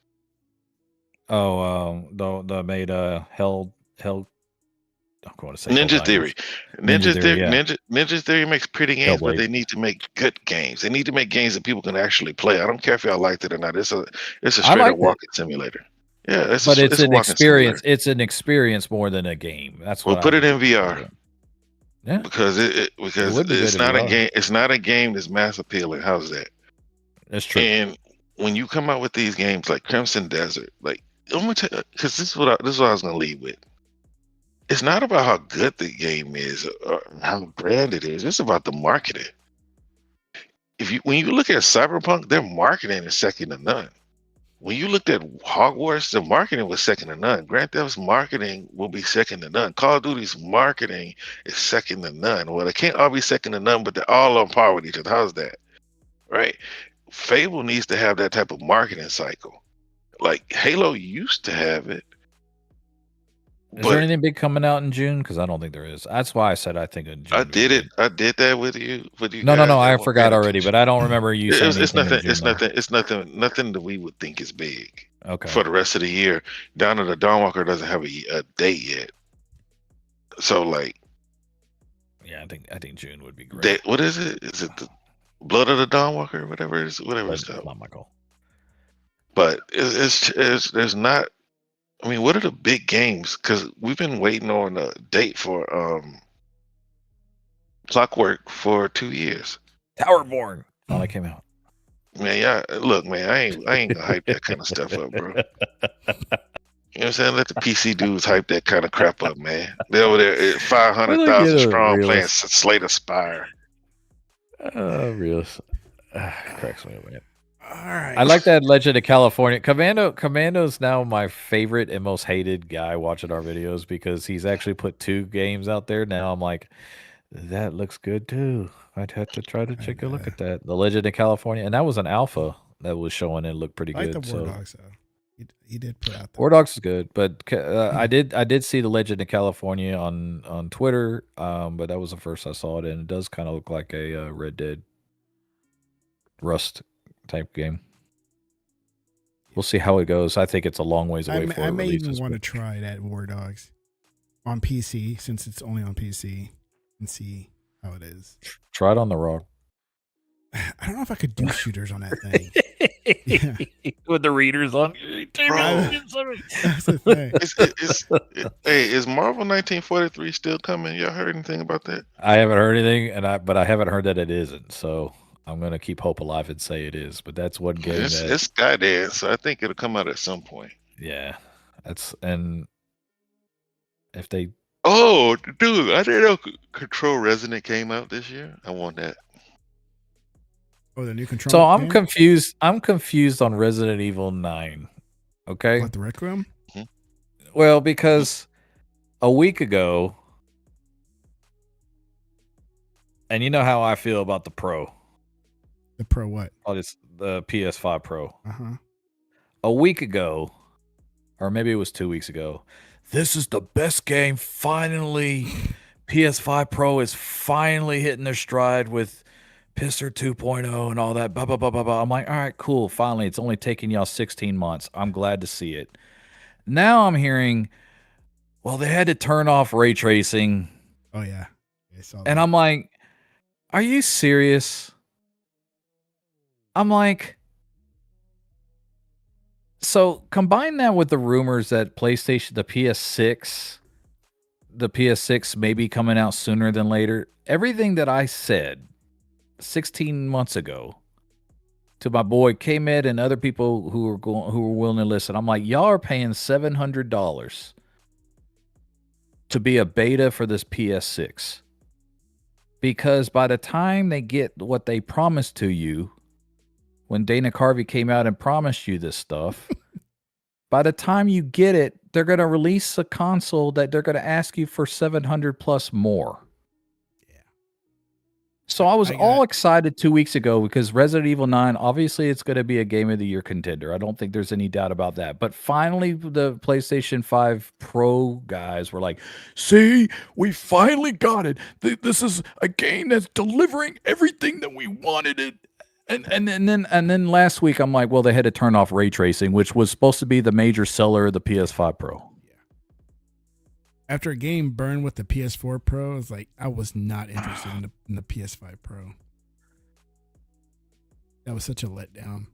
Oh, the made Hell. I'm going to say Ninja Theory. Ninja Theory makes pretty games, Hellblade. but they need to make good games. They need to make games that people can actually play. I don't care if y'all liked it or not. It's a straight up walking simulator. Yeah, it's an experience. It's an experience more than a game. That's what. We'll put it in VR. Yeah, because it's not a game. It's not a game that's mass appealing. How's that? That's true. And when you come out with these games like Crimson Desert, like I'm gonna tell you, because this is what I was gonna leave with. It's not about how good the game is or how grand it is. It's about the marketing. When you look at Cyberpunk, their marketing is second to none. When you looked at Hogwarts, the marketing was second to none. Grand Theft's marketing will be second to none. Call of Duty's marketing is second to none. Well, they can't all be second to none, but they're all on par with each other. How's that? Right? Fable needs to have that type of marketing cycle. Like Halo used to have it. Is there anything big coming out in June? Because I don't think there is. That's why I said I think in June. I did it. I did that with you. No. I forgot already, but I don't remember you saying it's nothing. It's nothing. It's nothing that we would think is big. Okay. For the rest of the year, Down to the Dawnwalker doesn't have a date yet. So like, yeah, I think June would be great. What is it? Is it the Blood of the Dawnwalker? Whatever it's called. Not my call. But there's not. I mean, what are the big games? Because we've been waiting on a date for Clockwork for 2 years. Towerborn finally came out. Man, yeah. Look, man, I ain't gonna hype that kind of stuff up, bro. You know what I'm saying? Let the PC dudes hype that kind of crap up, man. They're over there at 500,000 strong playing Slay the Spire. Cracks me up, man. All right. I like that Legend of California. Commando's now my favorite and most hated guy watching our videos because he's actually put 2 games out there. Now I'm like, that looks good too. I'd have to try to take a look at that. The Legend of California, and that was an alpha that was showing and looked pretty good. The War Dogs, though. He did put out. War Dogs is good, but I did see the Legend of California on Twitter, but that was the first I saw it, and it does kind of look like a Red Dead Rust type game. We'll see how it goes. I think it's a long ways away from it. I may even want to try that War Dogs on PC since it's only on PC and see how it is. Try it on the ROG. I don't know if I could do shooters on that thing. Yeah. With the readers on. That's the thing. Hey, is Marvel 1943 still coming? Y'all heard anything about that? I haven't heard anything, but I haven't heard that it isn't. So I'm gonna keep hope alive and say it is. But that's one game. It's Skydance, so I think it'll come out at some point. Yeah, and if they. Oh, dude, I didn't know Control Resonant came out this year. I want that. Oh, the new Control. So I'm confused. I'm confused on Resident Evil 9. Okay. What, the Requiem? Mm-hmm. Well, because a week ago, and you know how I feel about the Pro. The Pro what? Oh, it's the PS5 Pro. Uh-huh. A week ago, or maybe it was 2 weeks ago, this is the best game. Finally, PS5 Pro is finally hitting their stride with Pisser 2.0 and all that. Blah, blah, blah, blah, blah. I'm like, all right, cool. Finally, it's only taking y'all 16 months. I'm glad to see it. Now I'm hearing, well, they had to turn off ray tracing. Oh, yeah. I saw that. And I'm like, are you serious? I'm like, so combine that with the rumors that PlayStation, the PS6 may be coming out sooner than later. Everything that I said 16 months ago to my boy K-Med and other people who were willing to listen, I'm like, y'all are paying $700 to be a beta for this PS6 because by the time they get what they promised to you, when Dana Carvey came out and promised you this stuff, by the time you get it, they're going to release a console that they're going to ask you for $700 plus more. Yeah. So I was all excited 2 weeks ago because Resident Evil 9, obviously it's going to be a Game of the Year contender. I don't think there's any doubt about that. But finally, the PlayStation 5 Pro guys were like, see, we finally got it. This is a game that's delivering everything that we wanted it. And then last week I'm like, well, they had to turn off ray tracing, which was supposed to be the major seller of the PS5 Pro. Yeah. After a game burned with the PS4 Pro, it's like I was not interested in the PS5 Pro. That was such a letdown.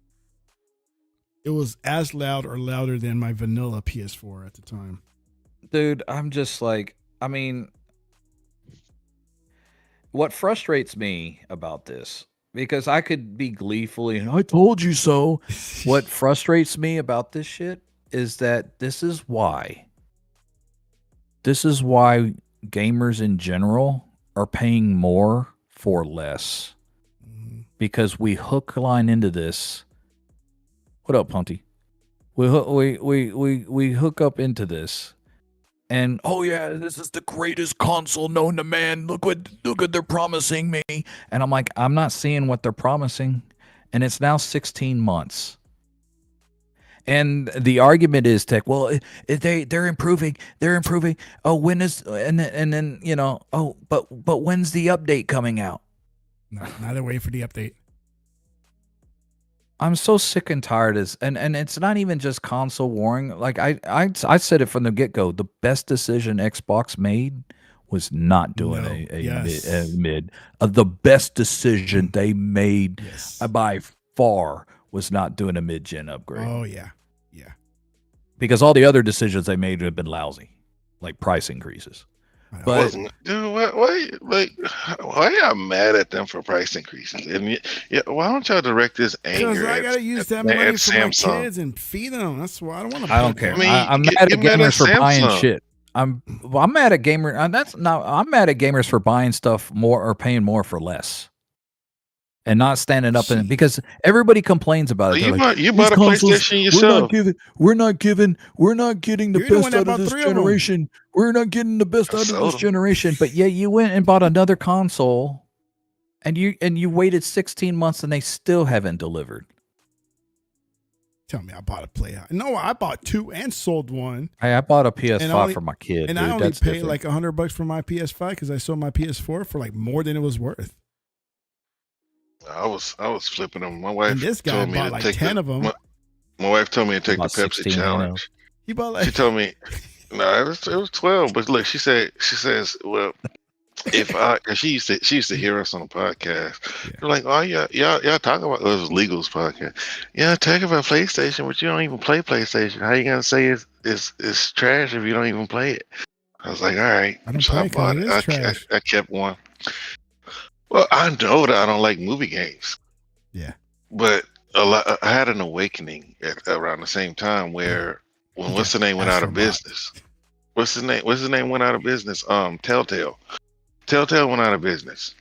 It was as loud or louder than my vanilla PS4 at the time. Dude, I'm just like, I mean, what frustrates me about this, because I could be gleefully, and I told you so. What frustrates me about this shit is that this is why gamers in general are paying more for less, because we hook line into this. What up, Punty? We hook up into this, and oh yeah, this is the greatest console known to man. Look what they're promising me, and I'm like, I'm not seeing what they're promising, and it's now 16 months. And the argument is, Tech, well, they're improving. They're improving. Oh, when is and then you know, oh, but when's the update coming out? No, now they're waiting for the update. I'm so sick and tired and it's not even just console warring. Like I said it from the get-go. The best decision Xbox made was not doing a mid. The best decision they made by far was not doing a mid-gen upgrade. Oh yeah. Yeah. Because all the other decisions they made have been lousy, like price increases. But dude, why y'all mad at them for price increases? And why don't y'all direct this anger? Because I gotta use that money for my kids and feed them. That's why I don't want to. I don't care. I'm mad at gamers for buying shit. I'm mad at gamers. I'm mad at gamers for buying stuff more or paying more for less, and not standing up because everybody complains about it. You bought a PlayStation yourself. We're not getting the best out of this generation. We're not getting the best out of this generation. But yeah, you went and bought another console, and you waited 16 months, and they still haven't delivered. Tell me, I bought a Play. No, I bought two and sold one. Hey, I bought a PS5 for my kid, and dude. I only paid like $100 for my PS5 because I sold my PS4 for like more than it was worth. I was flipping them. My wife and this guy told me bought to like take 10 of them. My wife told me to take the Pepsi challenge. He bought like. She told me, no, it was 12. But look, she says, well, cause she used to hear us on the podcast. They're like, oh y'all talk about, it was Legal's podcast. Yeah, talk about PlayStation, but you don't even play PlayStation. How you gonna say it's trash if you don't even play it? I was like, all right. So I bought it. I kept one. Well, I know that I don't like movie games. Yeah. But I had an awakening around the same time where when what's the name went out of business. What's his name went out of business? Telltale. Telltale went out of business.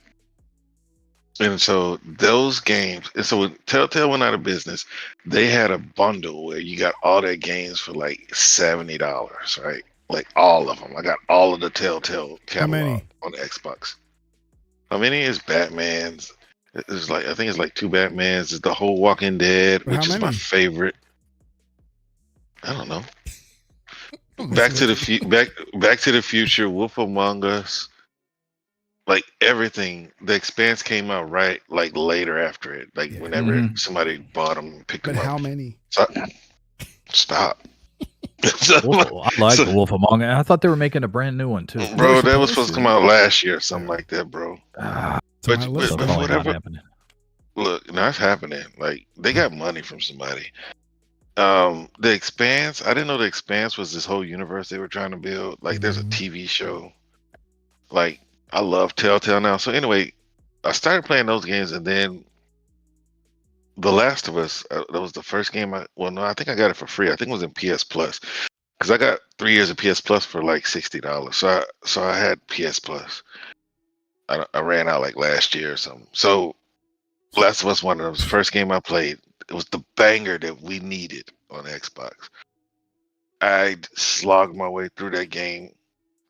And so those games, and so when Telltale went out of business, they had a bundle where you got all their games for like $70, right? Like all of them. I got all of the Telltale catalog on the Xbox. How many is Batman's? It's like, I think it's like 2 Batmans. It's the whole Walking Dead, which is my favorite. I don't know. Back to the Future, Wolf Among Us, like everything. The Expanse came out right like later after it, like whenever somebody bought them and picked them up. But how many? Stop. I like the Wolf Among Us. I thought they were making a brand new one too. Bro, that was supposed to come out last year or something like that, bro. But whatever. Look, now it's happening. Like they got money from somebody. The Expanse, I didn't know the Expanse was this whole universe they were trying to build. Like there's a TV show. Like I love Telltale now. So anyway, I started playing those games, and then The Last of Us, that was the first game I think I got it for free. I think it was in PS Plus. Because I got 3 years of PS Plus for like $60. So I had PS Plus. I ran out like last year or something. So Last of Us 1, it was the first game I played. It was the banger that we needed on Xbox. I slogged my way through that game.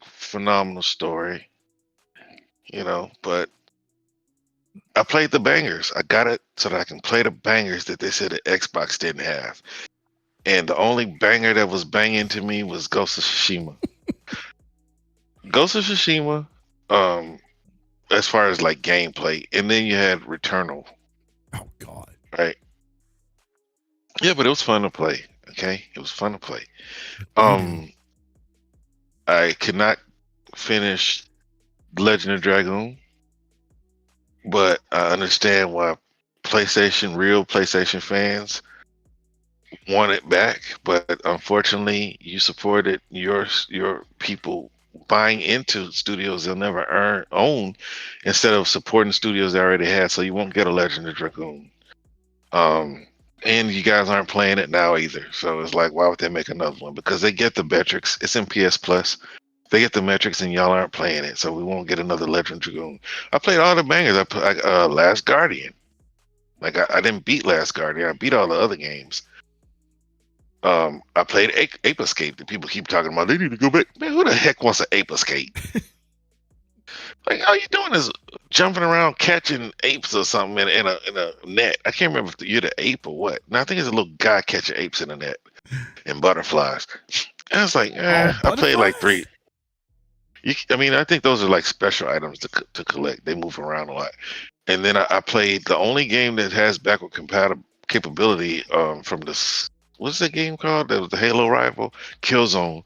Phenomenal story. But I played the bangers. I got it so that I can play the bangers that they said that Xbox didn't have. And the only banger that was banging to me was Ghost of Tsushima. Ghost of Tsushima, as far as like gameplay, and then you had Returnal. Oh God! Right? Yeah, but it was fun to play. Okay, it was fun to play. I could not finish Legend of Dragoon, but I understand why real PlayStation fans want it back. But unfortunately, you supported your people buying into studios they'll never own instead of supporting studios they already had. So you won't get a Legend of Dragoon. And you guys aren't playing it now either. So it's like, why would they make another one? Because they get the metrics. It's in PS Plus. They get the metrics, and y'all aren't playing it, so we won't get another Legend Dragoon. I played all the bangers. I put Last Guardian. Like I didn't beat Last Guardian. I beat all the other games. I played Ape Escape that people keep talking about. They need to go back. Man, who the heck wants an Ape Escape? Like, all you doing is jumping around catching apes or something in a net. I can't remember if you're the ape or what. No, I think it's a little guy catching apes in a net and butterflies. And I was like, I played like 3. I mean, I think those are like special items to collect. They move around a lot. And then I played the only game that has backward capability from this. What's that game called? That was the Halo rival, Killzone.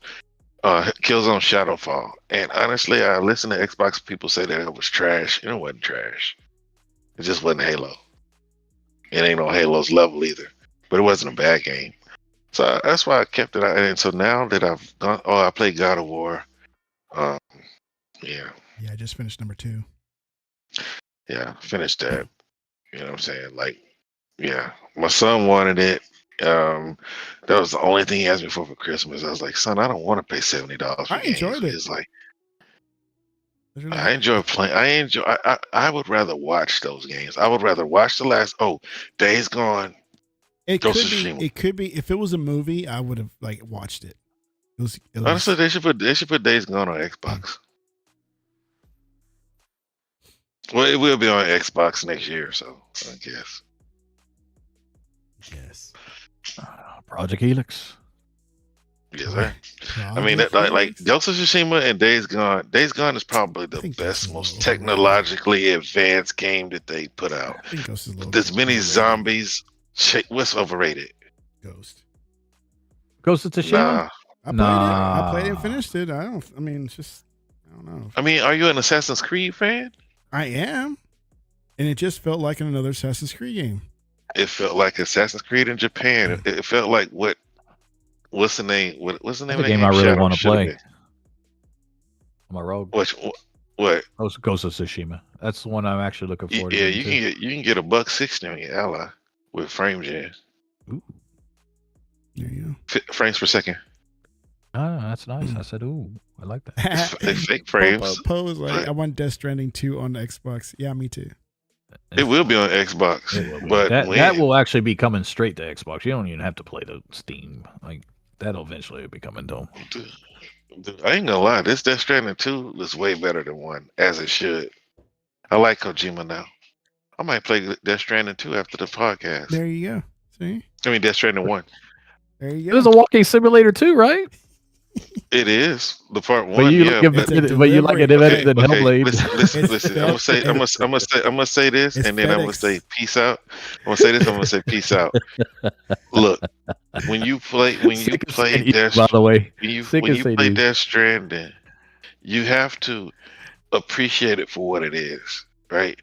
Killzone Shadowfall. And honestly, I listened to Xbox people say that it was trash. It wasn't trash. It just wasn't Halo. It ain't on Halo's level either. But it wasn't a bad game. So that's why I kept it out. And so now that I've gone, I played God of War. Yeah. Yeah, I just finished number 2. Yeah, finished that. You know what I'm saying? Like, yeah. My son wanted it. That was the only thing he asked me for Christmas. I was like, son, I don't want to pay $70 for I enjoyed it. It's like, I enjoy playing. I would rather watch those games. I would rather watch the last. Days Gone. It could be. If it was a movie, I would have like watched it. Honestly, they should put Days Gone on Xbox. Well, it will be on Xbox next year, so I guess. Yes. Project Helix. Yes, sir. I mean, like Ghost of Tsushima and Days Gone. Days Gone is probably the best, most technologically advanced game that they put out. I think Ghost is There's many zombies. What's overrated? Ghost of Tsushima. I played it and finished it. I don't know. I mean, are you an Assassin's Creed fan? I am, and it just felt like another Assassin's Creed game. It felt like Assassin's Creed in Japan. It felt like what's the name? What's the name of the game I really want to play? On my road. What? Ghost of Tsushima. That's the one I'm actually looking forward to. Yeah, you can get $160 on your Ally with frame gen. Ooh. There you go. Frames per second. Oh, that's nice. I said, ooh, I like that. They fake frames. Poe was like, I want Death Stranding 2 on the Xbox. Yeah, me too. It will be on Xbox, but that will actually be coming straight to Xbox. You don't even have to play the Steam. Like that'll eventually be coming to them. Dude, I ain't gonna lie. This Death Stranding 2 is way better than 1, as it should. I like Kojima now. I might play Death Stranding 2 after the podcast. There you go. See? I mean, Death Stranding 1. There you go. There's a walking simulator too, right? It is the part 1. But you like it better than Hellblade. Listen. I'm gonna say this, and then I'm gonna say peace out. I'm gonna say this. I'm gonna say peace out. Look, when you play Death Stranding, you have to appreciate it for what it is. Right?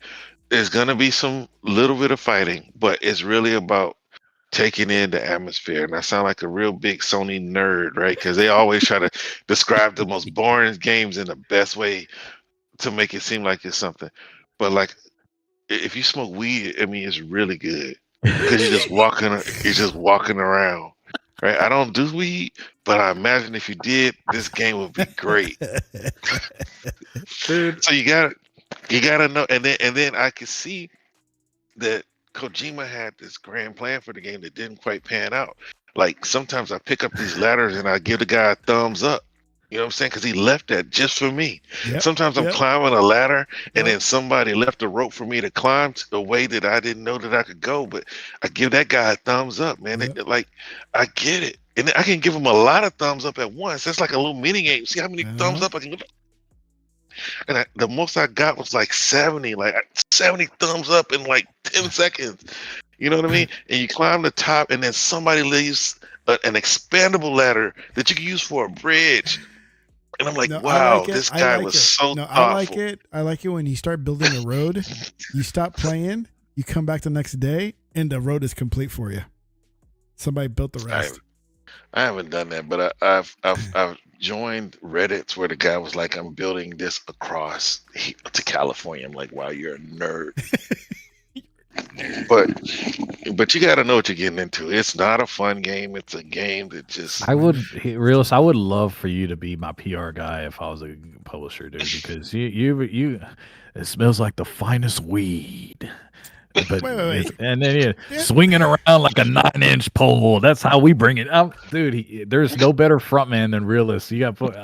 There's gonna be some little bit of fighting, but it's really about taking in the atmosphere. And I sound like a real big Sony nerd, right? Because they always try to describe the most boring games in the best way to make it seem like it's something. But like, if you smoke weed, I mean, it's really good because you're just walking around, right? I don't do weed, but I imagine if you did, this game would be great. Dude. So you gotta know, and then I can see that Kojima had this grand plan for the game that didn't quite pan out. Like sometimes I pick up these ladders and I give the guy a thumbs up. You know what I'm saying? Because he left that just for me. Yep, sometimes I'm climbing a ladder and then somebody left a rope for me to climb to a way that I didn't know that I could go. But I give that guy a thumbs up, man. Like I get it. And I can give him a lot of thumbs up at once. That's like a little mini game. See how many thumbs up I can give? And the most I got was like 70 thumbs up in like 10 seconds. You know what I mean? And you climb the top, and then somebody leaves an expandable ladder that you can use for a bridge. And I'm like, wow, this guy was so thoughtful. I like it when you start building a road, you stop playing, you come back the next day, and the road is complete for you. Somebody built the rest. I haven't done that, but I've joined Reddits where the guy was like, I'm building this across to California. I'm like, wow, you're a nerd. But you got to know what you're getting into. It's not a fun game. It's a game that just. I would, realist. I would love for you to be my PR guy if I was a publisher, dude. Because you, it smells like the finest weed. But Wait. and then swinging around like a 9-inch pole. That's how we bring it up, dude. There's no better frontman than realist. You got to put.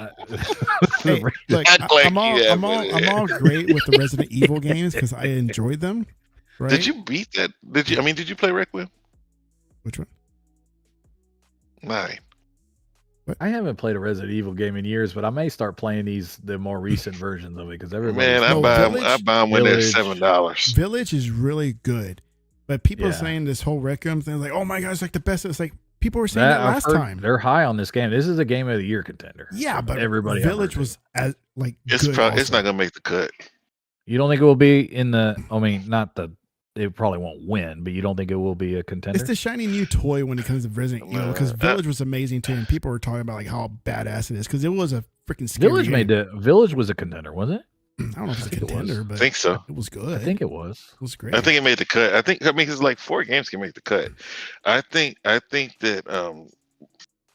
Hey, look, I'm all great with the Resident Evil games because I enjoyed them. Right? Did you beat that? Did you play Requiem? Which one? 9. I haven't played a Resident Evil game in years, but I may start playing the more recent versions of it because everybody. Man, I buy them when they're $7. Village is really good, but people are saying this whole Requiem thing, like, oh my god, it's like the best. It's like people were saying that last time. They're high on this game. This is a game of the year contender. Yeah, but everybody. Village was as like it's not gonna make the cut. You don't think it will be in the? I mean, not the. It probably won't win, but you don't think it will be a contender? It's the shiny new toy when it comes to Resident Evil because Village was amazing too, and people were talking about like how badass it is because it was a freaking scary game. Village was a contender, wasn't it? I don't know if it's a contender, but I think so. It was good. I think it was. It was great. I think it made the cut. I think it's like 4 games can make the cut. I think that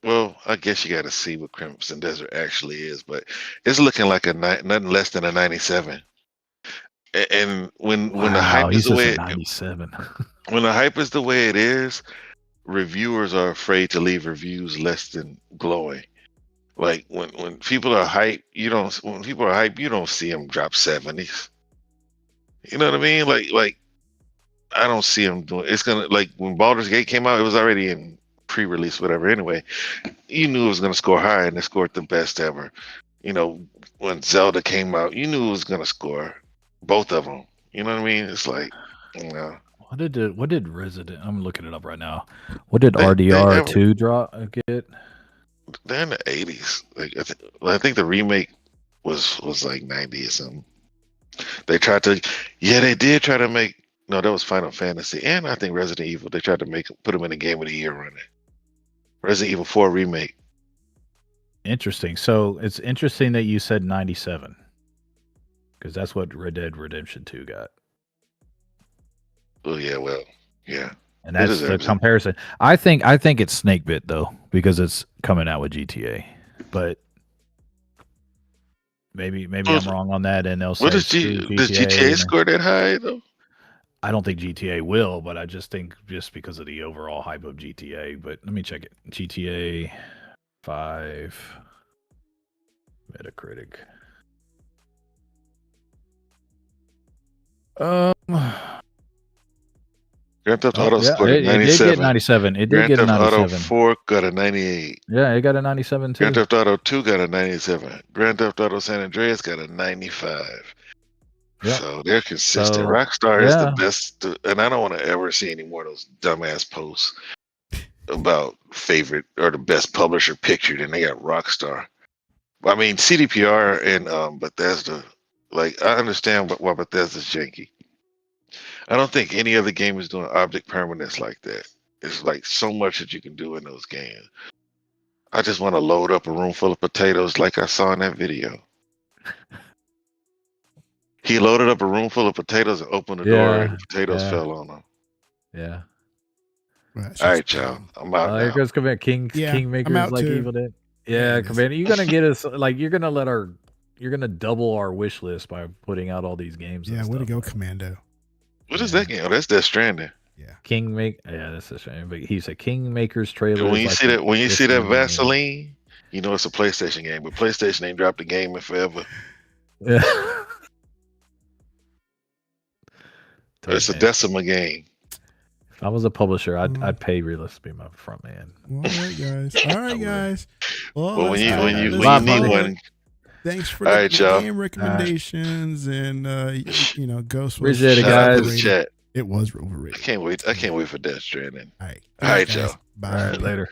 well, I guess you got to see what Crimson Desert actually is, but it's looking like nothing less than a 97. And when the hype is the way 97. When the hype is the way it is, reviewers are afraid to leave reviews less than glowing. Like when people are hype, you don't see them drop 70s. You know what I mean? Like I don't see them doing. It's gonna, like when Baldur's Gate came out, it was already in pre-release, whatever. Anyway, you knew it was gonna score high, and it scored the best ever. You know, when Zelda came out, you knew it was gonna score. Both of them. You know what I mean? It's like, you know. What did Resident? I'm looking it up right now. What did RDR2 get? They're in the 80s. Like I think the remake was like 90 or something. They did try to make. No, that was Final Fantasy, and I think Resident Evil. They tried to put them in the Game of the Year running. Resident Evil 4 remake. Interesting. So it's interesting that you said 97. Because that's what Red Dead Redemption 2 got. Oh yeah, well, yeah. And that's the comparison. I think it's Snakebit though, because it's coming out with GTA. But maybe I'm wrong on that, and they'll say does GTA score that high though? I don't think GTA will, but I just think just because of the overall hype of GTA. But let me check it. GTA 5 Metacritic. Grand Theft Auto scored a 97. It did get 97. It did get a 97. Grand Theft Auto 4 got a 98. Yeah, it got a 97 too. Grand Theft Auto 2 got a 97. Grand Theft Auto San Andreas got a 95. Yep. So they're consistent. So, Rockstar is the best, and I don't want to ever see any more of those dumbass posts about favorite or the best publisher pictured, and they got Rockstar. I mean, CDPR and Bethesda. Like, I understand why Bethesda's janky. I don't think any other game is doing object permanence like that. It's like so much that you can do in those games. I just want to load up a room full of potatoes like I saw in that video. He loaded up a room full of potatoes and opened the door, and the potatoes fell on him. Yeah. All right, y'all. I'm out now. Here goes Kingmakers like Evil Dead. Yeah, Commander, you're gonna get us like you're gonna double our wish list by putting out all these games. Yeah, way to go, Commando. What is that game? Oh, that's Death Stranding. Yeah. Yeah, that's a shame. But he's a Kingmakers trailer. When you see that Vaseline, you know it's a PlayStation game. But PlayStation ain't dropped a game in forever. Yeah. It's a Decima game. If I was a publisher, I'd pay Realist to be my front man. All right, guys. Well, when you need one. Thanks for the game recommendations and Ghost was guys. Chat. It was overrated. I can't wait for Death Stranding. All right, y'all. Bye. All right, later.